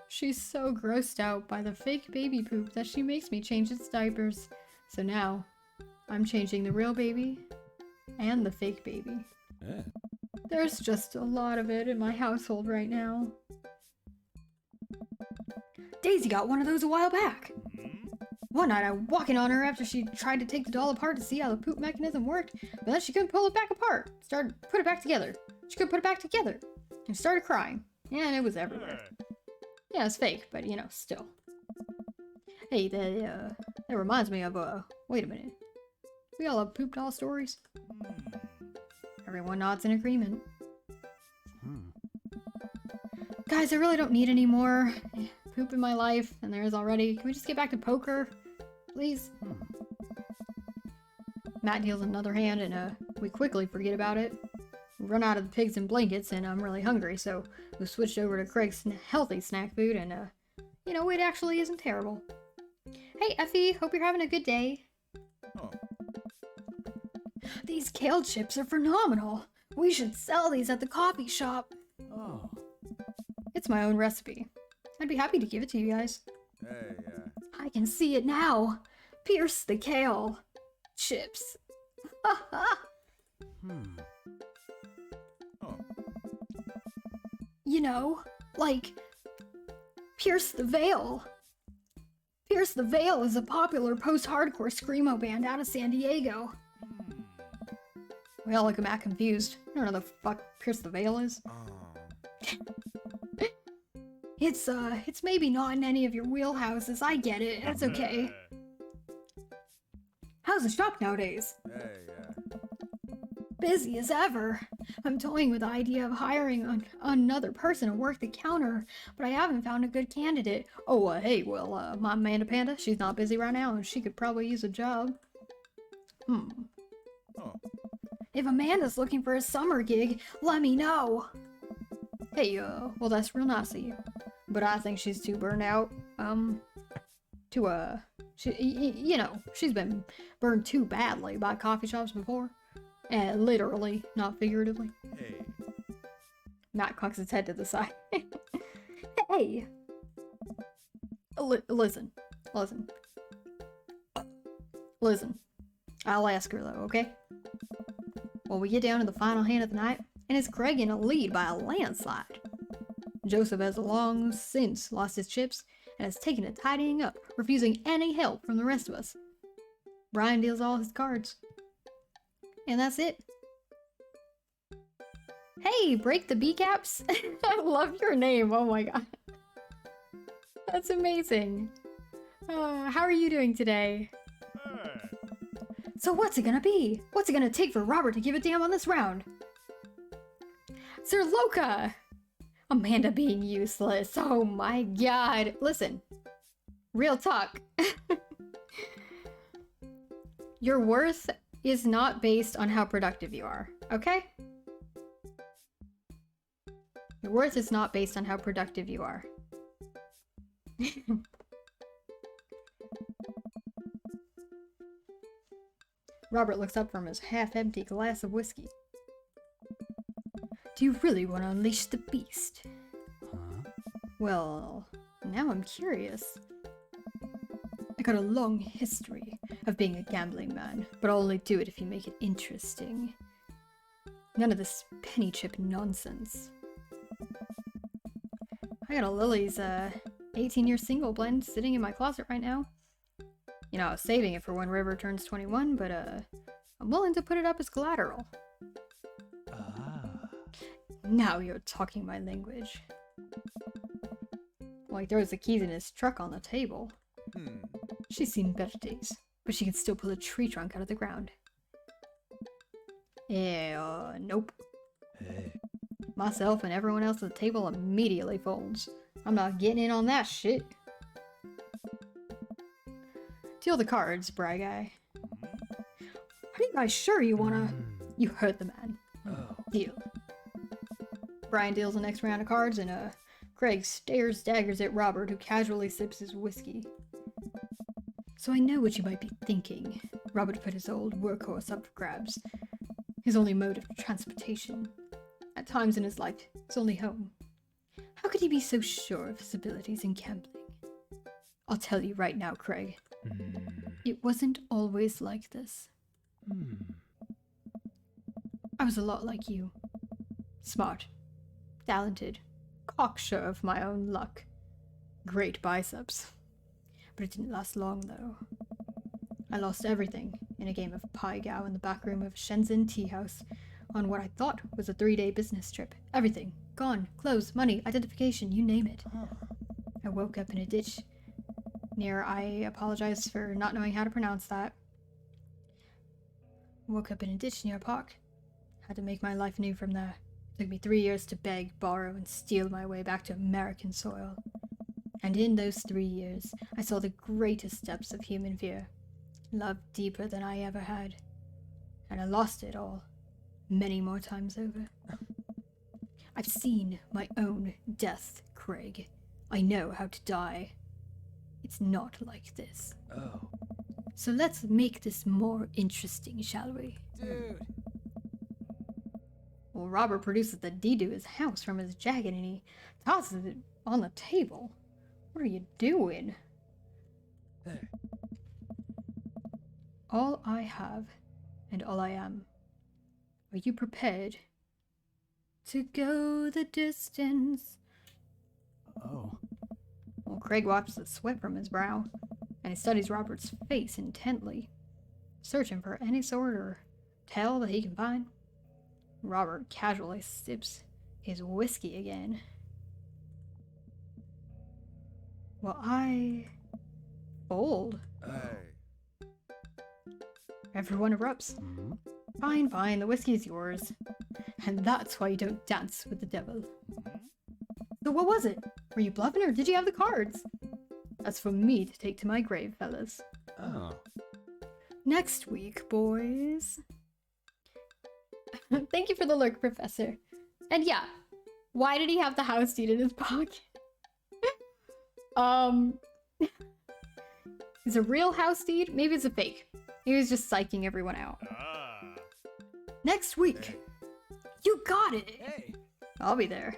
she's so grossed out by the fake baby poop that she makes me change its diapers. So now, I'm changing the real baby and the fake baby. Yeah. There's just a lot of it in my household right now. Daisy got one of those a while back. One night I was walking on her after she tried to take the doll apart to see how the poop mechanism worked, but then she couldn't pull it back apart. Put it back together. She couldn't put it back together. And started crying. And it was everywhere. Yeah, it's fake, but you know, still. Hey, that reminds me of, wait a minute. We all have poop doll stories? Everyone nods in agreement. Guys, I really don't need any more poop in my life than there is already. Can we just get back to poker? Please? Matt deals another hand and we quickly forget about it. We run out of the pigs and blankets and I'm really hungry, so we switched over to Craig's healthy snack food and you know, it actually isn't terrible. Hey Effie, hope you're having a good day. Oh. These kale chips are phenomenal. We should sell these at the coffee shop. Oh. It's my own recipe. I'd be happy to give it to you guys. Hey, I can see it now. Pierce the kale. Chips. Ha ha. Oh. You know, like, Pierce the Veil. Pierce the Veil is a popular post-hardcore screamo band out of San Diego. We all look at confused. I don't know the fuck Pierce the Veil is. Oh. It's maybe not in any of your wheelhouses. I get it. That's okay. How's the shop nowadays? Hey, Busy as ever. I'm toying with the idea of hiring another person to work the counter, but I haven't found a good candidate. Oh, hey, well, my Manda-Panda, she's not busy right now, and she could probably use a job. Oh. If Amanda's looking for a summer gig, let me know. Hey, well, that's real nice of you. But I think she's too burnt out, you know, she's been burned too badly by coffee shops before. And literally, not figuratively. Hey. Matt cocks his head to the side. Hey! Listen. I'll ask her though, okay? Well, we get down to the final hand of the night, and it's Craig in a lead by a landslide. Joseph has long since lost his chips, and has taken to tidying up, refusing any help from the rest of us. Brian deals all his cards. And that's it. Hey, Break the B-Caps! I love your name, oh my god. That's amazing. How are you doing today? So what's it gonna be? What's it gonna take for Robert to give a damn on this round? Sir Loka! Amanda being useless, oh my god. Listen, real talk. Your worth is not based on how productive you are, okay? Your worth is not based on how productive you are. Robert looks up from his half-empty glass of whiskey. Do you really want to unleash the beast? Huh? Well, now I'm curious. I got a long history of being a gambling man, but I'll only do it if you make it interesting. None of this penny chip nonsense. I got a Lily's 18-year single blend sitting in my closet right now. You know, I was saving it for when River turns 21, but I'm willing to put it up as collateral. Now you're talking my language. Well, he throws the keys in his truck on the table. She's seen better days, but she can still pull a tree trunk out of the ground. Yeah, nope. Hey. Myself and everyone else at the table immediately folds. I'm not getting in on that shit. Deal the cards, Bry Guy. Are you guys sure you wanna... You heard the man. Oh. Deal. Brian deals the next round of cards, and Craig stares daggers at Robert, who casually sips his whiskey. So I know what you might be thinking. Robert put his old workhorse up for grabs. His only mode of transportation. At times in his life, his only home. How could he be so sure of his abilities in gambling? I'll tell you right now, Craig. It wasn't always like this. I was a lot like you. Smart. Talented. Cocksure of my own luck. Great biceps. But it didn't last long, though. I lost everything in a game of Pai Gow in the back room of Shenzhen Tea House on what I thought was a 3-day business trip. Everything. Gone. Clothes, money, identification, you name it. I woke up in a ditch near, I apologize for not knowing how to pronounce that. Woke up in a ditch near a park. Had to make my life new from there. It took me 3 years to beg, borrow, and steal my way back to American soil. And in those 3 years, I saw the greatest depths of human fear. Love deeper than I ever had. And I lost it all. Many more times over. I've seen my own death, Craig. I know how to die. It's not like this. Oh. So let's make this more interesting, shall we? Dude. Well, Robert produces the deed to his house from his jacket and he tosses it on the table. What are you doing? Hey. All I have and all I am. Are you prepared to go the distance? Oh. Well, Craig wipes the sweat from his brow, and he studies Robert's face intently, searching for any sort of tell that he can find. Robert casually sips his whiskey again. Well, I fold. Hey. Everyone erupts. Mm-hmm. Fine, fine, the whiskey's yours. And that's why you don't dance with the devil. So what was it? Were you bluffing or did you have the cards? That's for me to take to my grave, fellas. Oh. Next week, boys. Thank you for the look, Professor. And yeah, why did he have the house deed in his pocket? Is a real house deed? Maybe it's a fake. He was just psyching everyone out. Next week. Hey. You got it. Hey. I'll be there.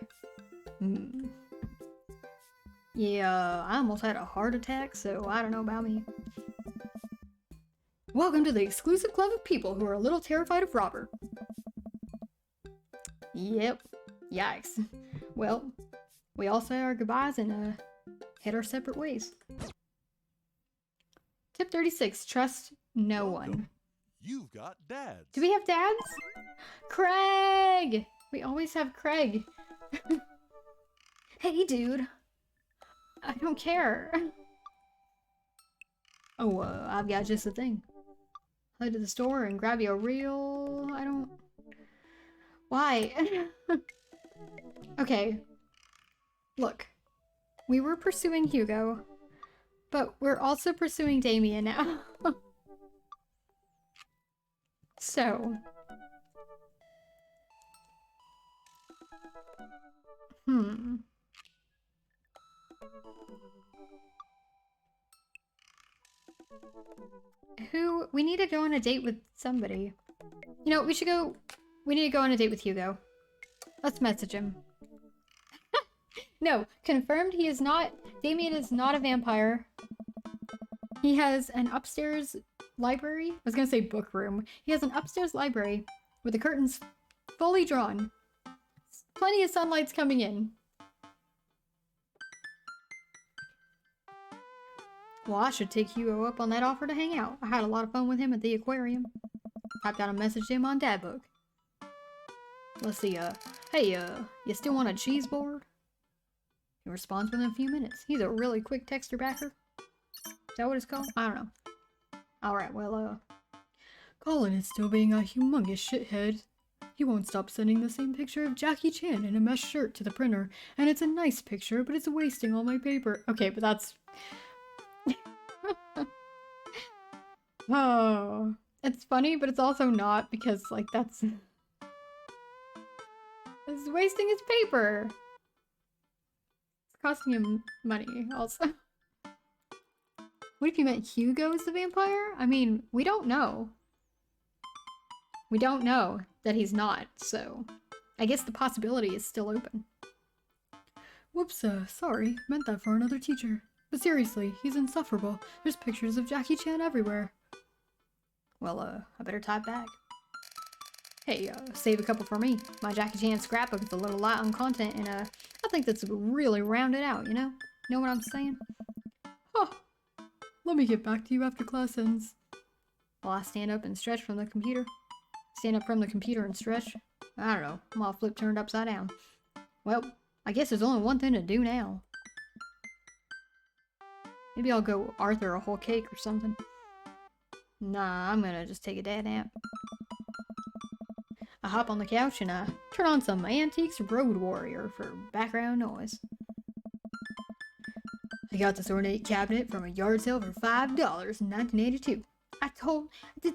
Yeah, I almost had a heart attack, so I don't know about me. Welcome to the exclusive club of people who are a little terrified of Robert. Yep. Yikes. Well, we all say our goodbyes and head our separate ways. Tip 36, trust no one. You've got dads. Do we have dads? Craig! We always have Craig. Hey, dude. I don't care. Oh, I've got just the thing. Head to the store and grab you a real... I don't... Why? Okay. Look. We were pursuing Hugo, but we're also pursuing Damien now. So... We need to go on a date with somebody. You know, we need to go on a date with Hugo. Let's message him. No, confirmed he is not, Damien is not a vampire. He has an upstairs library. I was gonna say book room. He has an upstairs library with the curtains fully drawn. Plenty of sunlight's coming in. Well, I should take Hugo up on that offer to hang out. I had a lot of fun with him at the aquarium. Typed out a message to him on Dadbook. Let's see, hey, you still want a cheese board? He responds within a few minutes. He's a really quick texter backer. Is that what it's called? I don't know. Alright, well, Colin is still being a humongous shithead. He won't stop sending the same picture of Jackie Chan in a mesh shirt to the printer, and it's a nice picture, but it's wasting all my paper. Okay, but that's... Oh, it's funny, but it's also not, because, like, that's... It's wasting his paper. It's costing him money, also. What if you meant Hugo is the vampire? I mean, we don't know. We don't know that he's not, so... I guess the possibility is still open. Whoops, sorry. Meant that for another teacher. But seriously, he's insufferable. There's pictures of Jackie Chan everywhere. Well, I better type back. Hey, save a couple for me. My Jackie Chan scrapbook is a little light on content, and, I think that's really rounded out, you know? Know what I'm saying? Huh. Let me get back to you after class ends. While I stand up and stretch from the computer. Stand up from the computer and stretch. I don't know. I'm all flip turned upside down. Well, I guess there's only one thing to do now. Maybe I'll go Arthur a whole cake or something. Nah, I'm gonna just take a dad nap. I hop on the couch and I turn on some Antiques Road Warrior for background noise. I got this ornate cabinet from a yard sale for $5 in 1982.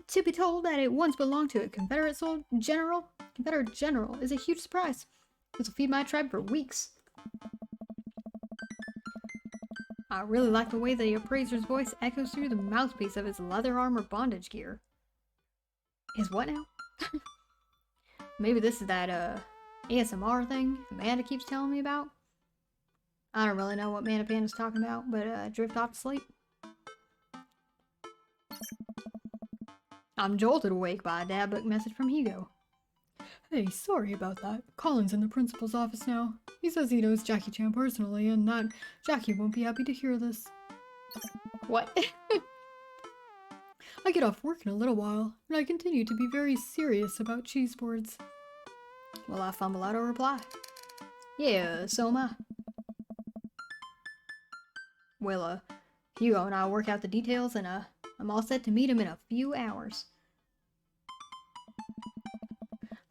To be told that it once belonged to a Confederate general is a huge surprise. This will feed my tribe for weeks. I really like the way the appraiser's voice echoes through the mouthpiece of his leather armor bondage gear. His what now? Maybe this is that, ASMR thing Amanda keeps telling me about? I don't really know what Manda-Panda's talking about, but, drift off to sleep. I'm jolted awake by a dad book message from Hugo. Hey, sorry about that. Colin's in the principal's office now. He says he knows Jackie-chan personally, and that Jackie won't be happy to hear this. What? I get off work in a little while, and I continue to be very serious about cheese boards. Well, I fumble out a reply. Yeah, so am I. Well, Hugo and I work out the details, and, I'm all set to meet him in a few hours.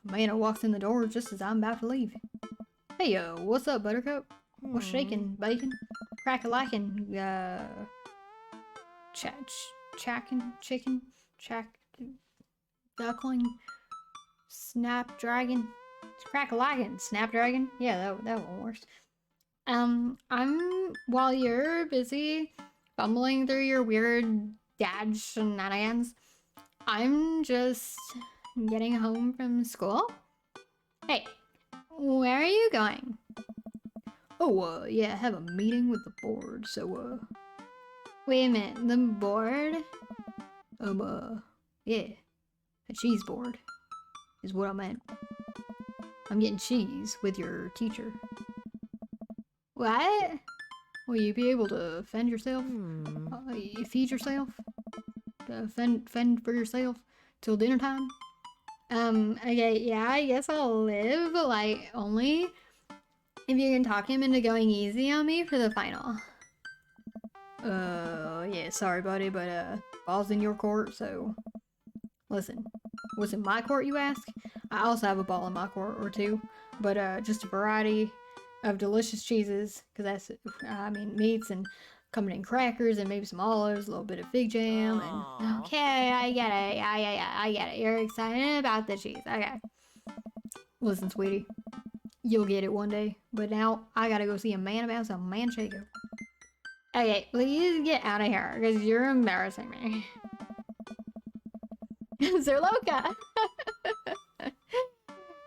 Amanda walks in the door just as I'm about to leave. Hey, what's up, Buttercup? What's shaking, bacon? Crack-a-lackin', chackin', chicken, duckling, snapdragon. It's crack-a-lackin', snapdragon. Yeah, that one works. While you're busy fumbling through your weird dad shenanigans, I'm just getting home from school. Hey, where are you going? Oh, yeah, I have a meeting with the board, so, Wait a minute, the board? Yeah, a cheese board is what I meant. I'm getting cheese with your teacher. What? Will you be able to fend yourself? You feed yourself? Fend for yourself till dinner time? Okay, yeah, I guess I'll live, but, like, only if you can talk him into going easy on me for the final. Yeah, sorry, buddy, but, ball's in your court, so... Listen, what's in my court, you ask? I also have a ball in my court, or two, but, just a variety of delicious cheeses, because that's, I mean, meats and coming in crackers and maybe some olives, a little bit of fig jam, and... Okay, I get it, I get it. You're excited about the cheese, okay. Listen, sweetie, you'll get it one day, but now I gotta go see a man about some manchego. Okay, please get out of here, because you're embarrassing me. Sir Loca!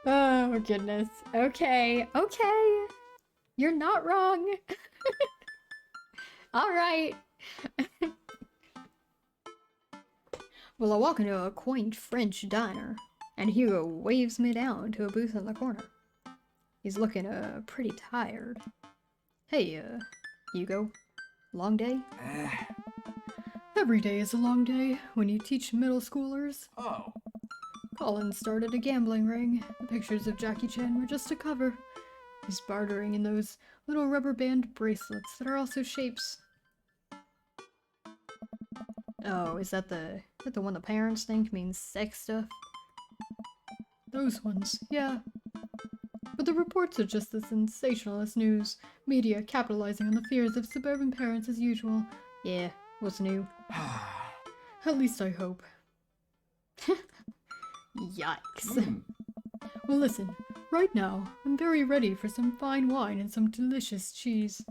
Oh, goodness. Okay. You're not wrong. Alright. Well, I walk into a quaint French diner, and Hugo waves me down to a booth in the corner. He's looking, pretty tired. Hey, Hugo. Long day? Every day is a long day when you teach middle schoolers. Oh. Colin started a gambling ring. The pictures of Jackie Chan were just a cover. He's bartering in those little rubber band bracelets that are also shapes. Oh, is that the one the parents think means sex stuff? Those ones, yeah. But the reports are just the sensationalist news. Media capitalizing on the fears of suburban parents as usual. Yeah, what's new? At least I hope. Yikes. Well, listen, right now, I'm very ready for some fine wine and some delicious cheese.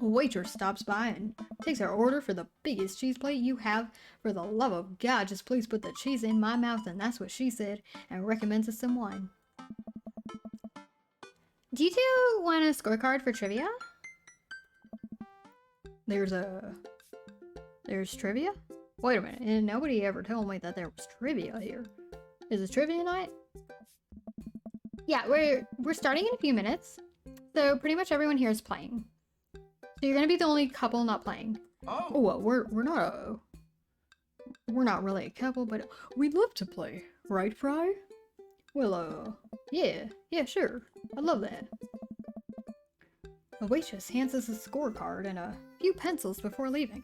A waitress stops by and takes our order for the biggest cheese plate you have. For the love of God, just please put the cheese in my mouth, and that's what she said, and recommends us some wine. Do you two want a scorecard for trivia? There's trivia? Wait a minute, and nobody ever told me that there was trivia here. Is it trivia night? Yeah, we're starting in a few minutes. So pretty much everyone here is playing. So you're gonna be the only couple not playing. Oh. Well, we're not really a couple, but we'd love to play, right, Fry? Well, yeah, sure. I'd love that. The waitress hands us a scorecard and a few pencils before leaving.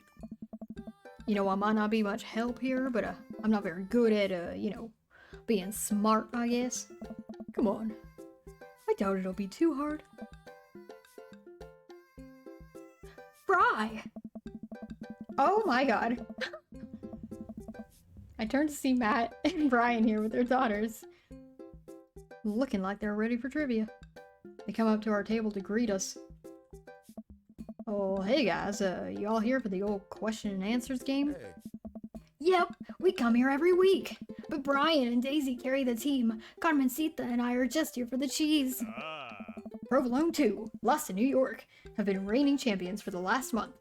You know, I might not be much help here, but I'm not very good at, you know, being smart, I guess. Come on. I doubt it'll be too hard. Fry! Oh my god. I turned to see Matt and Brian here with their daughters, looking like they're ready for trivia. They come up to our table to greet us. Oh, hey guys, you all here for the old question and answers game? Hey. Yep, we come here every week. But Brian and Daisy carry the team. Carmencita and I are just here for the cheese. Ah. Provolone 2, lost to New York, have been reigning champions for the last month.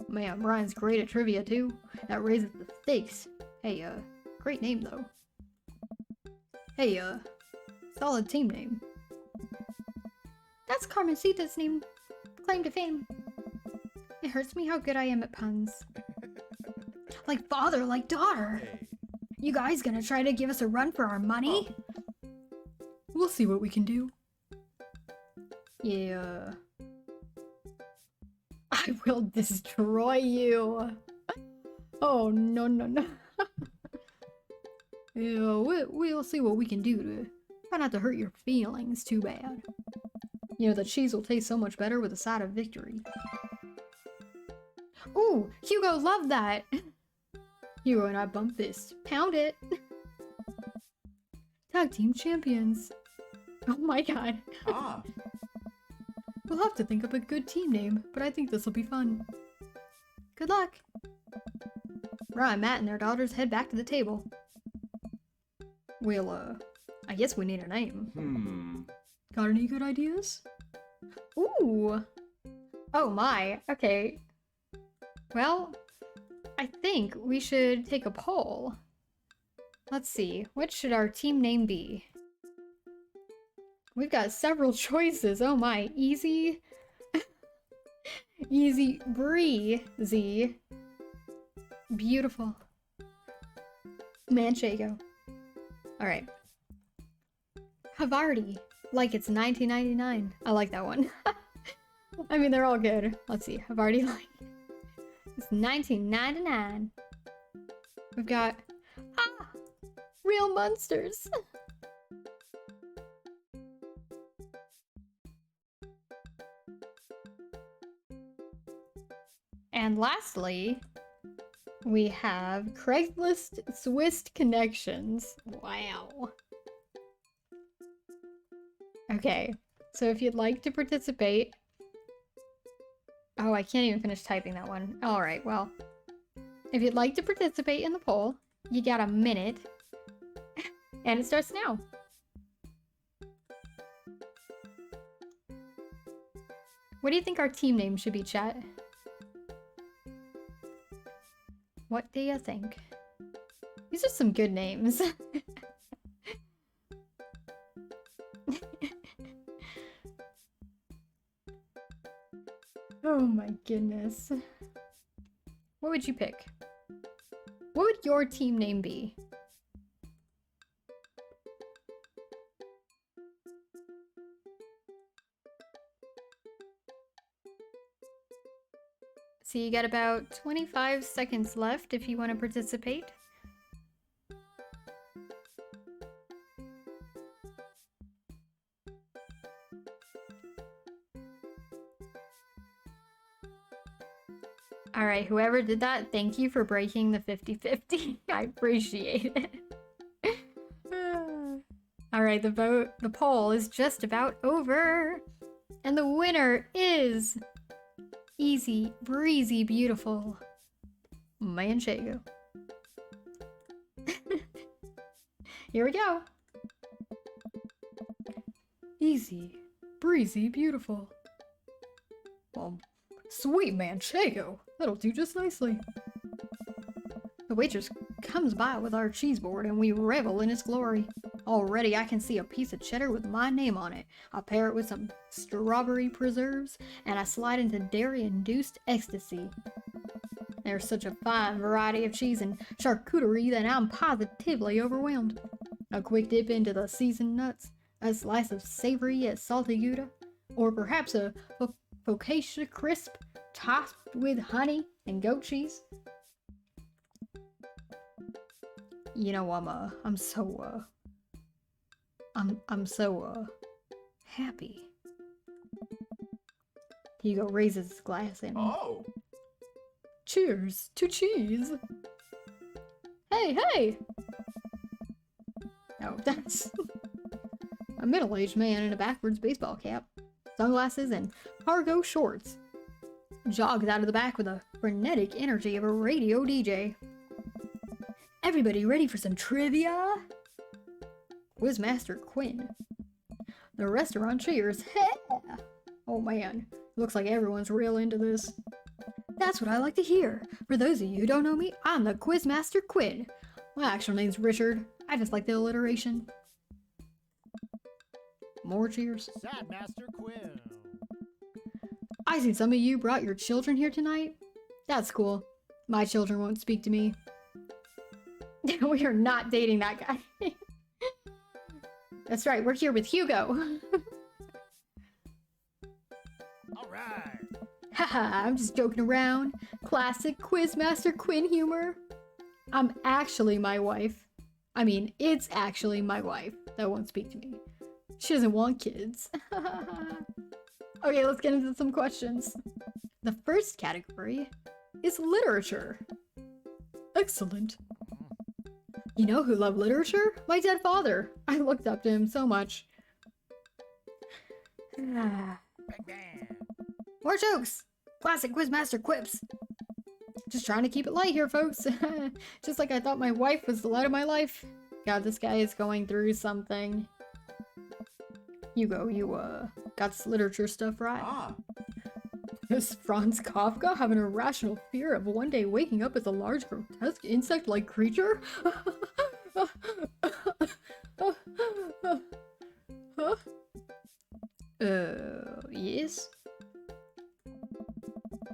Man, Brian's great at trivia too. That raises the stakes. Hey, great name though. Hey, solid team name. That's Carmencita's name. Claim to fame. It hurts me how good I am at puns. Like father, like daughter. Hey. You guys gonna try to give us a run for our money? We'll see what we can do. Yeah. I will destroy you. Oh, no, no, no. Yeah, we'll see what we can do to try not to hurt your feelings too bad. You know, the cheese will taste so much better with a side of victory. Ooh, Hugo loved that. Hugo and I bump this. Pound it. Tag team champions. Oh my god. Ah, We'll have to think up a good team name, but I think this will be fun. Good luck. Ryan, Matt, and their daughters head back to the table. We'll, I guess we need a name. Got any good ideas? Ooh. Oh my, okay. Well, I think we should take a poll. Let's see, what should our team name be? We've got several choices. Oh my, easy. Easy breezy. Beautiful. Manchego. Alright. Havarti. Like it's 1999. I like that one. I mean, they're all good. Let's see. Havarti like. It's 1999. We've got. Ah! Real monsters. And lastly, we have Craigslist Swiss Connections. Wow. Okay, so if you'd like to participate... Oh, I can't even finish typing that one. Alright, well. If you'd like to participate in the poll, you got a minute. And it starts now. What do you think our team name should be, chat? What do you think? These are some good names. Oh my goodness. What would you pick? What would your team name be? So you got about 25 seconds left if you want to participate. Alright, whoever did that, thank you for breaking the 50-50. I appreciate it. Alright, the poll is just about over. And the winner is... Easy, breezy, beautiful. Manchego. Here we go. Easy, breezy, beautiful. Sweet Manchego. That'll do just nicely. The waitress comes by with our cheese board and we revel in its glory. Already I can see a piece of cheddar with my name on it. I pair it with some strawberry preserves and I slide into dairy-induced ecstasy. There's such a fine variety of cheese and charcuterie that I'm positively overwhelmed. A quick dip into the seasoned nuts, a slice of savory yet salty Gouda, or perhaps a focaccia crisp topped with honey and goat cheese. You know, I'm so happy. Hugo raises his glass and oh, cheers to cheese. Hey, hey! Oh, that's a middle-aged man in a backwards baseball cap, sunglasses, and cargo shorts. jogs out of the back with the frenetic energy of a radio DJ. Everybody ready for some trivia? Quizmaster Quinn. The restaurant cheers. Oh man, looks like everyone's real into this. That's what I like to hear. For those of you who don't know me, I'm the Quizmaster Quinn. My actual name's Richard. I just like the alliteration. More cheers. Sad Master Quinn. I see some of you brought your children here tonight. That's cool. My children won't speak to me. We are not dating that guy. That's right, we're here with Hugo. Alright. Haha, I'm just joking around. Classic Quizmaster Quinn humor. I'm actually my wife. I mean, it's actually my wife that won't speak to me. She doesn't want kids. Okay, let's get into some questions. The first category is literature. Excellent. You know who loved literature? My dead father. I looked up to him so much. Bang, bang. More jokes! Classic Quizmaster quips. Just trying to keep it light here, folks. Just like I thought my wife was the light of my life. God, this guy is going through something. Hugo, you, got this literature stuff right. Ah, Does Franz Kafka have an irrational fear of one day waking up as a large, grotesque insect-like creature? Huh? Yes?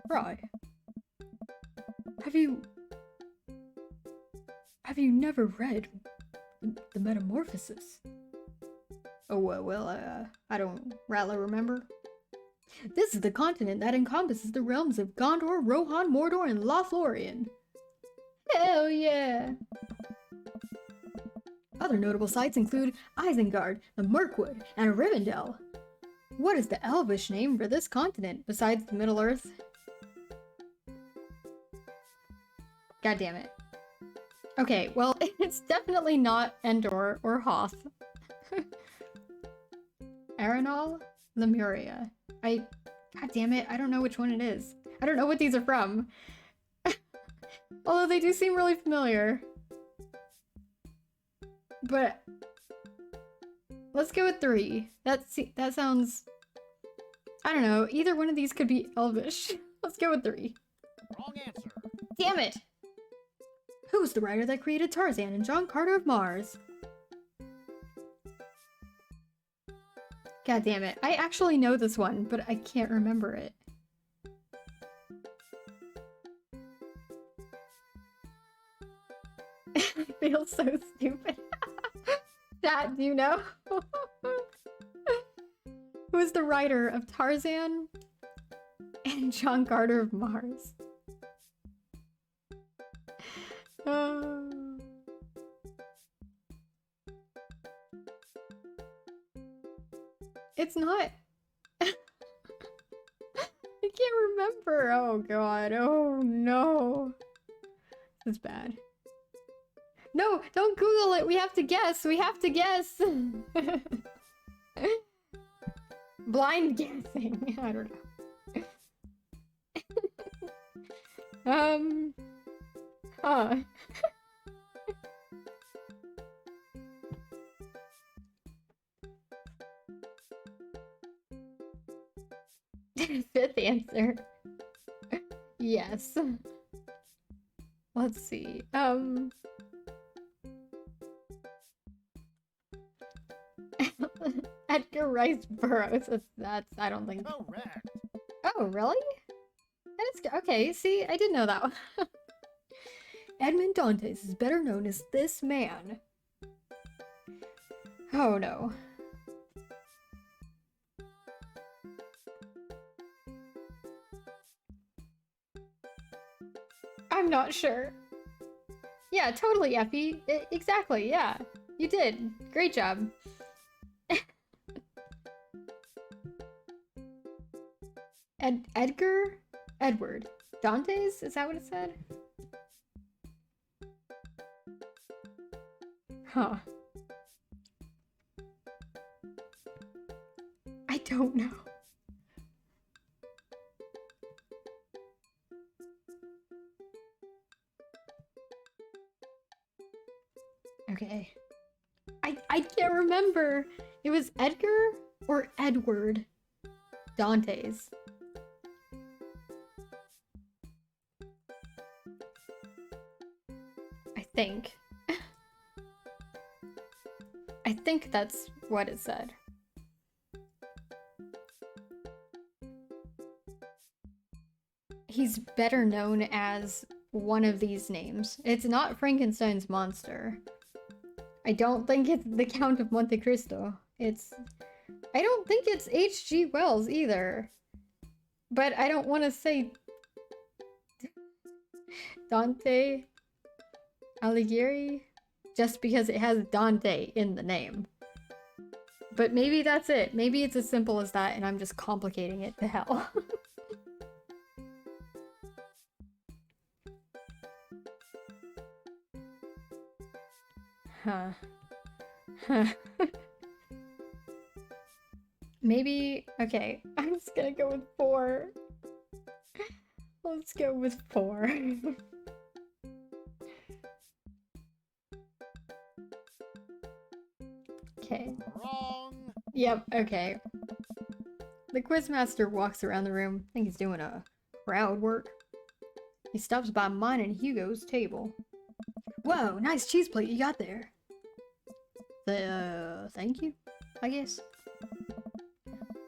Right. Have you never read the Metamorphosis? Oh, well, I don't rightly remember. This is the continent that encompasses the realms of Gondor, Rohan, Mordor, and Lothlorien. Hell yeah! Other notable sites include Isengard, the Mirkwood, and Rivendell. What is the Elvish name for this continent besides the Middle-earth? God damn it. Okay, well, it's definitely not Endor or Hoth. Arenal? Lemuria. God damn it, I don't know which one it is. I don't know what these are from. Although they do seem really familiar. But let's go with 3. That sounds... I don't know, either one of these could be Elvish. Let's go with 3. Wrong answer. Damn it! Who's the writer that created Tarzan and John Carter of Mars? God damn it. I actually know this one, but I can't remember it. I feel so stupid. Chat, do you know? Who's the writer of Tarzan and John Carter of Mars? It's not... I can't remember. Oh god. Oh no. This is bad. No, don't Google it. We have to guess. We have to guess. Blind guessing. I don't know. Huh. Fifth answer. Yes. Let's see. Edgar Rice Burroughs. That's I don't think. Correct. Oh, really? That is okay. See, I did know that one. Edmond Dantes is better known as this man. Oh no. I'm not sure. Yeah, totally, Effie. Exactly, yeah. You did. Great job. Edward. Dantes? Is that what it said? Huh. I don't know. Okay. I can't remember. It was Edgar or Edward Dante's. I think. I think that's what it said. He's better known as one of these names. It's not Frankenstein's monster. I don't think it's the Count of Monte Cristo. I don't think it's H.G. Wells either. But I don't want to say Dante Alighieri just because it has Dante in the name. But maybe that's it. Maybe it's as simple as that and I'm just complicating it to hell. Huh. Maybe, okay, I'm just gonna go with 4. Let's go with 4. Okay. Wrong. Yep, okay. The quizmaster walks around the room. I think he's doing a crowd work. He stops by mine and Hugo's table. Whoa, nice cheese plate you got there. Thank you, I guess.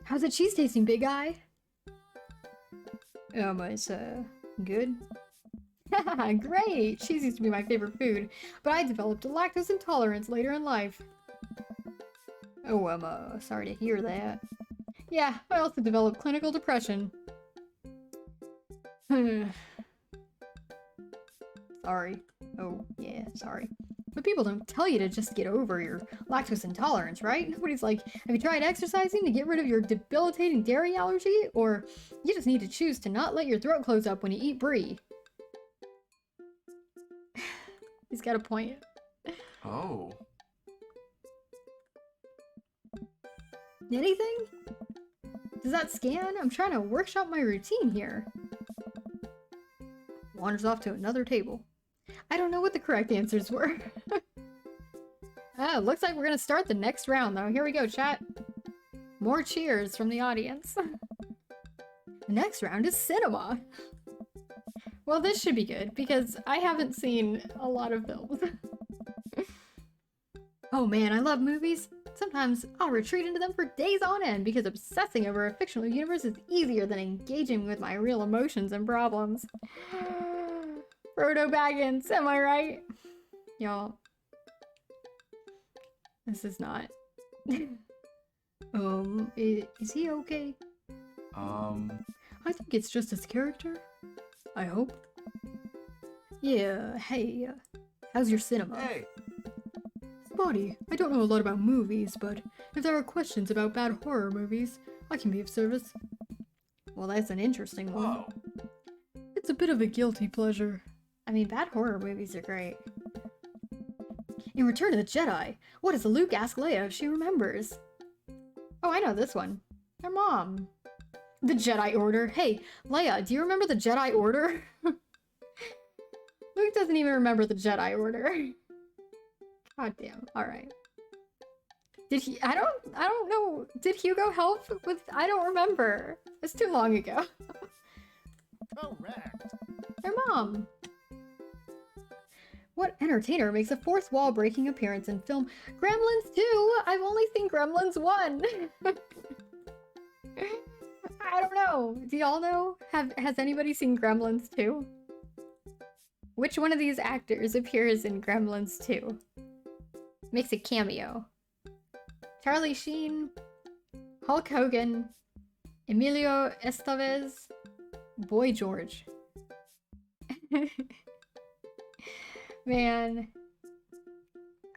How's the cheese tasting, big guy? It's, good. Great! Cheese used to be my favorite food, but I developed a lactose intolerance later in life. Oh, I'm, sorry to hear that. Yeah, I also developed clinical depression. Sorry. Oh, yeah, sorry. But people don't tell you to just get over your lactose intolerance, right? Nobody's like, have you tried exercising to get rid of your debilitating dairy allergy? Or you just need to choose to not let your throat close up when you eat brie. He's got a point. Oh. Anything? Does that scan? I'm trying to workshop my routine here. Wanders off to another table. I don't know what the correct answers were. Looks like we're gonna start the next round though. Here we go, chat. More cheers from the audience. The next round is cinema. Well, this should be good because I haven't seen a lot of films. Oh man, I love movies. Sometimes I'll retreat into them for days on end because obsessing over a fictional universe is easier than engaging with my real emotions and problems. Frodo Baggins, am I right? Y'all. This is not. Is he okay? I think it's just his character. I hope. Yeah, hey, how's your cinema? Hey. Spotty, I don't know a lot about movies, but if there are questions about bad horror movies, I can be of service. Well, that's an interesting one. Whoa. It's a bit of a guilty pleasure. I mean, bad horror movies are great. In Return of the Jedi, what does Luke ask Leia if she remembers? Oh, I know this one. Her mom. The Jedi Order. Hey, Leia, do you remember the Jedi Order? Luke doesn't even remember the Jedi Order. God damn. Alright. Did he- I don't know. Did Hugo help with- I don't remember. It's too long ago. Correct. Their mom. What entertainer makes a fourth wall breaking appearance in film Gremlins 2? I've only seen Gremlins 1. I don't know. Do y'all know? Has anybody seen Gremlins 2? Which one of these actors appears in Gremlins 2? Makes a cameo. Charlie Sheen, Hulk Hogan, Emilio Estevez, Boy George. Man.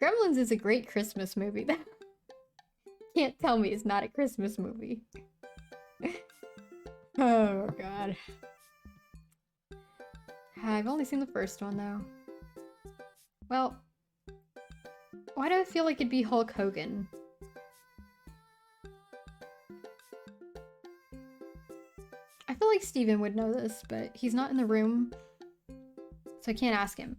Gremlins is a great Christmas movie. Can't tell me it's not a Christmas movie. Oh, God. I've only seen the first one, though. Well, why do I feel like it'd be Hulk Hogan? I feel like Steven would know this, but he's not in the room, so I can't ask him.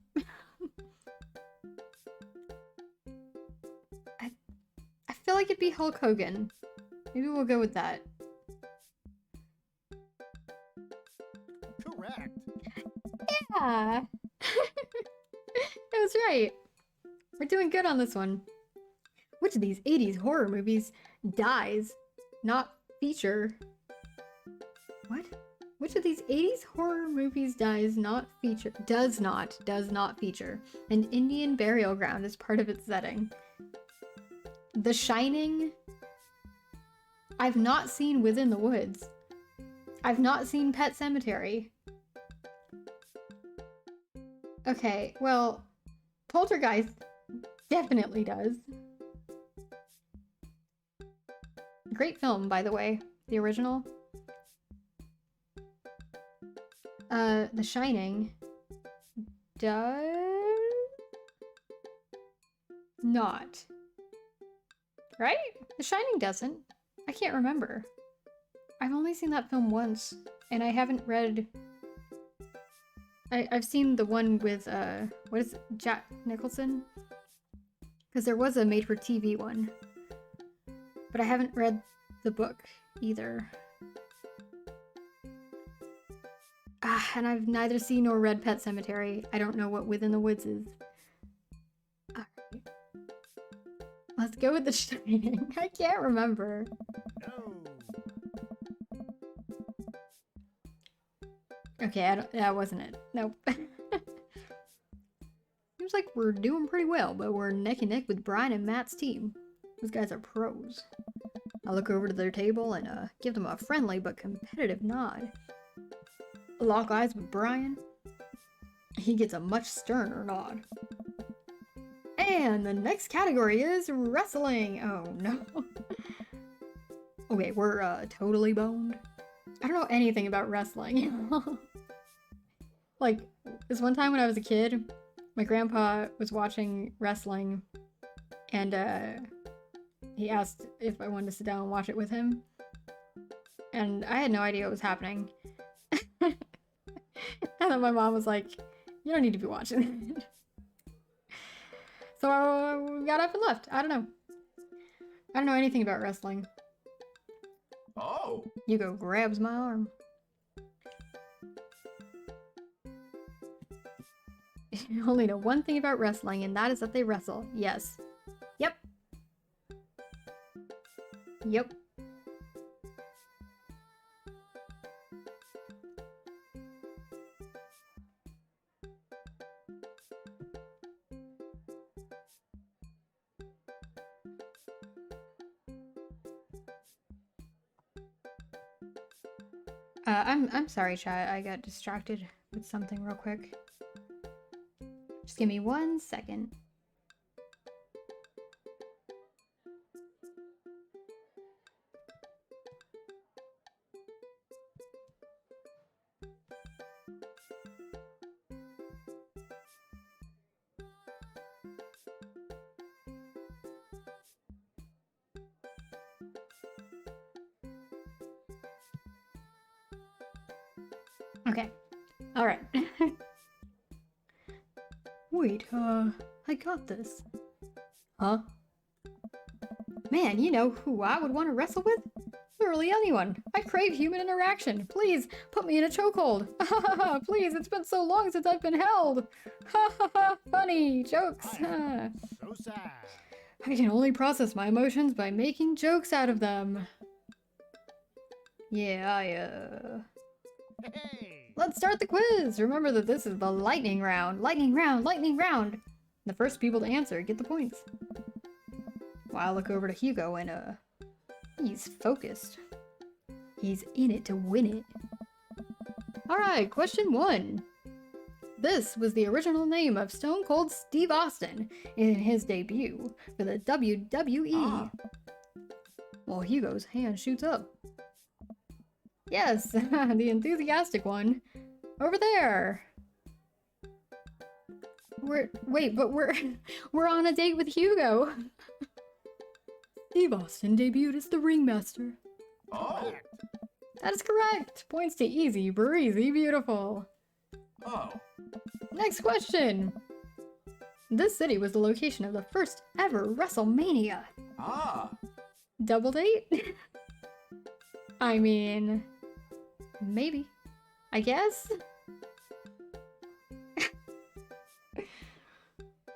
feel like it'd be Hulk Hogan. Maybe we'll go with that. Correct. Yeah! That was right. We're doing good on this one. Which of these 80s horror movies dies, not feature? What? Which of these 80s horror movies does not feature an Indian burial ground as part of its setting? The Shining. I've not seen Within the Woods. I've not seen Pet Sematary. Okay, well, Poltergeist definitely does. Great film, by the way. The original. The Shining does not. Right? The Shining doesn't. I can't remember. I've only seen that film once, and I haven't read... I've seen the one with, what is it? Jack Nicholson? Because there was a made-for-TV one. But I haven't read the book either. And I've neither seen nor read Pet Sematary. I don't know what Within the Woods is. Alright. Let's go with The Shining. I can't remember. No. Okay, that wasn't it. Nope. Seems like we're doing pretty well, but we're neck and neck with Brian and Matt's team. Those guys are pros. I look over to their table and give them a friendly but competitive nod. Lock eyes with Brian. He gets a much sterner nod. And the next category is wrestling. Oh no. Okay, we're totally boned. I don't know anything about wrestling. Like, this one time when I was a kid, my grandpa was watching wrestling and he asked if I wanted to sit down and watch it with him. And I had no idea what was happening. And then my mom was like, you don't need to be watching it. So I got up and left. I don't know. I don't know anything about wrestling. Oh. Hugo grabs my arm. You only know one thing about wrestling, and that is that they wrestle. Yes. Yep. Yep. I'm sorry, chat. I got distracted with something real quick. Just give me 1 second. Okay. Alright. Wait, I got this. Huh? Man, you know who I would want to wrestle with? Literally anyone. I crave human interaction. Please, put me in a chokehold. Please, it's been so long since I've been held. Ha ha ha, funny, jokes. So sad. I can only process my emotions by making jokes out of them. Yeah, Hey. Let's start the quiz! Remember that this is the lightning round. Lightning round, lightning round! The first people to answer get the points. Well, I look over to Hugo and, he's focused. He's in it to win it. Alright, question 1. This was the original name of Stone Cold Steve Austin in his debut for the WWE. Well, Hugo's hand shoots up. Yes, the enthusiastic one. Over there. We're on a date with Hugo. Steve Austin debuted as the ringmaster. Oh. That is correct. Points to Easy Breezy Beautiful. Oh. Next question. This city was the location of the first ever WrestleMania. Ah. Double date? I mean, maybe. I guess?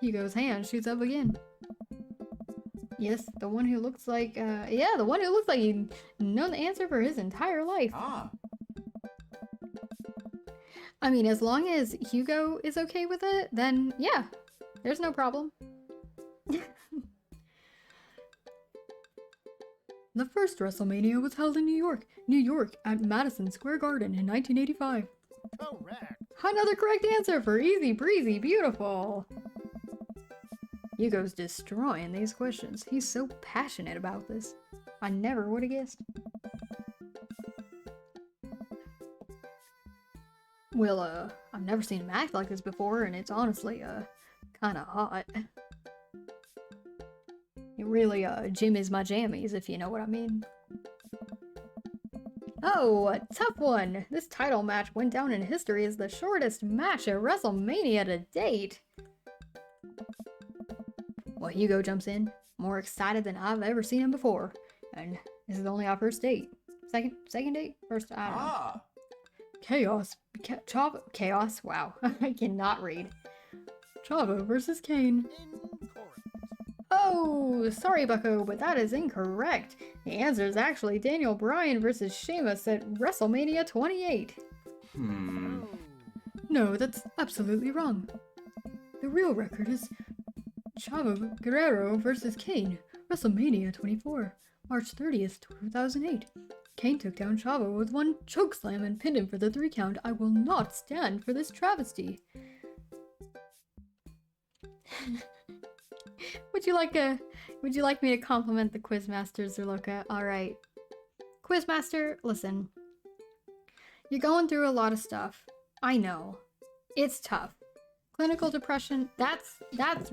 Hugo's hand shoots up again. Yes, the one who looks like, yeah, the one who looks like he'd known the answer for his entire life. Ah. I mean, as long as Hugo is okay with it, then yeah, there's no problem. The first WrestleMania was held in New York at Madison Square Garden in 1985. Correct. Another correct answer for easy breezy beautiful. Hugo's destroying these questions. He's so passionate about this. I never would have guessed. Well, I've never seen him act like this before, and it's honestly, kinda hot. It really, jimmies my jammies, if you know what I mean. Oh, a tough one! This title match went down in history as the shortest match at WrestleMania to date. Well, Hugo jumps in, more excited than I've ever seen him before. And this is only our first date. Second date? First, I don't know. Ah. Chaos, wow, I cannot read. Chavo versus Kane. Incorrect. Oh, sorry Bucko, but that is incorrect. The answer is actually Daniel Bryan versus Sheamus at WrestleMania 28. Hmm. Oh. No, that's absolutely wrong. The real record is Chavo Guerrero versus Kane, WrestleMania 24, March 30th, 2008. Kane took down Chavo with one chokeslam and pinned him for the 3 count. I will not stand for this travesty. Would you like me to compliment the Quizmaster, Zerloka? Alright. Quizmaster, listen. You're going through a lot of stuff. I know. It's tough. Clinical depression, that's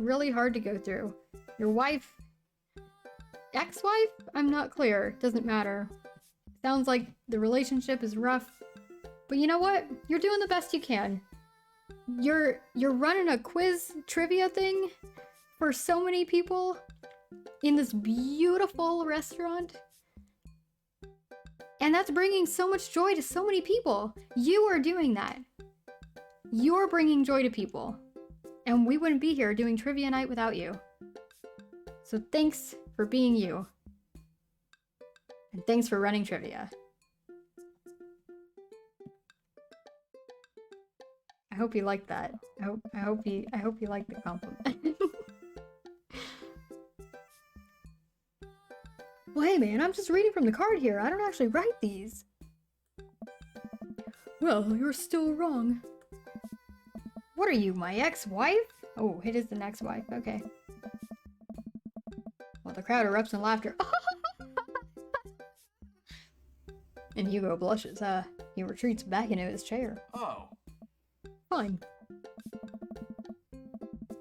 really hard to go through. Your wife, ex-wife? I'm not clear. Doesn't matter. Sounds like the relationship is rough. But you know what? You're doing the best you can. You're running a quiz trivia thing for so many people in this beautiful restaurant. And that's bringing so much joy to so many people. You are doing that. You're bringing joy to people. And we wouldn't be here doing trivia night without you. So thanks for being you. And thanks for running trivia. I hope you liked that. I hope you liked the compliment. Well, hey man, I'm just reading from the card here. I don't actually write these. Well, you're still wrong. What are you, my ex-wife? Oh, it is the next wife. Okay. Well, the crowd erupts in laughter. And Hugo blushes. He retreats back into his chair. Oh. Fine.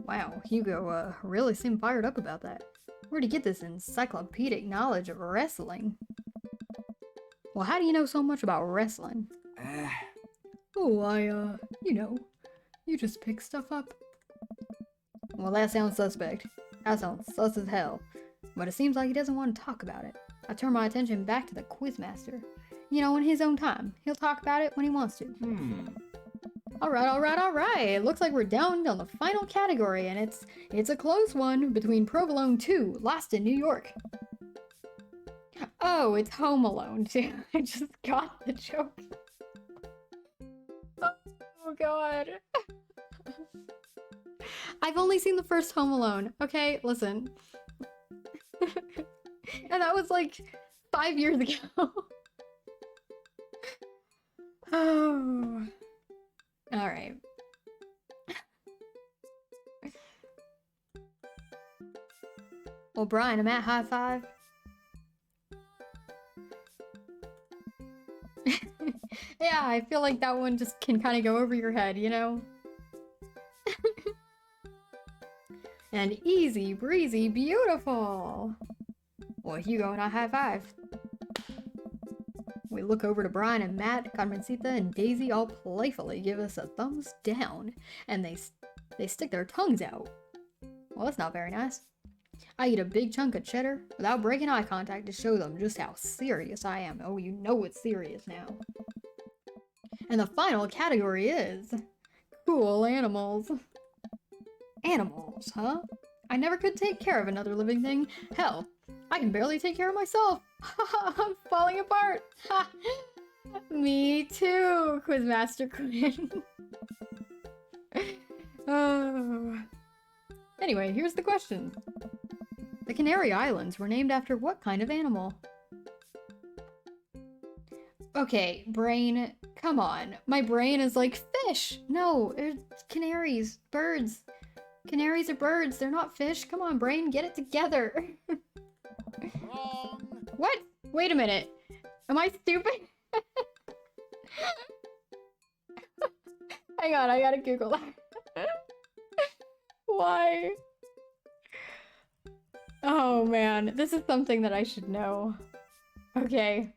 Wow, Hugo, really seemed fired up about that. Where'd he get this encyclopedic knowledge of wrestling? Well, how do you know so much about wrestling? Oh, you just pick stuff up. Well, that sounds suspect. That sounds sus as hell. But it seems like he doesn't want to talk about it. I turn my attention back to the Quizmaster. You know, in his own time. He'll talk about it when he wants to. Alright. Looks like we're down to the final category, and it's a close one between Provolone 2, Lost in New York. Oh, it's Home Alone too. I just got the joke. Oh god. I've only seen the first Home Alone. Okay, listen. And that was like 5 years ago. Oh. Alright. Well, Brian, I'm at high five. Yeah, I feel like that one just can kind of go over your head, you know? And easy, breezy, beautiful. Well, Hugo and I high five. We look over to Brian and Matt, Carmencita and Daisy all playfully give us a thumbs down, and they stick their tongues out. Well, that's not very nice. I eat a big chunk of cheddar without breaking eye contact to show them just how serious I am. Oh, you know it's serious now. And the final category is cool animals. Animals, huh? I never could take care of another living thing. Hell, I can barely take care of myself. I'm falling apart. Me too, Quizmaster Quinn. Oh. Anyway, here's the question. The Canary Islands were named after what kind of animal? Okay, brain, come on. My brain is like, fish! No, it's canaries, birds. Canaries are birds, they're not fish. Come on, brain, get it together. Wrong. What? Wait a minute. Am I stupid? Hang on, I gotta Google that. Why? Oh man, this is something that I should know. Okay.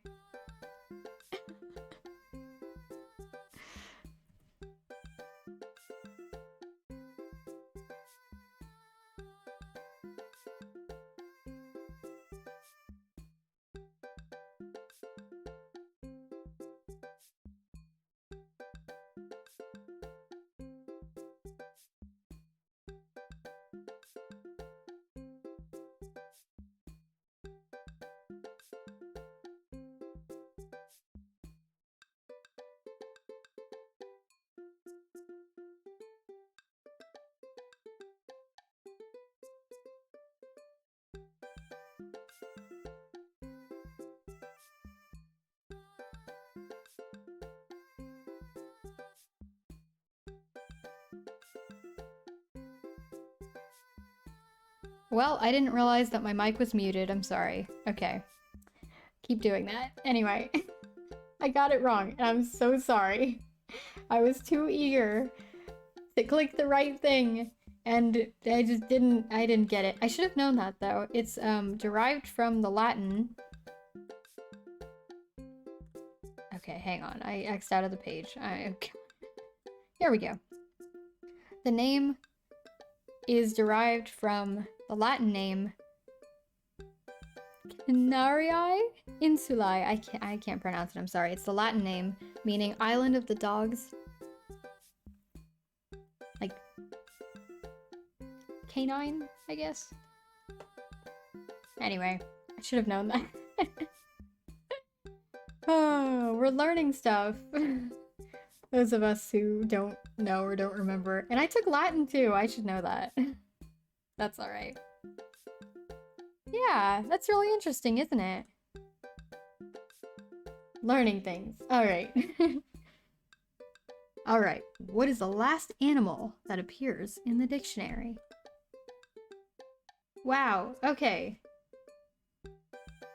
Well, I didn't realize that my mic was muted. I'm sorry. Okay. Keep doing that. Anyway, I got it wrong, and I'm so sorry. I was too eager to click the right thing, and I didn't get it. I should have known that, though. It's, derived from the Latin. Okay, hang on. I X'd out of the page. Okay. Here we go. The name is derived from the Latin name Canarii Insulae. I can't pronounce it, I'm sorry. It's the Latin name meaning island of the dogs. Like canine, I guess. Anyway, I should have known that. Oh, we're learning stuff. Those of us who don't know or don't remember. And I took Latin too, I should know that. That's alright. Yeah, that's really interesting, isn't it? Learning things. Alright. Alright, what is the last animal that appears in the dictionary? Wow, okay.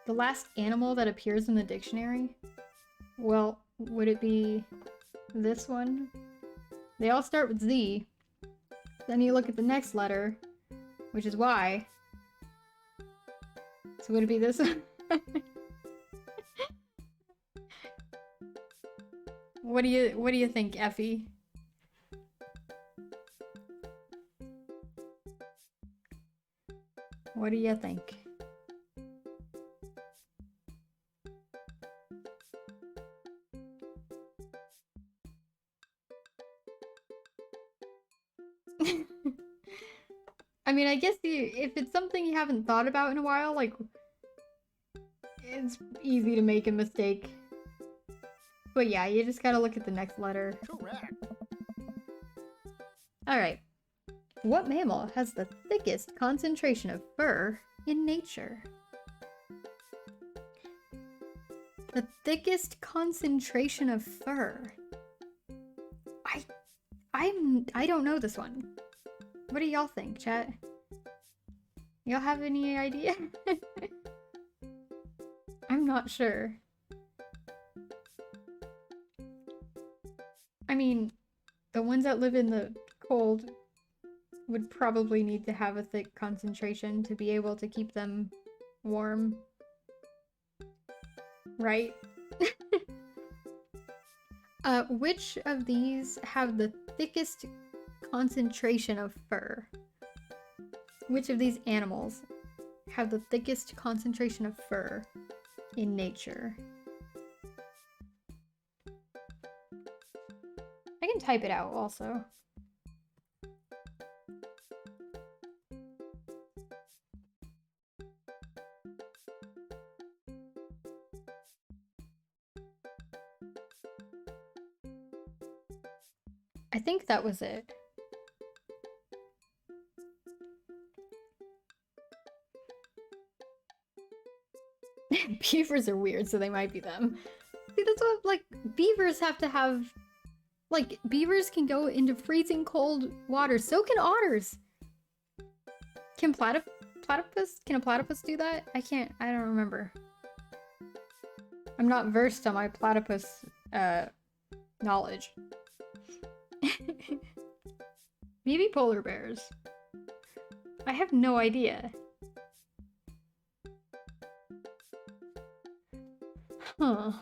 The last animal that appears in the dictionary? Well, would it be this one? They all start with Z. Then you look at the next letter, which is Y. So would it be this one? What do you think, Effie? What do you think? I mean, I guess if it's something you haven't thought about in a while, like, it's easy to make a mistake. But yeah, you just gotta look at the next letter. Correct. Alright. What mammal has the thickest concentration of fur in nature? The thickest concentration of fur. I don't know this one. What do y'all think, chat? Y'all have any idea? I'm not sure. I mean, the ones that live in the cold would probably need to have a thick concentration to be able to keep them warm. Right? Which of these have the thickest concentration of fur? Which of these animals have the thickest concentration of fur in nature? I can type it out also. I think that was it. Beavers are weird, so they might be them. See, that's what, like, beavers have to have... Like, beavers can go into freezing cold water. So can otters! Can platypus? Can a platypus do that? I don't remember. I'm not versed on my platypus, knowledge. Maybe polar bears. I have no idea. Huh.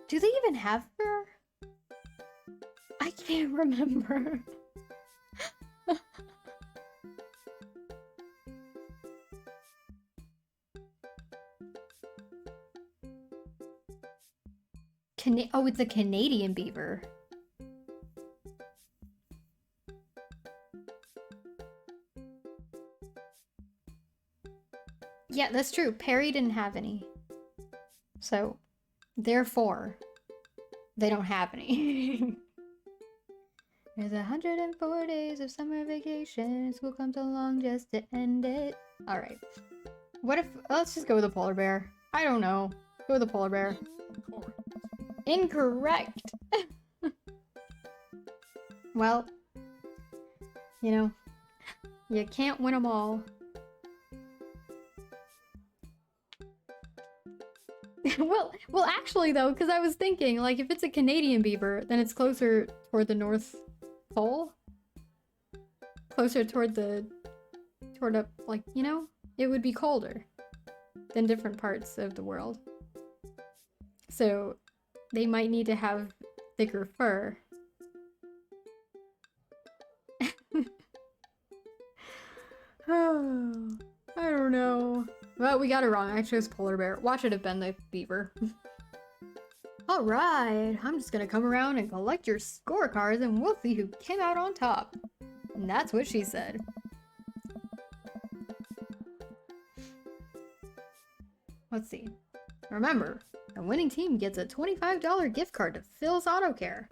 Do they even have fur? I can't remember. Oh, it's a Canadian beaver. Yeah, that's true. Perry didn't have any. So, therefore, they don't have any. There's 104 days of summer vacation. School comes along just to end it. Alright. What if... Let's just go with a polar bear. I don't know. Go with a polar bear. Incorrect! Well, you know, you can't win them all. well, actually though, because I was thinking, like, if it's a Canadian beaver, then it's closer toward the North Pole? Closer toward like, you know? It would be colder than different parts of the world. So, they might need to have thicker fur. Oh, I don't know. Well, we got it wrong. I chose polar bear. Watch it have been the beaver. Alright, I'm just gonna come around and collect your scorecards and we'll see who came out on top. And that's what she said. Let's see. Remember, the winning team gets a $25 gift card to Phil's Auto Care.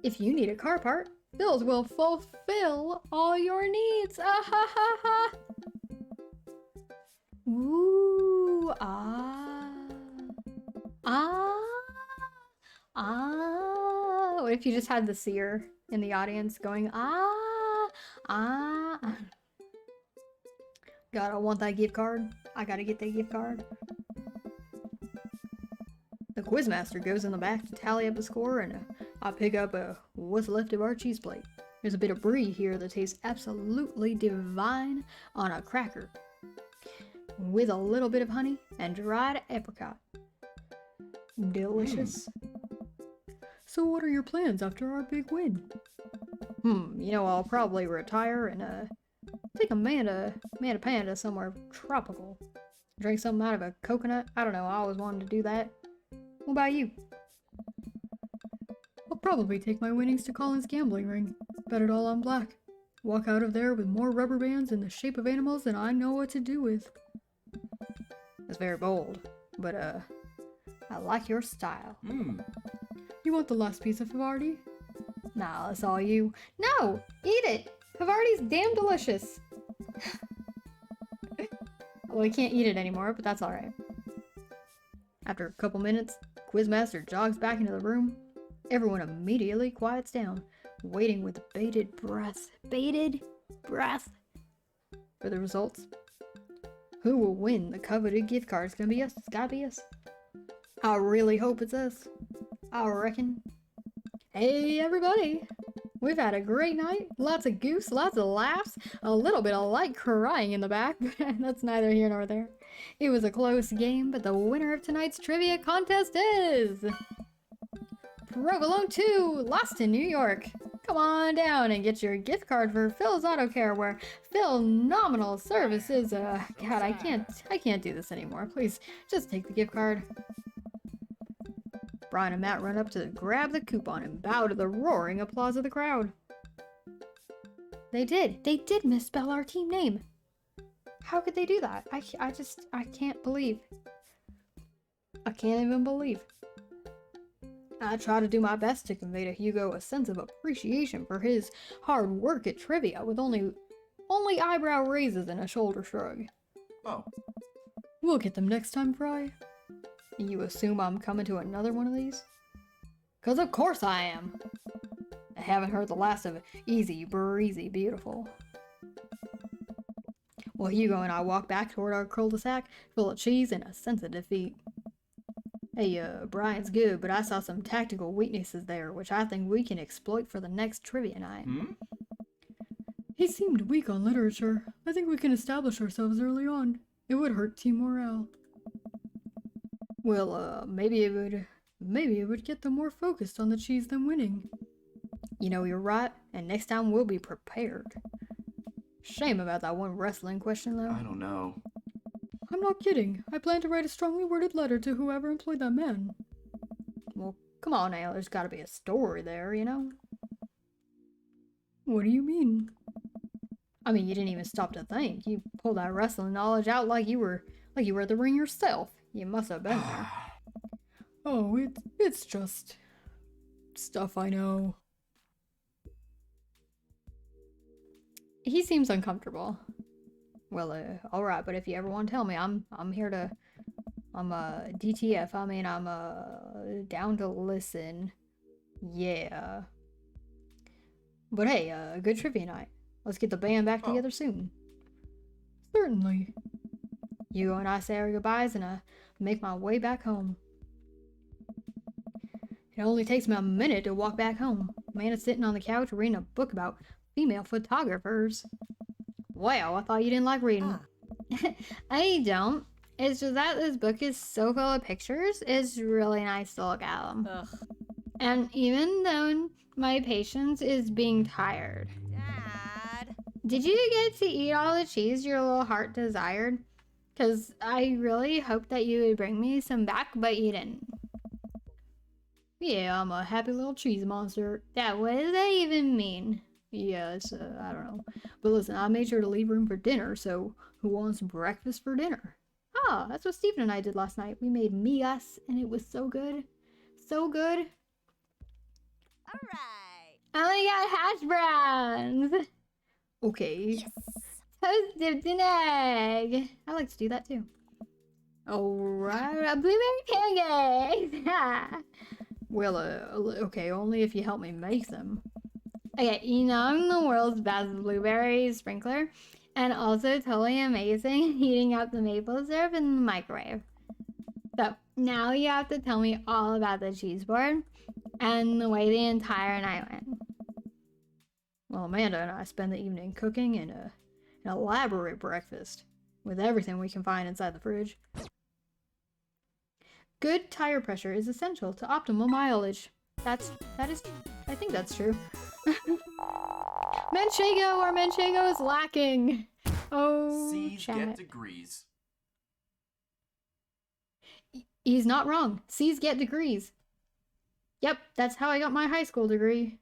If you need a car part, Phil's will fulfill all your needs. Ah ha ha ha! Ooh, ah. Ah. Ah. What if you just had the seer in the audience going, ah. Ah. God, I want that gift card. I gotta get that gift card. The quizmaster goes in the back to tally up the score, and I pick up what's left of our cheese plate. There's a bit of brie here that tastes absolutely divine on a cracker, with a little bit of honey and dried apricot. Delicious. So what are your plans after our big win? You know, I'll probably retire and take a Manda-Panda somewhere tropical. Drink something out of a coconut. I don't know, I always wanted to do that. What about you? I'll probably take my winnings to Colin's gambling ring. Bet it all on black. Walk out of there with more rubber bands in the shape of animals than I know what to do with. That's very bold, but I like your style. You want the last piece of Havarti? Nah, that's all you. No! Eat it! Havarti's damn delicious! Well, I can't eat it anymore, but that's alright. After a couple minutes, Quizmaster jogs back into the room. Everyone immediately quiets down, waiting with bated breath for the results. Who will win the coveted gift card? It's gonna be us. It's gotta be us. I really hope it's us. I reckon Hey everybody! We've had a great night, lots of goose, lots of laughs, a little bit of light crying in the back, but that's neither here nor there. It was a close game, but the winner of tonight's trivia contest is... Provolone 2, lost in New York. Come on down and get your gift card for Phil's Auto Care, where phenomenal services. God, I can't do this anymore. Please, just take the gift card. Brian and Matt run up to grab the coupon and bow to the roaring applause of the crowd. They did misspell our team name. How could they do that? I can't believe. I can't even believe. I try to do my best to convey to Hugo a sense of appreciation for his hard work at trivia with only eyebrow raises and a shoulder shrug. Oh. We'll get them next time, Fry. You assume I'm coming to another one of these? 'Cause of course I am! I haven't heard the last of Easy Breezy Beautiful. Well, Hugo and I walk back toward our cul-de-sac, full of cheese and a sense of defeat. Hey, Brian's good, but I saw some tactical weaknesses there, which I think we can exploit for the next trivia night. He seemed weak on literature. I think we can establish ourselves early on. It would hurt team morale. Well, maybe it would get them more focused on the cheese than winning. You know, you're right, and next time we'll be prepared. Shame about that one wrestling question, though. I don't know. I'm not kidding. I plan to write a strongly worded letter to whoever employed that man. Well, come on now, there's gotta be a story there, you know? What do you mean? I mean, you didn't even stop to think. You pulled that wrestling knowledge out like you were at the ring yourself. You must have been there. Oh, it's just stuff I know. He seems uncomfortable. Well, alright, but if you ever want to tell me, I'm here to... I'm, DTF, I mean, I'm, down to listen. Yeah. But hey, good trivia night. Let's get the band back together soon. Certainly. Hugo and I say our goodbyes and make my way back home. It only takes me a minute to walk back home. Amanda's sitting on the couch reading a book about female photographers. Wow, I thought you didn't like reading. I don't. It's just that this book is so full of pictures, it's really nice to look at them. Ugh. And even though my patience is being tired. Dad. Did you get to eat all the cheese your little heart desired? Because I really hoped that you would bring me some back, but you didn't. Yeah, I'm a happy little cheese monster. What does that even mean? Yeah, it's, I don't know. But listen, I made sure to leave room for dinner, so who wants breakfast for dinner? Ah, that's what Stephen and I did last night. We made migas, and it was so good. So good. Alright. I got hash browns! Okay. Yes. Toast dipped in egg. I like to do that too. Alright, blueberry pancakes! Well, okay, only if you help me make them. Okay, you know I'm the world's best blueberry sprinkler, and also totally amazing heating up the maple syrup in the microwave. So, now you have to tell me all about the cheese board, and the way the entire night went. Well, Amanda and I spend the evening cooking an elaborate breakfast, with everything we can find inside the fridge. Good tire pressure is essential to optimal mileage. I think that's true. Our Manchego is lacking. Oh, C's damn get it. degrees. He's not wrong. C's get degrees. Yep, that's how I got my high school degree.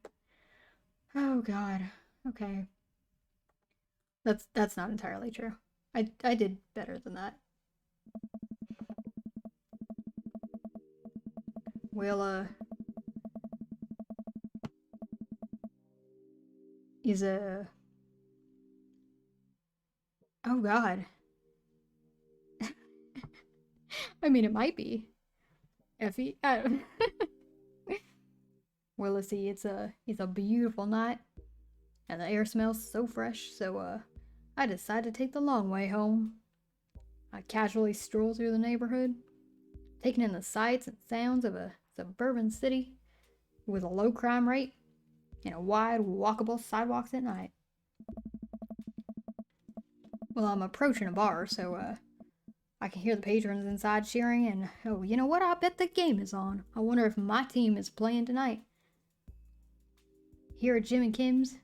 Oh God. Okay. That's not entirely true. I did better than that. Well, is a... Oh God. I mean, it might be. Effie? I don't... Well, let's see, it's a beautiful night, and the air smells so fresh, so, I decided to take the long way home. I casually stroll through the neighborhood, taking in the sights and sounds of a suburban city, with a low crime rate and a wide, walkable sidewalks at night. Well, I'm approaching a bar, so I can hear the patrons inside cheering, and oh, you know what? I bet the game is on. I wonder if my team is playing tonight. Here at Jim and Kim's.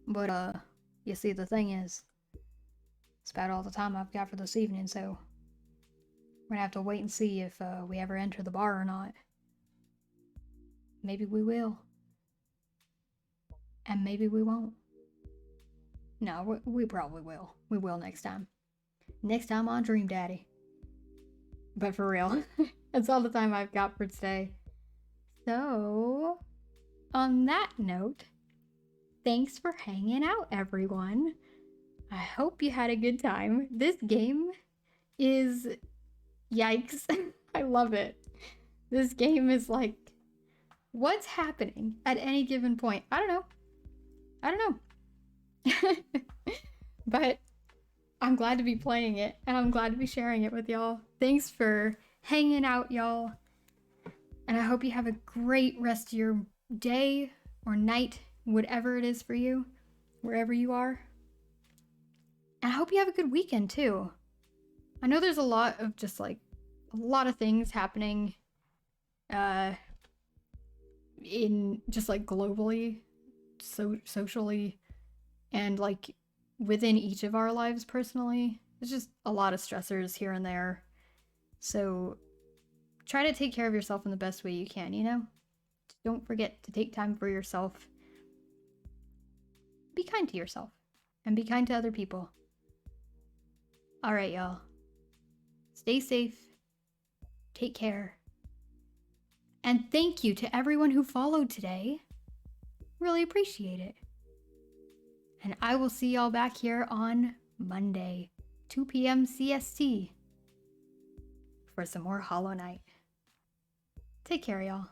But, you see, the thing is, it's about all the time I've got for this evening, so we're gonna have to wait and see if we ever enter the bar or not. Maybe we will. And maybe we won't. No, we probably will. We will next time. Next time on Dream Daddy. But for real, that's all the time I've got for today. So, on that note, thanks for hanging out, everyone. I hope you had a good time. This game is... yikes. I love it. This game is like... what's happening at any given point? I don't know. But I'm glad to be playing it, and I'm glad to be sharing it with y'all. Thanks for hanging out, y'all. And I hope you have a great rest of your day or night, whatever it is for you, wherever you are. And I hope you have a good weekend, too. I know there's a lot of just, like, a lot of things happening in just, like, globally, socially, and, like, within each of our lives personally. There's just a lot of stressors here and there. So try to take care of yourself in the best way you can, you know? Don't forget to take time for yourself. Be kind to yourself. And be kind to other people. Alright, y'all. Stay safe. Take care. And thank you to everyone who followed today. Really appreciate it. And I will see y'all back here on Monday, 2 p.m. CST, for some more Hollow Knight. Take care, y'all.